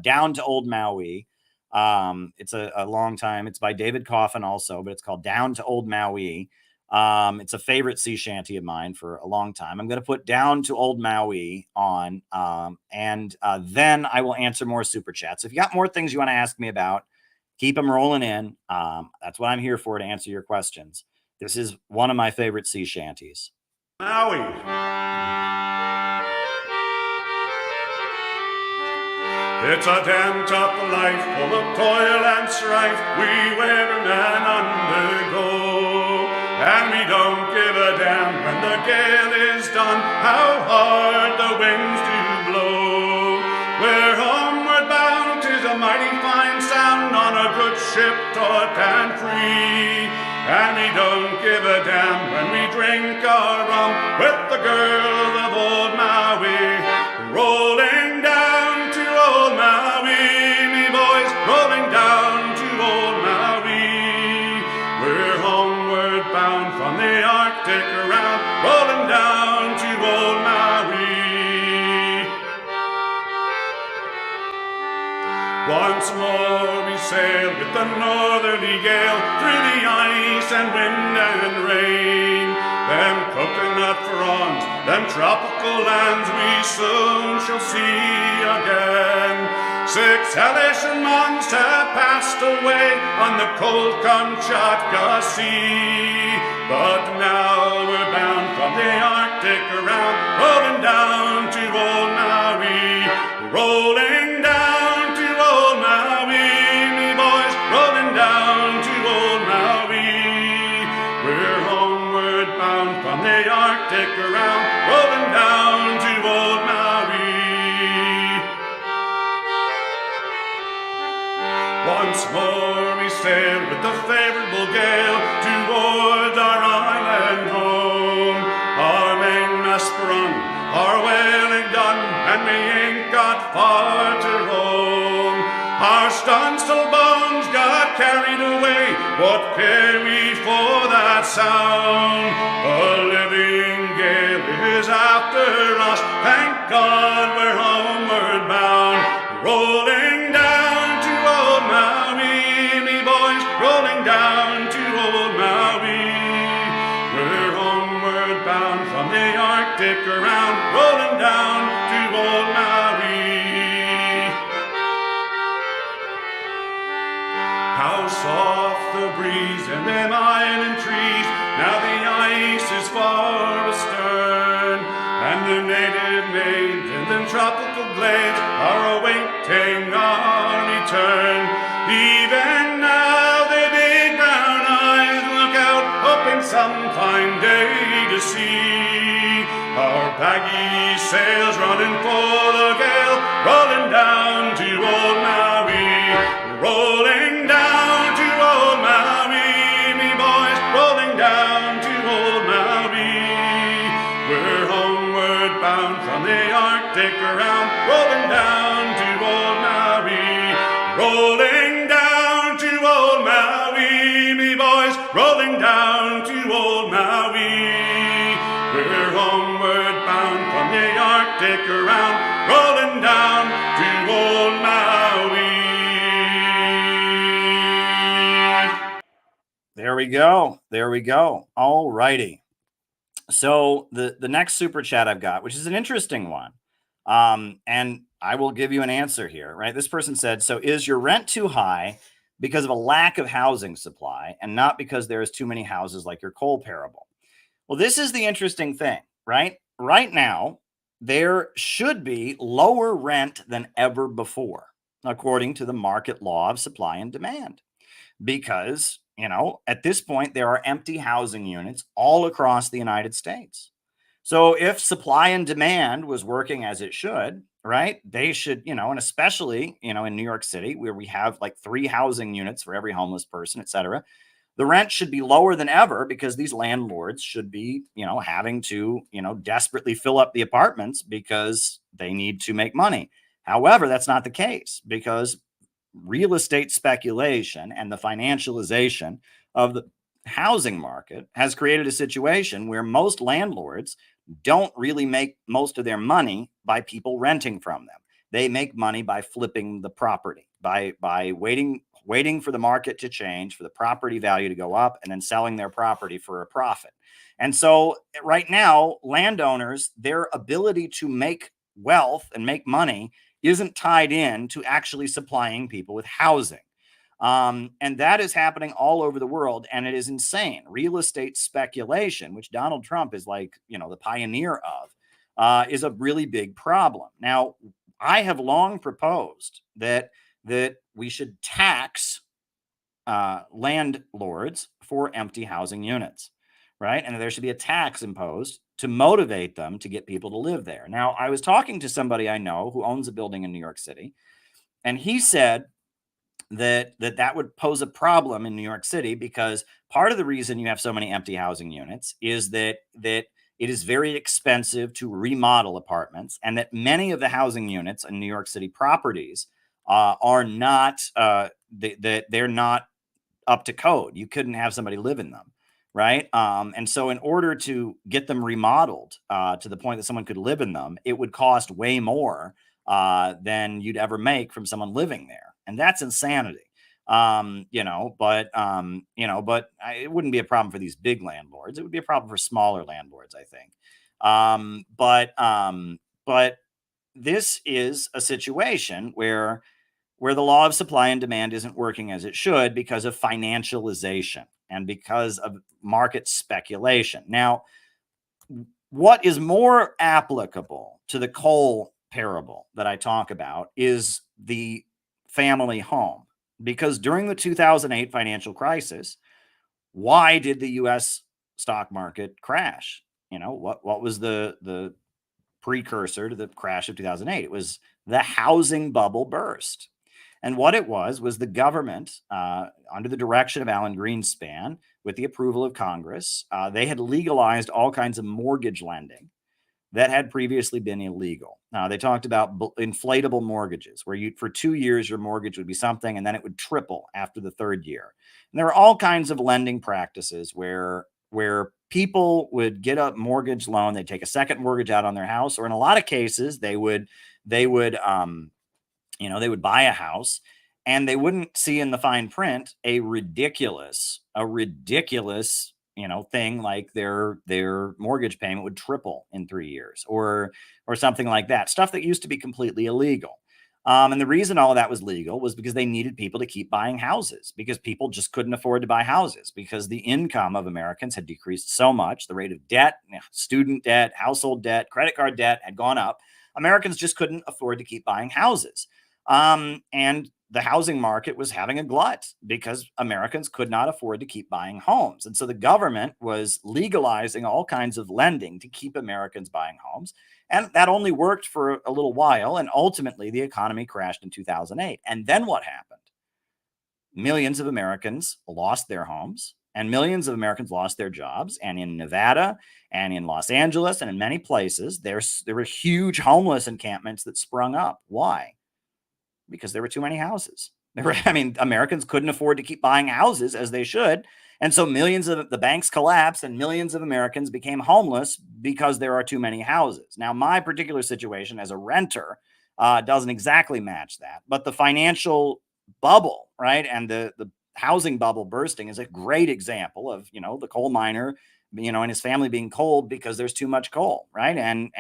Down to Old Maui. It's a long time. It's by David Coffin also, but it's called Down to Old Maui. It's a favorite sea shanty of mine for a long time. I'm gonna put Down to Old Maui on, and then I will answer more super chats. If you got more things you want to ask me about, keep them rolling in. That's what I'm here for, to answer your questions. This is one of my favorite sea shanties. Maui. It's a damn tough life full of toil and strife we weathermen undergo, and we don't give a damn when the gale is done how hard the winds do blow. We're homeward bound, 'tis a mighty fine sound on a good ship taut and free, and we don't give a damn when we drink our rum with the girls of old Maui. Rolling down to old Maui, me boys, rolling down to old Maui. We're homeward bound from the Arctic around, rolling down to old Maui. Once more we sail with the northerly gale through the ice and wind and rain. Them coconut fronds, them tropical lands we soon shall see again. 6 hellish months have passed away on the cold Kamchatka Sea, but now we're bound from the Arctic around, rolling down to old Maui, rolling down to old Maui, me boys, rolling down to old Maui. We're homeward bound from the Arctic around, rolling down to old Maui. Once more we sail with the favorable gale towards our island home. Our mainmast sprung, our whaling done, and we ain't got far to roam. Our stunsail bones got carried away, what care we for that sound? A living gale is after us, thank God we're homeward bound. Rolling down to old Maui, me boys, rolling down to old Maui. We're homeward bound from the Arctic around, rolling down to old Maui. How soft the breeze and them island trees, now the ice is far astern, and the native maids in them tropical glades are awaiting our return. Even now their big brown eyes look out, hoping some fine day to see our baggy sails running for the gale, rolling down to old Maui, rolling down to old Maui, me boys, rolling down to old Maui. We're homeward bound from the Arctic around, rolling down to old Maui, rolling down to old Maui, me boys, rolling down to old Maui. We're homeward bound from the Arctic around, rolling down to old Maui. There we go. There we go. All righty. So the next super chat I've got, which is an interesting one, and I will give you an answer here, right? This person said, so is your rent too high because of a lack of housing supply and not because there is too many houses like your coal parable? Well, this is the interesting thing, right? Right now, there should be lower rent than ever before, according to the market law of supply and demand, because at this point, there are empty housing units all across the United States. So if supply and demand was working as it should, right, they should, and especially, in New York City, where we have like 3 housing units for every homeless person, et cetera, the rent should be lower than ever because these landlords should be, having to, desperately fill up the apartments because they need to make money. However, that's not the case because real estate speculation and the financialization of the housing market has created a situation where most landlords don't really make most of their money by people renting from them. They make money by flipping the property, by waiting for the market to change, for the property value to go up, and then selling their property for a profit. And so right now, landowners, their ability to make wealth and make money isn't tied in to actually supplying people with housing. And that is happening all over the world, and it is insane. Real estate speculation, which Donald Trump is like, the pioneer of, is a really big problem. Now, I have long proposed that we should tax landlords for empty housing units, right? And there should be a tax imposed to motivate them to get people to live there. Now, I was talking to somebody I know who owns a building in New York City, and he said that would pose a problem in New York City because part of the reason you have so many empty housing units is that it is very expensive to remodel apartments, and that many of the housing units in New York City properties are not they're not up to code. You couldn't have somebody live in them. Right. And so in order to get them remodeled to the point that someone could live in them, it would cost way more than you'd ever make from someone living there. and that's insanity. It wouldn't be a problem for these big landlords. It would be a problem for smaller landlords, I think. But this is a situation where the law of supply and demand isn't working as it should because of financialization and because of market speculation. Now, what is more applicable to the coal parable that I talk about is the family home. Because during the 2008 financial crisis, why did the US stock market crash? What was the precursor to the crash of 2008? It was the housing bubble burst. And what it was the government, under the direction of Alan Greenspan, with the approval of Congress, they had legalized all kinds of mortgage lending that had previously been illegal. They talked about inflatable mortgages, where for 2 years, your mortgage would be something, and then it would triple after the third year. And there are all kinds of lending practices where people would get a mortgage loan, they'd take a second mortgage out on their house, or in a lot of cases, they would buy a house, and they wouldn't see in the fine print a ridiculous thing like their mortgage payment would triple in 3 years or something like that. Stuff that used to be completely illegal. And the reason all of that was legal was because they needed people to keep buying houses, because people just couldn't afford to buy houses, because the income of Americans had decreased so much. The rate of debt, student debt, household debt, credit card debt had gone up. Americans just couldn't afford to keep buying houses. And the housing market was having a glut because Americans could not afford to keep buying homes. And so the government was legalizing all kinds of lending to keep Americans buying homes. And that only worked for a little while. And ultimately, the economy crashed in 2008. And then what happened? Millions of Americans lost their homes, and millions of Americans lost their jobs. And in Nevada and in Los Angeles and in many places, there were huge homeless encampments that sprung up. Why? Because there were too many houses. Americans couldn't afford to keep buying houses as they should. And so millions of the banks collapsed and millions of Americans became homeless because there are too many houses. Now, my particular situation as a renter doesn't exactly match that. But the financial bubble, right, and the housing bubble bursting is a great example of, the coal miner, and his family being cold because there's too much coal, right? And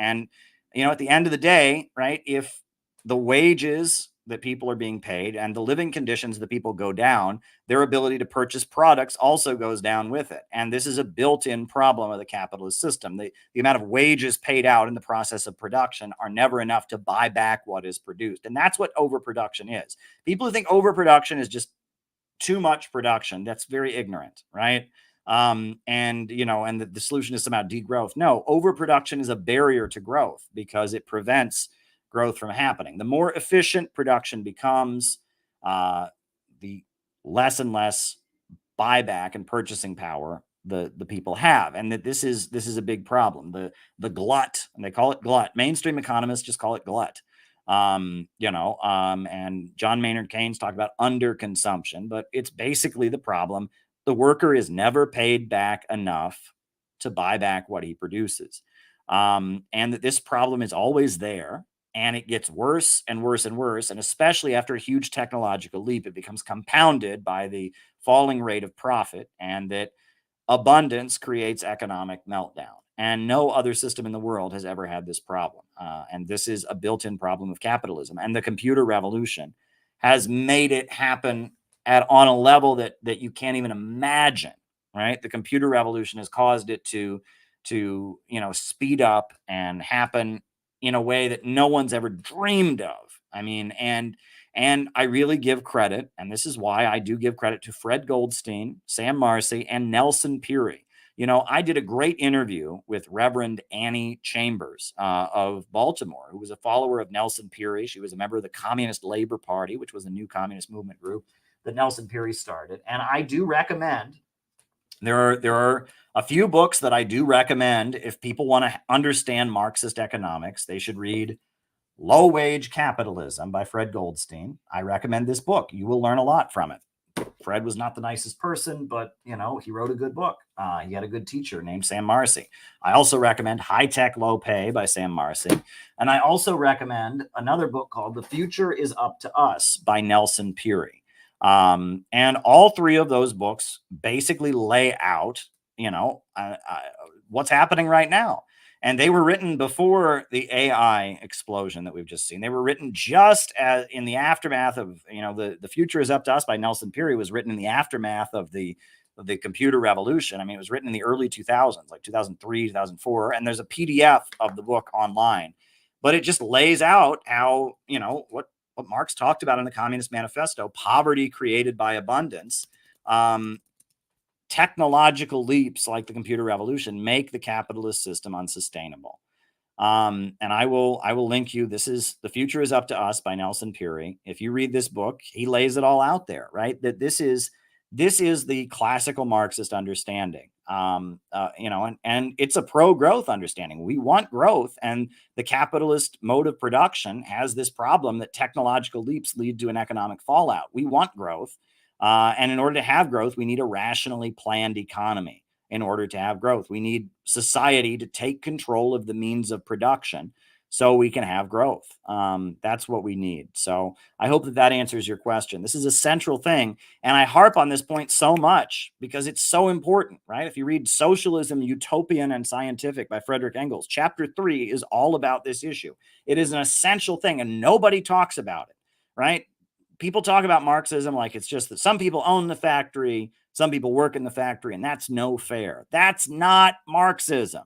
at the end of the day, right, if the wages that people are being paid and the living conditions that people go down, their ability to purchase products also goes down with it. And this is a built-in problem of the capitalist system. The amount of wages paid out in the process of production are never enough to buy back what is produced. And that's what overproduction is. People who think overproduction is just too much production, that's very ignorant, right? And the solution is somehow degrowth. No, overproduction is a barrier to growth because it prevents growth from happening. The more efficient production becomes, the less and less buyback and purchasing power the people have, and that this is a big problem. The glut, and they call it glut. Mainstream economists just call it glut. And John Maynard Keynes talked about underconsumption, but it's basically the problem. The worker is never paid back enough to buy back what he produces, and that this problem is always there. And it gets worse and worse and worse. And especially after a huge technological leap, it becomes compounded by the falling rate of profit, and that abundance creates economic meltdown. And no other system in the world has ever had this problem. And this is a built-in problem of capitalism. And the computer revolution has made it happen on a level that you can't even imagine, right? The computer revolution has caused it to speed up and happen in a way that no one's ever dreamed of. And I really give credit, and this is why I do give credit to Fred Goldstein, Sam Marcy, and Nelson Peary. I did a great interview with Reverend Annie Chambers of Baltimore, who was a follower of Nelson Peary. She was a member of the Communist Labor Party, which was a new communist movement group that Nelson Peary started. And I do recommend, there are a few books that I do recommend if people want to understand Marxist economics. They should read Low Wage Capitalism by Fred Goldstein. I recommend this book. You will learn a lot from it. Fred was not the nicest person, but, you know, he wrote a good book. He had a good teacher named Sam Marcy. I also recommend High Tech, Low Pay by Sam Marcy. And I also recommend another book called The Future is Up to Us by Nelson Peary. And all three of those books basically lay out, you know, what's happening right now. And they were written before the AI explosion that we've just seen. They were written just as in the aftermath of, you know, the Future is Up to Us by Nelson Peary was written in the aftermath of the computer revolution. I mean, it was written in the early 2000s, like 2003, 2004. And there's a PDF of the book online, but it just lays out how, you know, what Marx talked about in the Communist Manifesto, poverty created by abundance. Technological leaps like the computer revolution make the capitalist system unsustainable. And I will link you. This is The Future is Up to Us by Nelson Peary. If you read this book, he lays it all out there, right? That this is the classical Marxist understanding. You know, and it's a pro-growth understanding. We want growth, and the capitalist mode of production has this problem that technological leaps lead to an economic fallout. We want growth. And in order to have growth, we need a rationally planned economy. In order to have growth, we need society to take control of the means of production so we can have growth. That's what we need. So I hope that answers your question. This is a central thing. And I harp on this point so much because it's so important, right? If you read Socialism, Utopian and Scientific by Frederick Engels, chapter 3 is all about this issue. It is an essential thing and nobody talks about it, right? People talk about Marxism like it's just that some people own the factory, some people work in the factory, and that's no fair. That's not Marxism.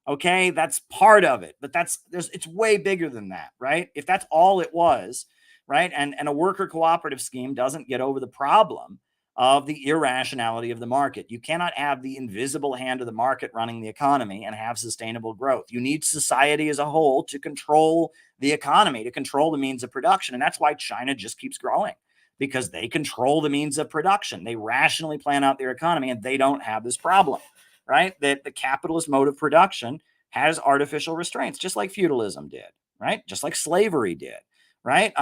Okay, that's part of it, but it's way bigger than that, right? If that's all it was, right, and a worker cooperative scheme doesn't get over the problem of the irrationality of the market. You cannot have the invisible hand of the market running the economy and have sustainable growth. You need society as a whole to control the economy, to control the means of production. And that's why China just keeps growing, because they control the means of production. They rationally plan out their economy and they don't have this problem, right? That the capitalist mode of production has artificial restraints, just like feudalism did, right? Just like slavery did. Right.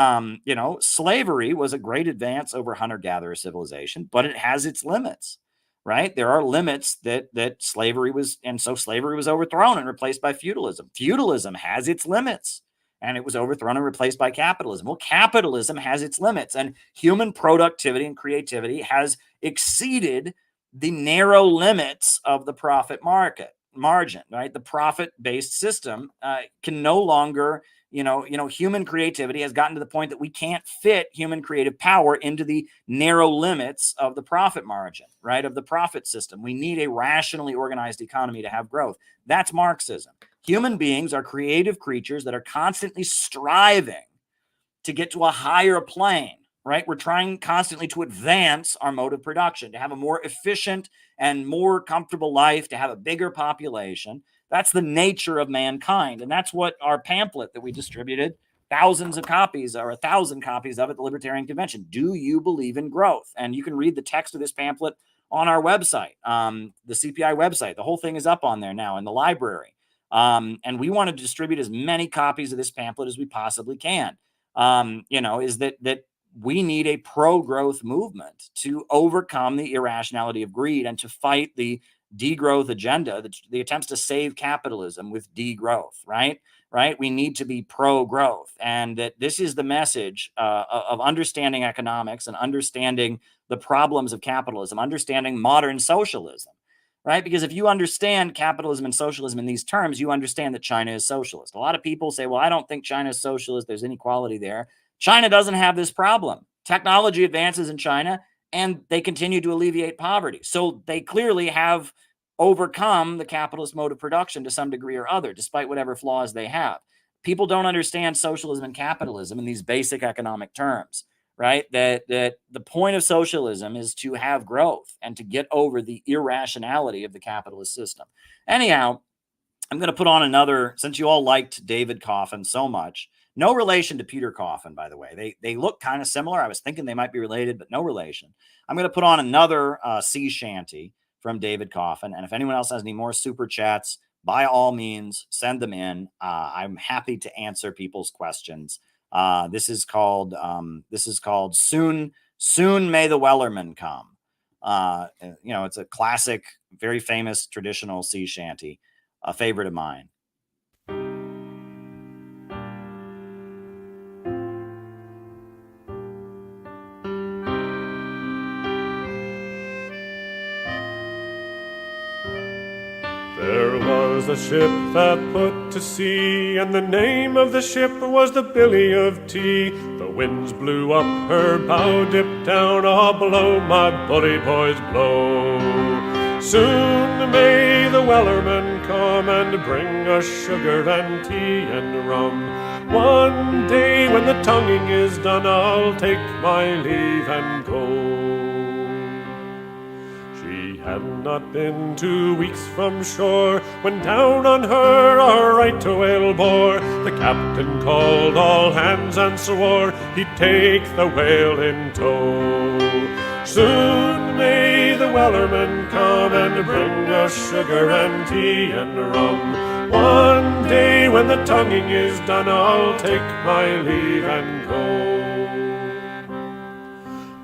You know, slavery was a great advance over hunter-gatherer civilization, but it has its limits. Right. There are limits that slavery was. And so slavery was overthrown and replaced by feudalism. Feudalism has its limits and it was overthrown and replaced by capitalism. Well, capitalism has its limits, and human productivity and creativity has exceeded the narrow limits of the profit margin. Right. The profit-based system can no longer. Human creativity has gotten to the point that we can't fit human creative power into the narrow limits of the profit margin, right, of the profit system. We need a rationally organized economy to have growth. That's Marxism. Human beings are creative creatures that are constantly striving to get to a higher plane, right? We're trying constantly to advance our mode of production, to have a more efficient and more comfortable life, to have a bigger population. That's the nature of mankind. And that's what our pamphlet that we distributed, thousands of copies or 1,000 copies of at the Libertarian Convention. Do you believe in growth? And you can read the text of this pamphlet on our website, the CPI website. The whole thing is up on there now in the library. And we want to distribute as many copies of this pamphlet as we possibly can. Is that we need a pro-growth movement to overcome the irrationality of greed and to fight the degrowth agenda, the attempts to save capitalism with degrowth, right? We need to be pro-growth. And that this is the message of understanding economics and understanding the problems of capitalism, understanding modern socialism, right? Because if you understand capitalism and socialism in these terms, you understand that China is socialist. A lot of people say, well, I don't think China is socialist. There's inequality there. China doesn't have this problem. Technology advances in China, and they continue to alleviate poverty. So they clearly have overcome the capitalist mode of production to some degree or other, despite whatever flaws they have. People don't understand socialism and capitalism in these basic economic terms, right? That the point of socialism is to have growth and to get over the irrationality of the capitalist system. Anyhow, I'm going to put on another, since you all liked David Coffin so much. No relation to Peter Coffin, by the way. They look kind of similar. I was thinking they might be related, but no relation. I'm going to put on another sea shanty from David Coffin. And if anyone else has any more super chats, by all means, send them in. I'm happy to answer people's questions. This is called Soon Soon may the Wellerman come. It's a classic, very famous traditional sea shanty, a favorite of mine. There was a ship that put to sea, and the name of the ship was the Billy of Tea. The winds blew up her bow, dipped down, ah, blow, my bully boys, blow. Soon may the Wellerman come and bring us sugar and tea and rum. One day when the tonguing is done, I'll take my leave and go. She had not been 2 weeks from shore when down on her a right whale bore. The captain called all hands and swore he'd take the whale in tow. Soon may the Wellerman come and bring us sugar and tea and rum. One day when the tonguing is done, I'll take my leave and go.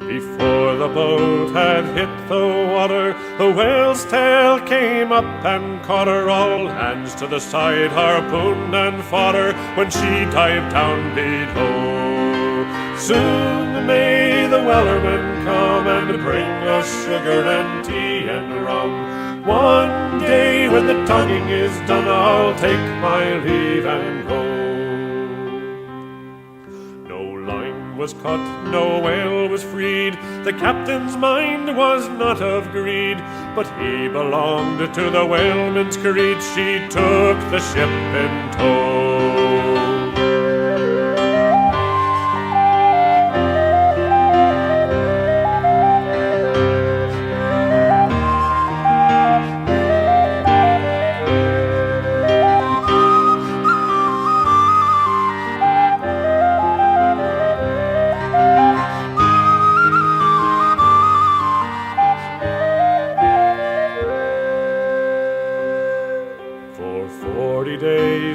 Before the boat had hit the water, the whale's tail came up and caught her. All hands to the side, harpooned and fought her when she dived down below. Soon may the Wellerman come and bring us sugar and tea and rum. One day when the tonguing is done, I'll take my leave and go. Was caught, no whale was freed. The captain's mind was not of greed, but he belonged to the whaleman's creed. She took the ship in tow.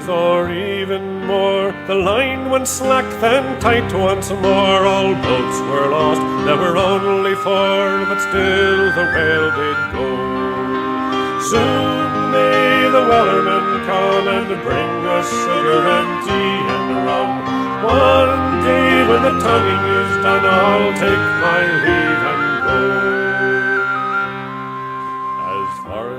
Or even more, the line went slack, then tight once more. All boats were lost, there were only 4, but still the whale did go. Soon may the Wellerman come and bring us sugar and tea and rum. One day when the tonguing is done, I'll take my leave and go.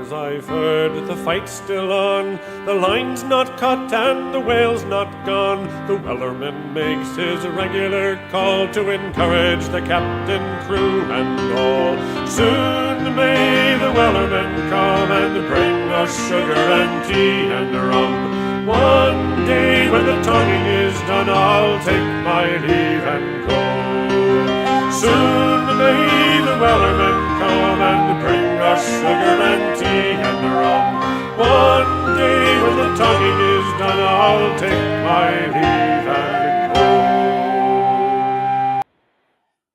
As I've heard, the fight's still on. The line's not cut and the whale's not gone. The Wellerman makes his regular call to encourage the captain, crew, and all. Soon may the Wellerman come and bring us sugar and tea and rum. One day when the tonguing is done, I'll take my leave and go. Soon may the Wellerman come and bring us sugar and tea and rum. One day when the tonguing is done, I'll take my leave and go.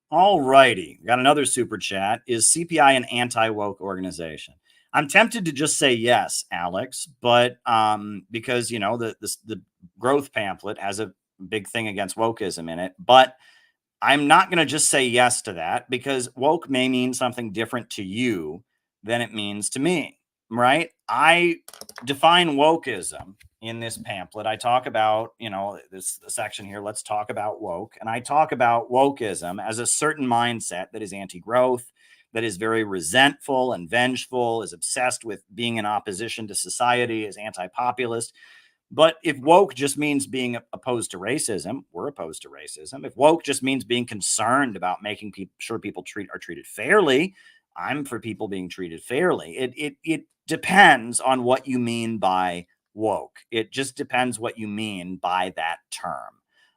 All righty. Got another super chat. Is CPI an anti-woke organization? I'm tempted to just say yes, Alex, but because, the growth pamphlet has a big thing against wokeism in it, but I'm not going to just say yes to that, because woke may mean something different to you than it means to me, right? I define wokeism in this pamphlet. I talk about, this section here, let's talk about woke. And I talk about wokeism as a certain mindset that is anti-growth, that is very resentful and vengeful, is obsessed with being in opposition to society, is anti-populist. But if woke just means being opposed to racism, we're opposed to racism. If woke just means being concerned about making sure people are treated fairly, I'm for people being treated fairly. It depends on what you mean by woke. It just depends what you mean by that term.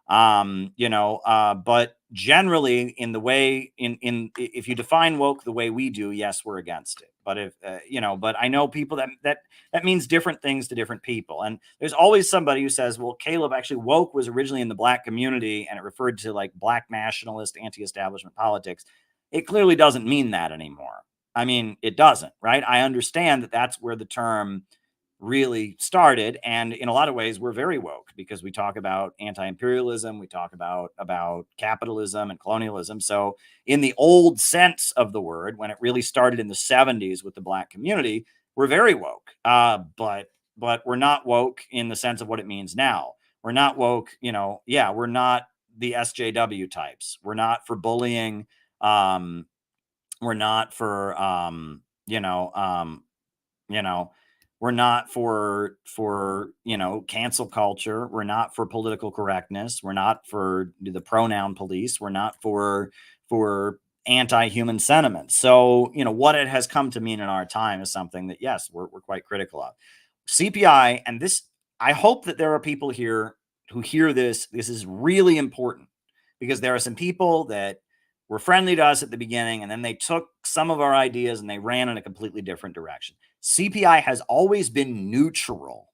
But generally, in the way if you define woke the way we do, yes, we're against it. But if but I know people that means different things to different people. And there's always somebody who says, well, Caleb, actually woke was originally in the black community and it referred to like black nationalist, anti-establishment politics. It clearly doesn't mean that anymore. I mean, it doesn't, right? I understand that that's where the term really started. And in a lot of ways, we're very woke because we talk about anti-imperialism, we talk about capitalism and colonialism. So in the old sense of the word, when it really started in the 70s with the Black community, we're very woke. But we're not woke in the sense of what it means now. We're not woke, we're not the SJW types. We're not for bullying. We're not for we're not for cancel culture. We're not for political correctness. We're not for the pronoun police. We're not for anti-human sentiments. So what it has come to mean in our time is something that, yes, we're quite critical of. CPI, and this, I hope that there are people here who hear this. This is really important because there are some people that were friendly to us at the beginning, and then they took some of our ideas and they ran in a completely different direction. CPI has always been neutral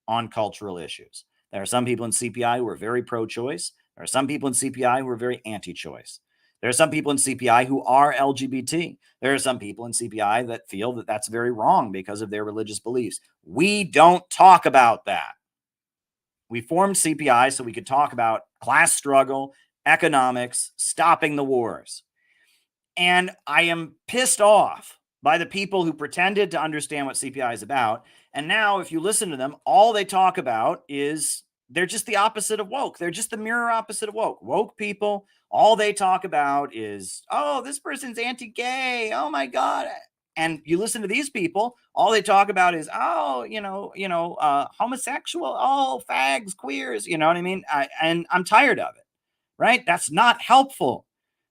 on cultural issues. There are some people in CPI who are very pro-choice. There are some people in CPI who are very anti-choice. There are some people in CPI who are LGBT. There are some people in CPI that feel that that's very wrong because of their religious beliefs. We don't talk about that. We formed CPI so we could talk about class struggle, economics, stopping the wars. And I am pissed off by the people who pretended to understand what CPI is about. And now if you listen to them, all they talk about is they're just the opposite of woke. They're just the mirror opposite of woke. Woke people, all they talk about is, oh, this person's anti-gay. Oh my God. And you listen to these people, all they talk about is, oh, homosexual, oh, fags, queers, you know what I mean? And I'm tired of it, right? That's not helpful.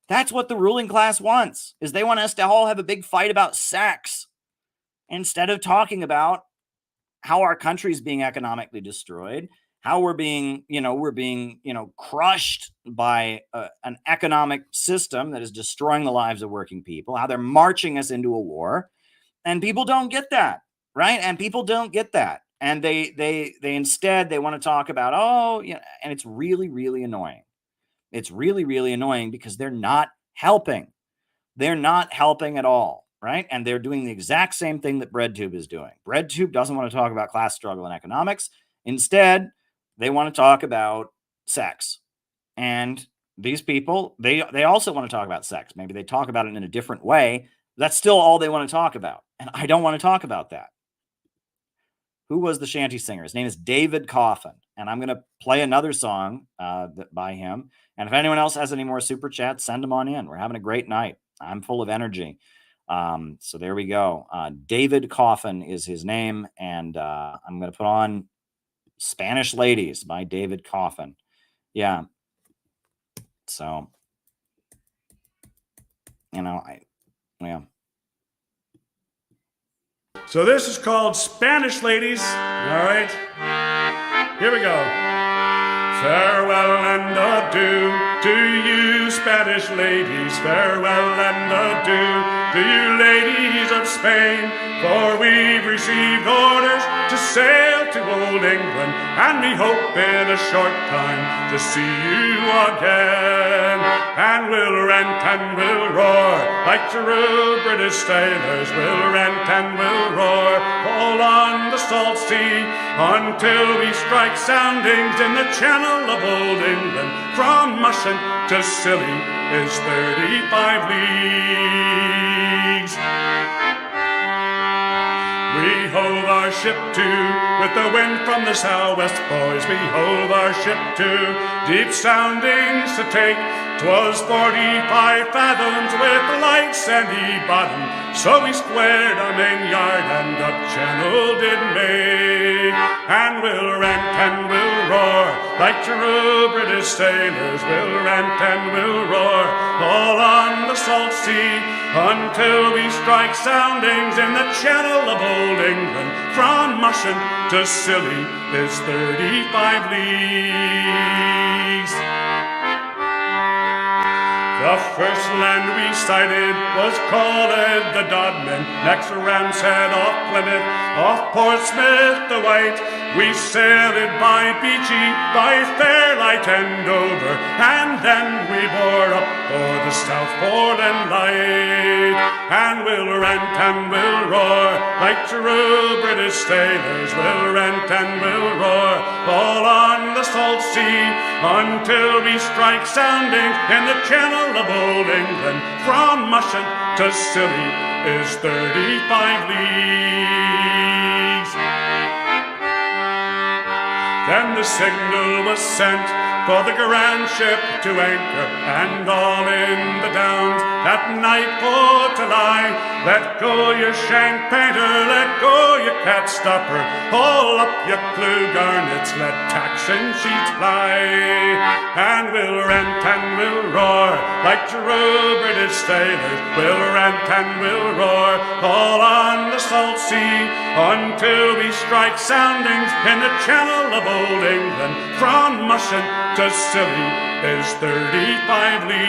That's what the ruling class wants, is they want us to all have a big fight about sex instead of talking about how our country is being economically destroyed, how we're being crushed by an economic system that is destroying the lives of working people, how they're marching us into a war. And people don't get that, right? And people don't get that. And they instead, they want to talk about, and it's really, really annoying. It's really, really annoying because they're not helping. They're not helping at all, right? And they're doing the exact same thing that BreadTube is doing. BreadTube doesn't want to talk about class struggle and economics. Instead, they want to talk about sex. And these people, they also want to talk about sex. Maybe they talk about it in a different way. That's still all they want to talk about. And I don't want to talk about that. Who was the shanty singer? His name is David Coffin. And I'm going to play another song by him. And if anyone else has any more super chats, send them on in. We're having a great night. I'm full of energy. So there we go. David Coffin is his name. And I'm going to put on Spanish Ladies by David Coffin. Yeah. So, yeah. So this is called Spanish Ladies. All right. Here we go. Farewell and adieu to you, Spanish ladies. Farewell and adieu to you, ladies of Spain. For we've received orders to sail to old England, and we hope in a short time to see you again. And we'll rent and we'll roar like true British sailors. We'll rent and we'll roar all on the salt sea until we strike soundings in the channel of old England. From Mushin to Scilly is 35 leagues. We hove our ship to with the wind from the southwest, boys. We hove our ship to deep soundings to take. 'Twas 45 fathoms with a light sandy bottom, so we squared our main yard and up channel did make. And we'll rent and we'll roar like true British sailors. We'll rent and we'll roar all on the salt sea until we strike soundings in the channel of old England. From Mushin to Scilly is 35 leagues. The first land we sighted was called the Dodman. Next Ramshead off Plymouth, off Portsmouth the White. We sailed it by Beachy, by Fairlight and Dover, and then we bore up for the Southport and Light. and we'll rant and we'll roar like true British sailors. We'll rant and we'll roar all on the salt sea until we strike soundings in the channel of old England. From Mushin to Scilly is 35 leagues. Then the signal was sent for the grand ship to anchor, and all in the Downs at night for to lie. Let go your shank painter, let go your cat stopper, haul up your clue garnets, let tacks and sheets fly. And we'll rant and we'll roar like true British sailors. We'll rant and we'll roar all on the salt sea until we strike soundings in the channel of old England. From Mushin to Scilly is 35 leagues.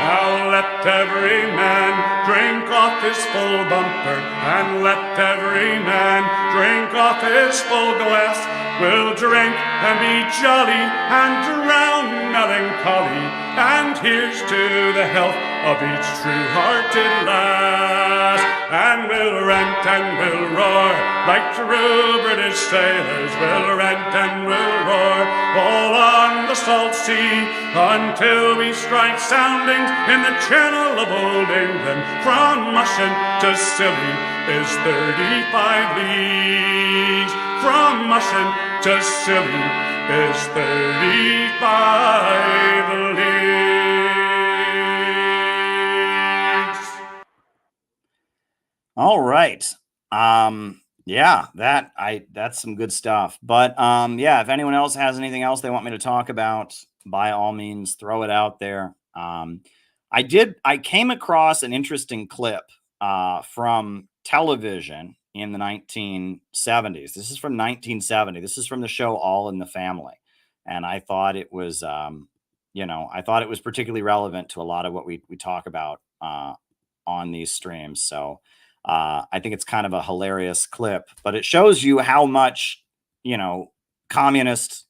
Now let every man drink off his full bumper, and let every man drink off his full glass. We'll drink and be jolly and drown melancholy, and here's to the health of each true-hearted lass. And we'll rant and we'll roar like true British sailors. We'll rant and we'll roar all on the salt sea until we strike soundings in the channel of old England. From Mushin to Scilly is 35 leagues. From Mushin to Scilly is 35 leagues. All right. Yeah, that's some good stuff. But yeah, if anyone else has anything else they want me to talk about, by all means, throw it out there. I came across an interesting clip from television in the 1970s. This is from 1970. This is from the show All in the Family. And I thought it was I thought it was particularly relevant to a lot of what we talk about on these streams. So I think it's kind of a hilarious clip, but it shows you how much, communist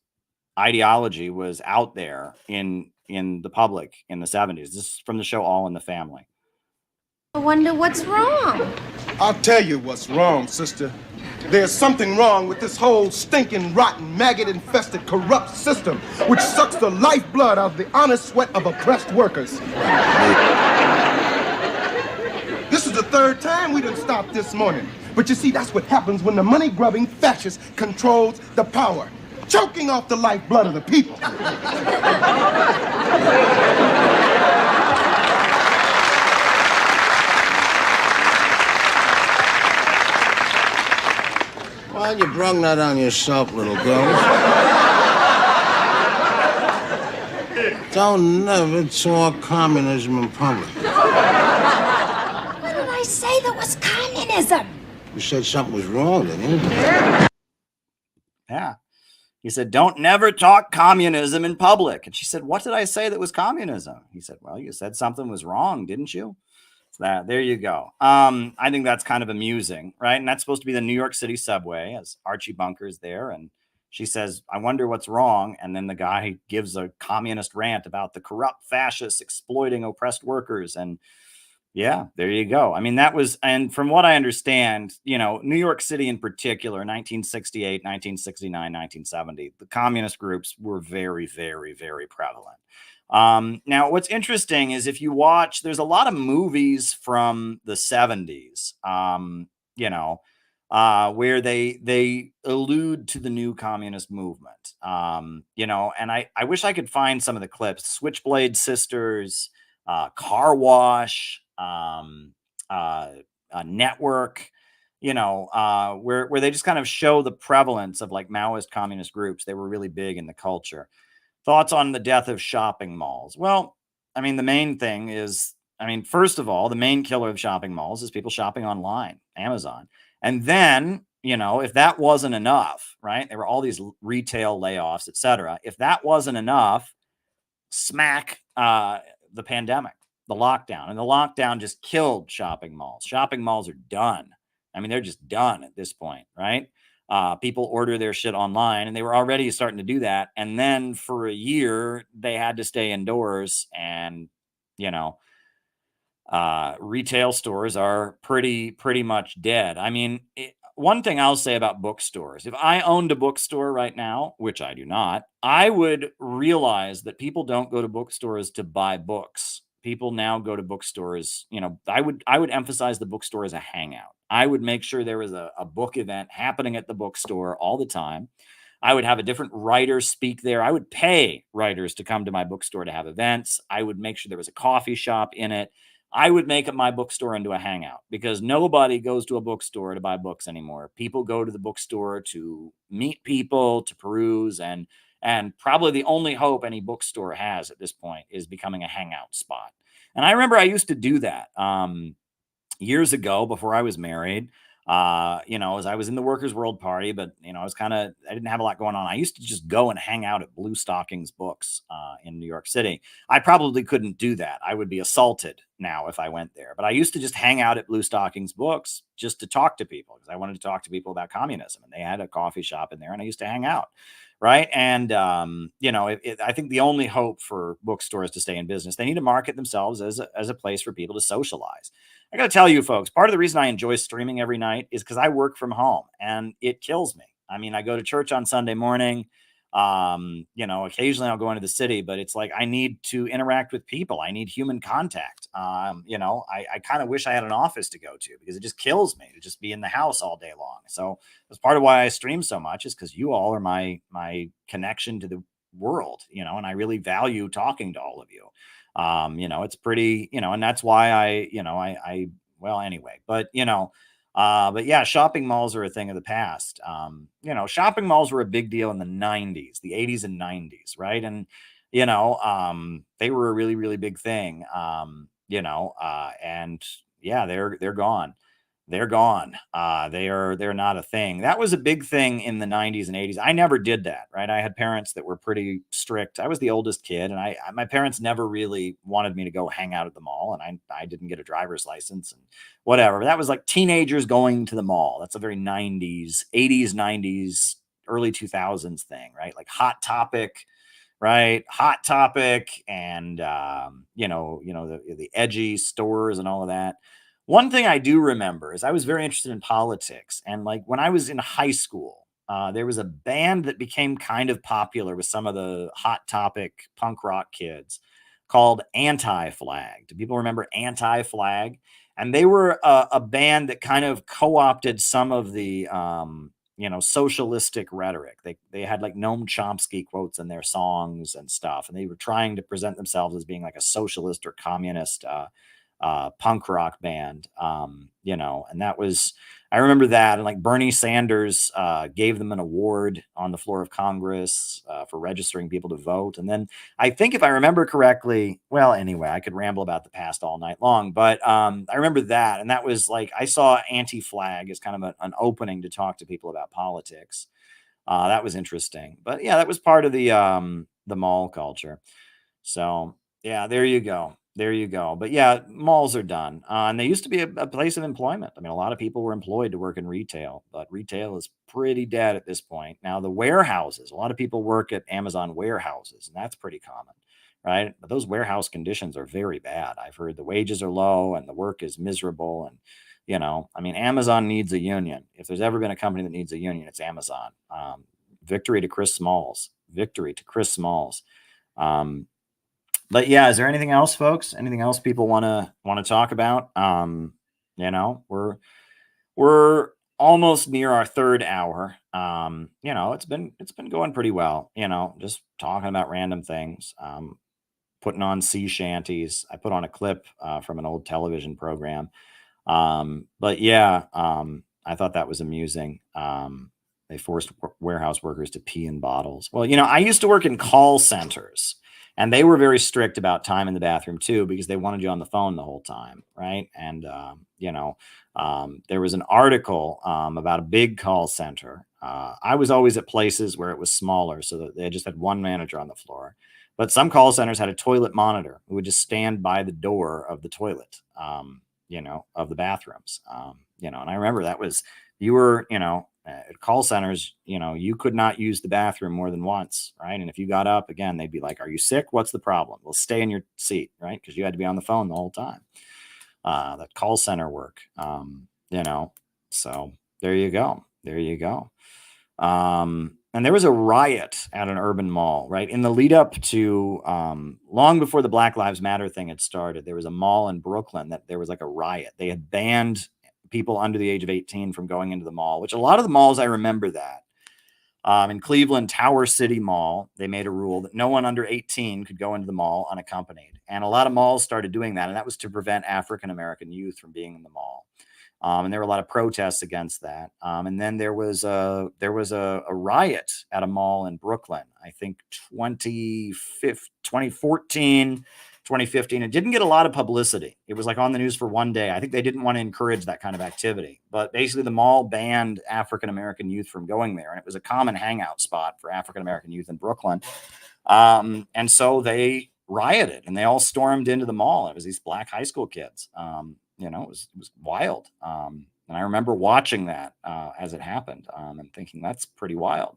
ideology was out there in the public in the 70s. This is from the show All in the Family. I wonder what's wrong. I'll tell you what's wrong, sister. There's something wrong with this whole stinking, rotten, maggot-infested, corrupt system which sucks the lifeblood out of the honest sweat of oppressed workers. This is the third time we done stopped this morning. But you see, that's what happens when the money-grubbing fascist controls the power, choking off the lifeblood of the people. Well, you brung that on yourself, little girl. Don't never talk communism in public. What did I say that was communism? You said something was wrong, didn't you? Yeah. He said, don't never talk communism in public. And she said, what did I say that was communism? He said, well, you said something was wrong, didn't you? So there you go. I think that's kind of amusing, right? And that's supposed to be the New York City subway as Archie Bunker's there. And she says, I wonder what's wrong. And then the guy gives a communist rant about the corrupt fascists exploiting oppressed workers. And yeah, there you go. I mean, that was, and from what I understand, New York City in particular, 1968, 1969, 1970, the communist groups were very, very, very prevalent. Now, what's interesting is if you watch, there's a lot of movies from the 70s, where they allude to the new communist movement, and I wish I could find some of the clips. Switchblade Sisters, Car Wash, Network, where they just kind of show the prevalence of like Maoist communist groups. They were really big in the culture. Thoughts on the death of shopping malls? Well, I mean, the main thing is, first of all, the main killer of shopping malls is people shopping online, Amazon. And then, if that wasn't enough, right? There were all these retail layoffs, et cetera. If that wasn't enough, smack the pandemic, the lockdown. And the lockdown just killed shopping malls. Shopping malls are done. They're just done at this point, right? People order their shit online, and they were already starting to do that. And then for a year, they had to stay indoors, and you know, retail stores are pretty much dead. I mean, one thing I'll say about bookstores, if I owned a bookstore right now, which I do not, I would realize that people don't go to bookstores to buy books. People now go to bookstores. I would emphasize the bookstore as a hangout. I would make sure there was a book event happening at the bookstore all the time. I would have a different writer speak there. I would pay writers to come to my bookstore to have events. I would make sure there was a coffee shop in it. I would make it my bookstore into a hangout, because nobody goes to a bookstore to buy books anymore. People go to the bookstore to meet people, to peruse, and probably the only hope any bookstore has at this point is becoming a hangout spot. And I remember I used to do that. Years ago, before I was married, as I was in the Workers' World Party, but I didn't have a lot going on. I used to just go and hang out at Blue Stockings Books in New York City. I probably couldn't do that. I would be assaulted now if I went there. But I used to just hang out at Blue Stockings Books just to talk to people, because I wanted to talk to people about communism, and they had a coffee shop in there, and I used to hang out. Right. And, I think the only hope for bookstores to stay in business, they need to market themselves as a place for people to socialize. I got to tell you, folks, part of the reason I enjoy streaming every night is because I work from home, and it kills me. I mean, I go to church on Sunday morning. Occasionally I'll go into the city, but it's like I need to interact with people. I need human contact. I kind of wish I had an office to go to, because it just kills me to just be in the house all day long. So that's part of why I stream so much, is because you all are my connection to the world, and I really value talking to all of you. It's pretty, and that's why well, anyway, but yeah, shopping malls are a thing of the past. Shopping malls were a big deal in the 90s, the 80s and 90s, right? And, they were a really, really big thing. And yeah, they're gone. They're gone. They're not a thing. That was a big thing in the 90s and 80s. I never did that, right? I had parents that were pretty strict. I was the oldest kid, and my parents never really wanted me to go hang out at the mall, and I didn't get a driver's license and whatever. But that was like teenagers going to the mall. That's a very 80s, 90s, early 2000s thing, right? Like Hot Topic, right? Hot Topic, and the edgy stores and all of that. One thing I do remember is I was very interested in politics, and like when I was in high school, there was a band that became kind of popular with some of the Hot Topic punk rock kids called Anti-Flag. Do people remember Anti-Flag? And they were a band that kind of co-opted some of the socialistic rhetoric. They had like Noam Chomsky quotes in their songs and stuff, and they were trying to present themselves as being like a socialist or communist punk rock band, and that was, I remember that. And like Bernie Sanders gave them an award on the floor of Congress for registering people to vote. And then I think, if I remember correctly, well, anyway, I could ramble about the past all night long, but I remember that. And that was like, I saw Anti-Flag as kind of an opening to talk to people about politics. That was interesting. But yeah, that was part of the mall culture. So yeah, there you go. There you go. But yeah, malls are done. And they used to be a place of employment. I mean, a lot of people were employed to work in retail, but retail is pretty dead at this point. Now, the warehouses, a lot of people work at Amazon warehouses, and that's pretty common, right? But those warehouse conditions are very bad. I've heard the wages are low and the work is miserable. And, I mean, Amazon needs a union. If there's ever been a company that needs a union, it's Amazon. Victory to Chris Smalls. Victory to Chris Smalls. But yeah, is there anything else, folks? Anything else people want to talk about? We're almost near our third hour. It's been going pretty well. Just talking about random things. Putting on sea shanties. I put on a clip from an old television program. But yeah, I thought that was amusing. They forced warehouse workers to pee in bottles. Well, I used to work in call centers. And they were very strict about time in the bathroom too, because they wanted you on the phone the whole time, right? And there was an article about a big call center. I was always at places where it was smaller, so that they just had one manager on the floor. But some call centers had a toilet monitor who would just stand by the door of the toilet, of the bathrooms. And I remember that was you were, at call centers, you could not use the bathroom more than once, right? And if you got up again, they'd be like, "Are you sick? What's the problem?" Well, stay in your seat, right? Because you had to be on the phone the whole time. That call center work, so there you go. There you go. And there was a riot at an urban mall, right? In the lead up to long before the Black Lives Matter thing had started, there was a mall in Brooklyn that there was like a riot. They had banned people under the age of 18 from going into the mall, which a lot of the malls, I remember that. In Cleveland, Tower City Mall, they made a rule that no one under 18 could go into the mall unaccompanied. And a lot of malls started doing that. And that was to prevent African-American youth from being in the mall. And there were a lot of protests against that. And then there was a riot at a mall in Brooklyn, I think 2014, 2015. It didn't get a lot of publicity. It was like on the news for one day. I think they didn't want to encourage that kind of activity. But basically, the mall banned African-American youth from going there. And it was a common hangout spot for African-American youth in Brooklyn. And so they rioted and they all stormed into the mall. It was these black high school kids. It was wild. And I remember watching that as it happened and thinking that's pretty wild.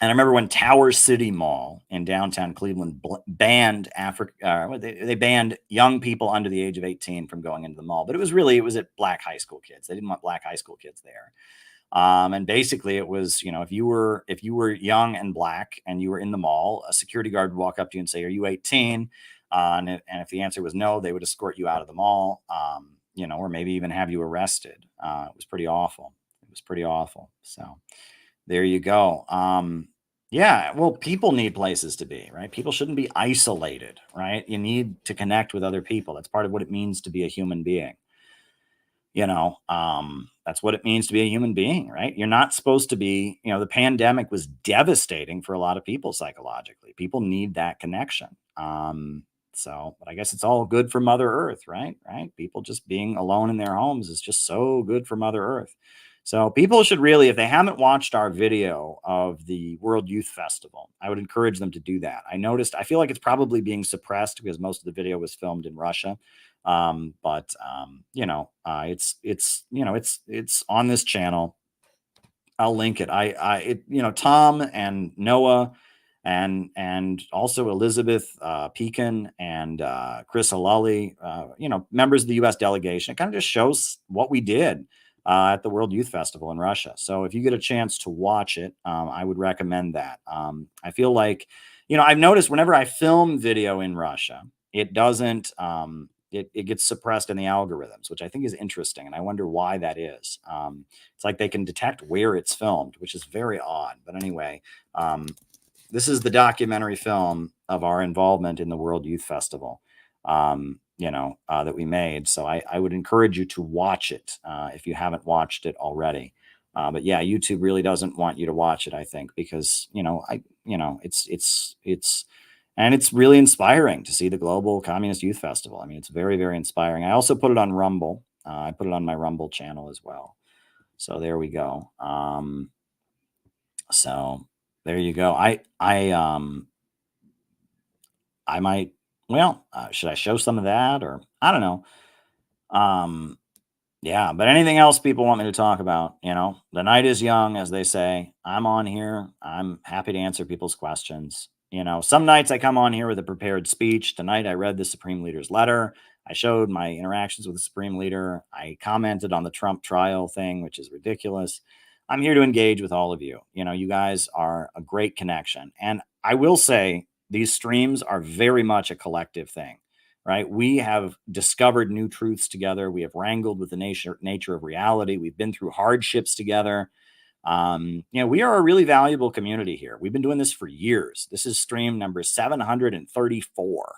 And I remember when Tower City Mall in downtown Cleveland banned they banned young people under the age of 18 from going into the mall. But it was at black high school kids. They didn't want black high school kids there. And basically it was, if you were young and black and you were in the mall, a security guard would walk up to you and say, "Are you 18?" And if the answer was no, they would escort you out of the mall, or maybe even have you arrested. It was pretty awful. So there you go. Yeah, well, people need places to be, right? People shouldn't be isolated, right? You need to connect with other people. That's part of what it means to be a human being. That's what it means to be a human being, right? You're not supposed to be, the pandemic was devastating for a lot of people psychologically. People need that connection. But I guess it's all good for Mother Earth, right? People just being alone in their homes is just so good for Mother Earth. So people should really, if they haven't watched our video of the World Youth Festival, I would encourage them to do that. I feel like it's probably being suppressed because most of the video was filmed in Russia. It's on this channel. I'll link it. Tom and Noah and also Elizabeth Pekin and Chris Halali, members of the U.S. delegation. It kind of just shows what we did at the World Youth Festival in Russia. So if you get a chance to watch it, I would recommend that. I feel like, I've noticed whenever I film video in Russia, it doesn't, it gets suppressed in the algorithms, which I think is interesting. And I wonder why that is. It's like they can detect where it's filmed, which is very odd. But anyway, this is the documentary film of our involvement in the World Youth Festival, that we made. So I would encourage you to watch it if you haven't watched it already. But yeah, YouTube really doesn't want you to watch it, I think, because, it's really inspiring to see the Global Communist Youth Festival. I mean, it's very, very inspiring. I also put it on Rumble. I put it on my Rumble channel as well. So there we go. So there you go. I might, should I show some of that, or I don't know. Yeah, but anything else people want me to talk about, the night is young, as they say. I'm on here. I'm happy to answer people's questions. Some nights I come on here with a prepared speech. Tonight I read the Supreme Leader's letter. I showed my interactions with the Supreme Leader. I commented on the Trump trial thing, which is ridiculous. I'm here to engage with all of you. You guys are a great connection. And I will say these streams are very much a collective thing, right? We have discovered new truths together. We have wrangled with the nature of reality. We've been through hardships together. We are a really valuable community here. We've been doing this for years. This is stream number 734,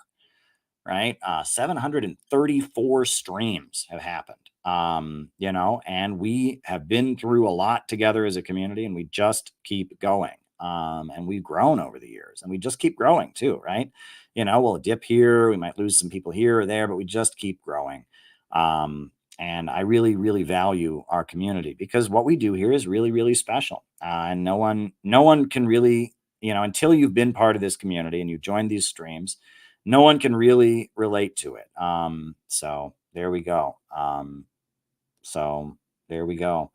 right? 734 streams have happened, and we have been through a lot together as a community, and we just keep going. And we've grown over the years, and we just keep growing too, right? We'll dip here, we might lose some people here or there, but we just keep growing. And I really, really value our community because what we do here is really, really special. And no one can really, until you've been part of this community and you've joined these streams, no one can really relate to it. So there we go. So There we go.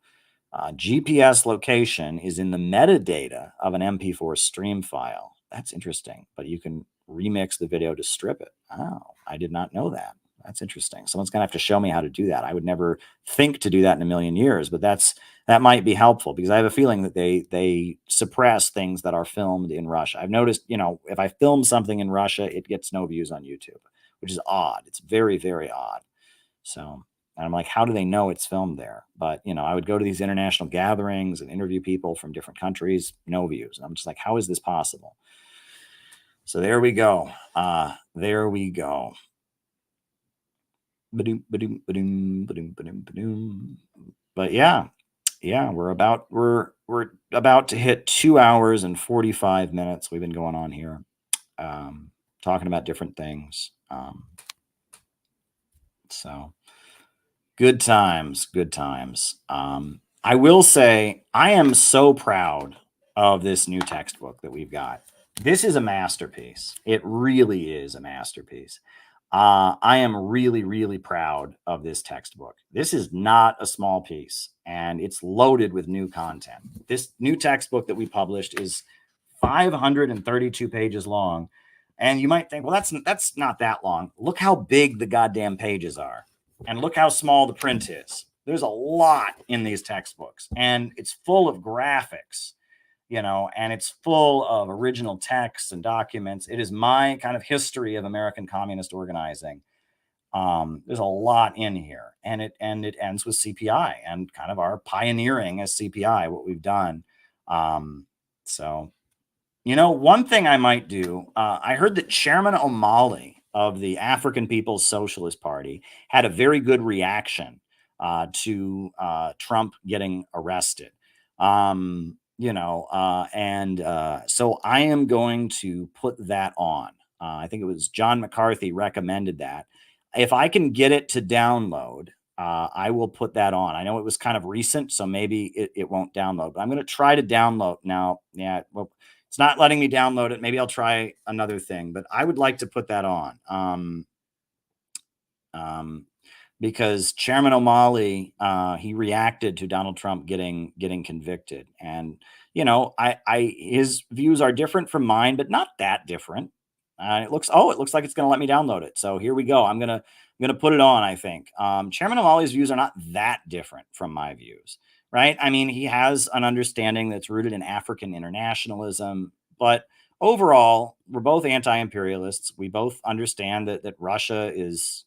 GPS location is in the metadata of an MP4 stream file. That's interesting, but you can remix the video to strip it. Oh, I did not know that. That's interesting. Someone's gonna have to show me how to do that. I would never think to do that in a million years, but that might be helpful because I have a feeling that they suppress things that are filmed in Russia. I've noticed, if I film something in Russia, it gets no views on YouTube, which is odd. It's very, very odd. So, and I'm like, how do they know it's filmed there? But, I would go to these international gatherings and interview people from different countries, no views. And I'm just like, how is this possible? So there we go. There we go. Ba-doom, ba-doom, ba-doom, ba-doom, ba-doom, ba-doom. But yeah, we're about to hit 2 hours and 45 minutes. We've been going on here, talking about different things. So good times, good times. I will say I am so proud of this new textbook that we've got. This is a masterpiece. It really is a masterpiece. I am really, really proud of this textbook. This is not a small piece, and it's loaded with new content. This new textbook that we published is 532 pages long. And you might think, well, that's not that long. Look how big the goddamn pages are. And look how small the print is. There's a lot in these textbooks, and it's full of graphics, and it's full of original texts and documents. It is my kind of history of American communist organizing. There's a lot in here, and it ends with CPI and kind of our pioneering as CPI, what we've done. So, one thing I might do, I heard that Chairman O'Malley of the African People's Socialist Party had a very good reaction to Trump getting arrested. So I am going to put that on. I think it was John McCarthy recommended that. If I can get it to download, I will put that on. I know it was kind of recent, so maybe it won't download, but I'm going to try to download now. Yeah, well, it's not letting me download it. Maybe I'll try another thing, but I would like to put that on. Because Chairman O'Malley, he reacted to Donald Trump getting convicted, and his views are different from mine, but not that different. It looks like it's going to let me download it. So here we go. I'm gonna put it on. I think Chairman O'Malley's views are not that different from my views, right? I mean, he has an understanding that's rooted in African internationalism, but overall, we're both anti-imperialists. We both understand that Russia is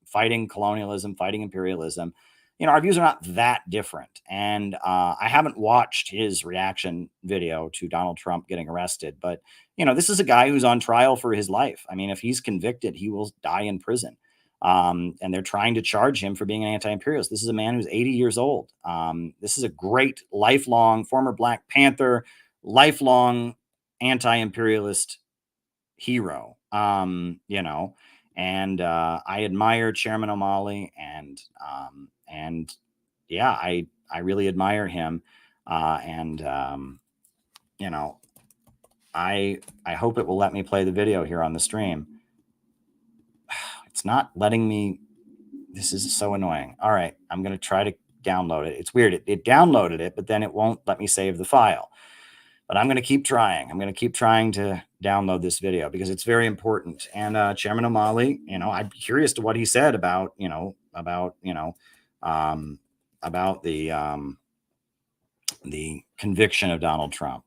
fighting colonialism, fighting imperialism. Our views are not that different. And I haven't watched his reaction video to Donald Trump getting arrested, but this is a guy who's on trial for his life. I mean, if he's convicted, he will die in prison. And they're trying to charge him for being an anti-imperialist. This is a man who's 80 years old. This is a great lifelong former Black Panther, lifelong anti-imperialist hero. And I admire Chairman O'Malley, and yeah, I really admire him. I hope it will let me play the video here on the stream. It's not letting me. This is so annoying. All right, I'm going to try to download it. It's weird. It downloaded it, but then it won't let me save the file. But I'm going to keep trying. I'm going to keep trying to download this video because it's very important. And Chairman O'Malley, I'm curious to what he said about the conviction of Donald Trump.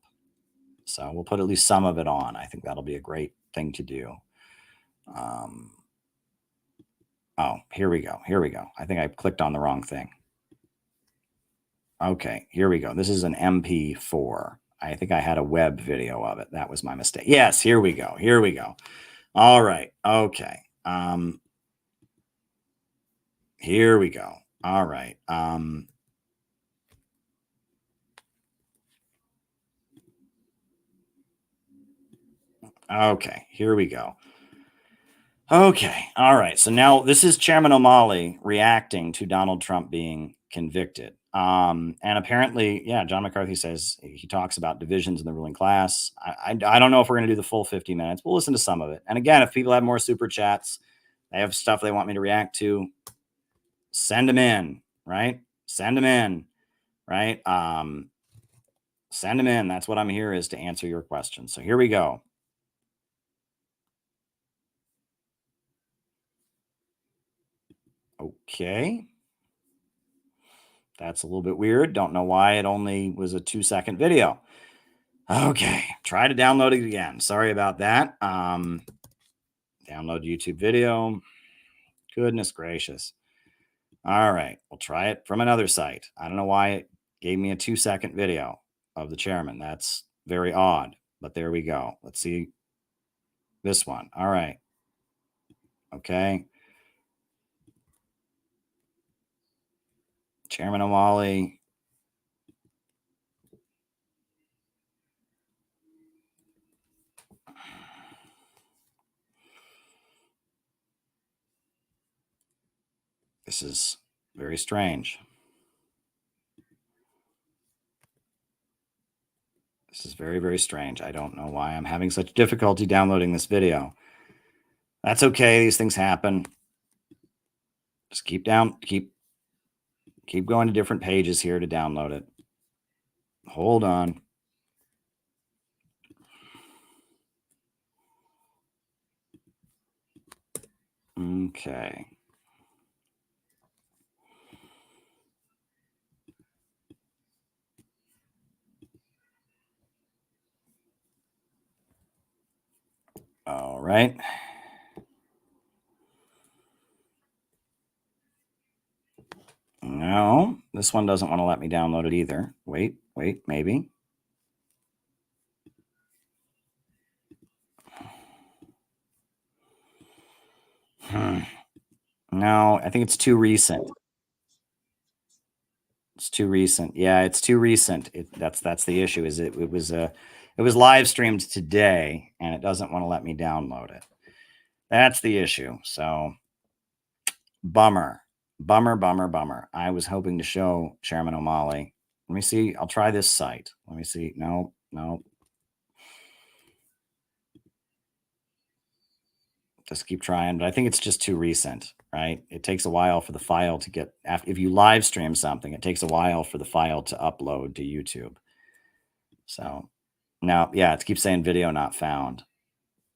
So we'll put at least some of it on. I think that'll be a great thing to do. Oh, here we go. Here we go. I think I clicked on the wrong thing. Okay, here we go. This is an MP4. I think I had a web video of it. That was my mistake. Yes, here we go. Here we go. All right. Okay. Here we go. All right. Okay, here we go. Okay. All right. So now this is Chairman O'Malley reacting to Donald Trump being convicted. And apparently, yeah, John McCarthy says he talks about divisions in the ruling class. I don't know if we're going to do the full 50 minutes. We'll listen to some of it. And again, if people have more super chats, they have stuff they want me to react to, send them in, right? Send them in, right? Send them in. That's what I'm here is to answer your questions. So here we go. Okay. That's a little bit weird. Don't know why it only was a 2-second video. Okay. Try to download it again. Sorry about that. Download YouTube video. Goodness gracious. All right. We'll try it from another site. I don't know why it gave me a 2-second video of the chairman. That's very odd, but there we go. Let's see this one. All right. Okay. Chairman O'Malley. This is very strange. This is very, very strange. I don't know why I'm having such difficulty downloading this video. That's okay. These things happen. Just keep going to different pages here to download it. Hold on. Okay. All right. No, this one doesn't want to let me download it either. Wait, maybe. No, I think it's too recent. It's too recent. Yeah, it's too recent. That's the issue. Is it was live streamed today, and it doesn't want to let me download it. That's the issue. So, bummer. I was hoping to show Chairman O'Malley. Let me see. I'll try this site. Let me see. No. Just keep trying, but I think it's just too recent, right? It takes a while for the file to get, if you live stream something, it takes a while for the file to upload to YouTube. So now, yeah, it keeps saying video not found.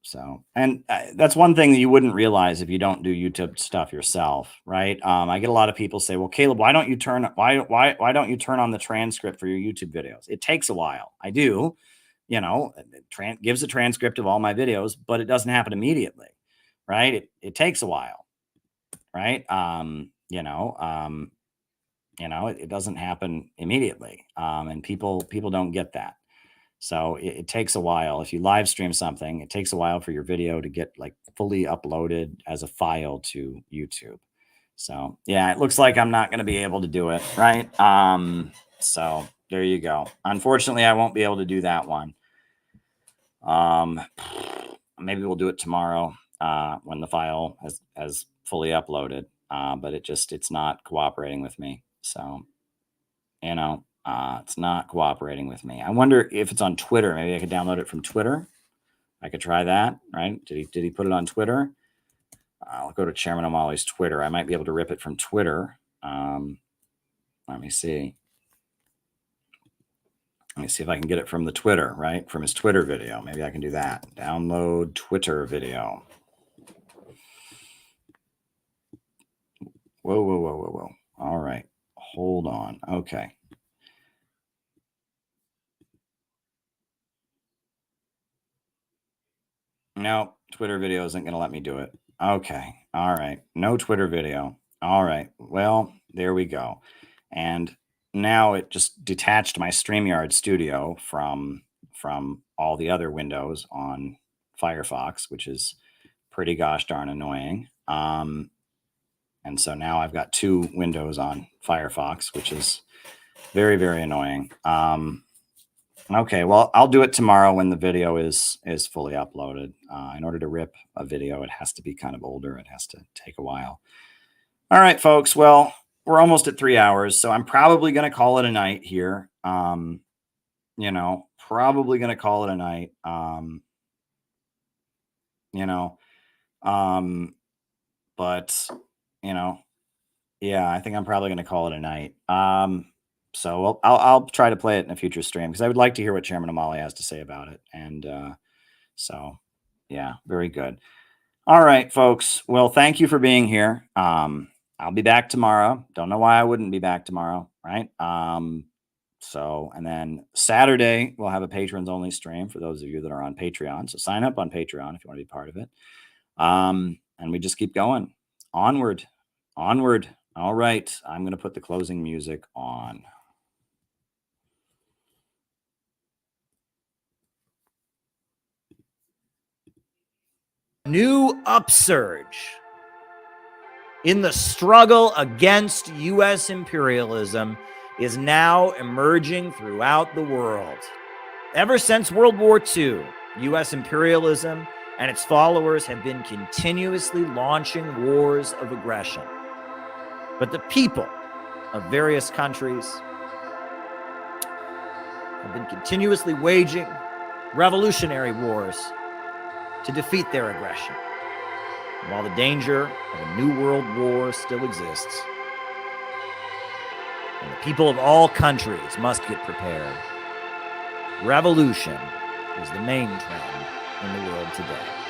So, and that's one thing that you wouldn't realize if you don't do YouTube stuff yourself, right? I get a lot of people say, well, Caleb, why don't you turn on the transcript for your YouTube videos? It takes a while. I do, it gives a transcript of all my videos, but it doesn't happen immediately. Right. It takes a while. Right. It doesn't happen immediately. And people don't get that. So it takes a while. If you live stream something, it takes a while for your video to get like fully uploaded as a file to YouTube. So yeah, it looks like I'm not going to be able to do it. Right. So there you go. Unfortunately, I won't be able to do that one. Maybe we'll do it tomorrow. When the file has fully uploaded, but it's not cooperating with me. So, it's not cooperating with me. I wonder if it's on Twitter. Maybe I could download it from Twitter. I could try that, right? Did he put it on Twitter? I'll go to Chairman O'Malley's Twitter. I might be able to rip it from Twitter. Let me see. Let me see if I can get it from the Twitter, right? From his Twitter video. Maybe I can do that. Download Twitter video. Whoa. All right. Hold on. Okay. No, Twitter video isn't going to let me do it. Okay. All right. No Twitter video. All right. Well, there we go. And now it just detached my StreamYard Studio from all the other windows on Firefox, which is pretty gosh darn annoying. And so now I've got 2 windows on Firefox, which is very, very annoying. Okay, well, I'll do it tomorrow when the video is fully uploaded. In order to rip a video, it has to be kind of older. It has to take a while. All right, folks. Well, we're almost at 3 hours, so I'm probably going to call it a night here. Probably going to call it a night. But Yeah, I think I'm probably going to call it a night. So I'll try to play it in a future stream because I would like to hear what Chairman O'Malley has to say about it. And so, yeah, very good. All right, folks. Well, thank you for being here. I'll be back tomorrow. Don't know why I wouldn't be back tomorrow, right? So, and then Saturday, we'll have a patrons only stream for those of you that are on Patreon. So sign up on Patreon if you want to be part of it. And we just keep going. Onward. Onward. All right. I'm going to put the closing music on. New upsurge in the struggle against U.S. imperialism is now emerging throughout the world. Ever since World War II, U.S. imperialism and its followers have been continuously launching wars of aggression. But the people of various countries have been continuously waging revolutionary wars to defeat their aggression. And while the danger of a new world war still exists, and the people of all countries must get prepared, revolution is the main trend in the world today.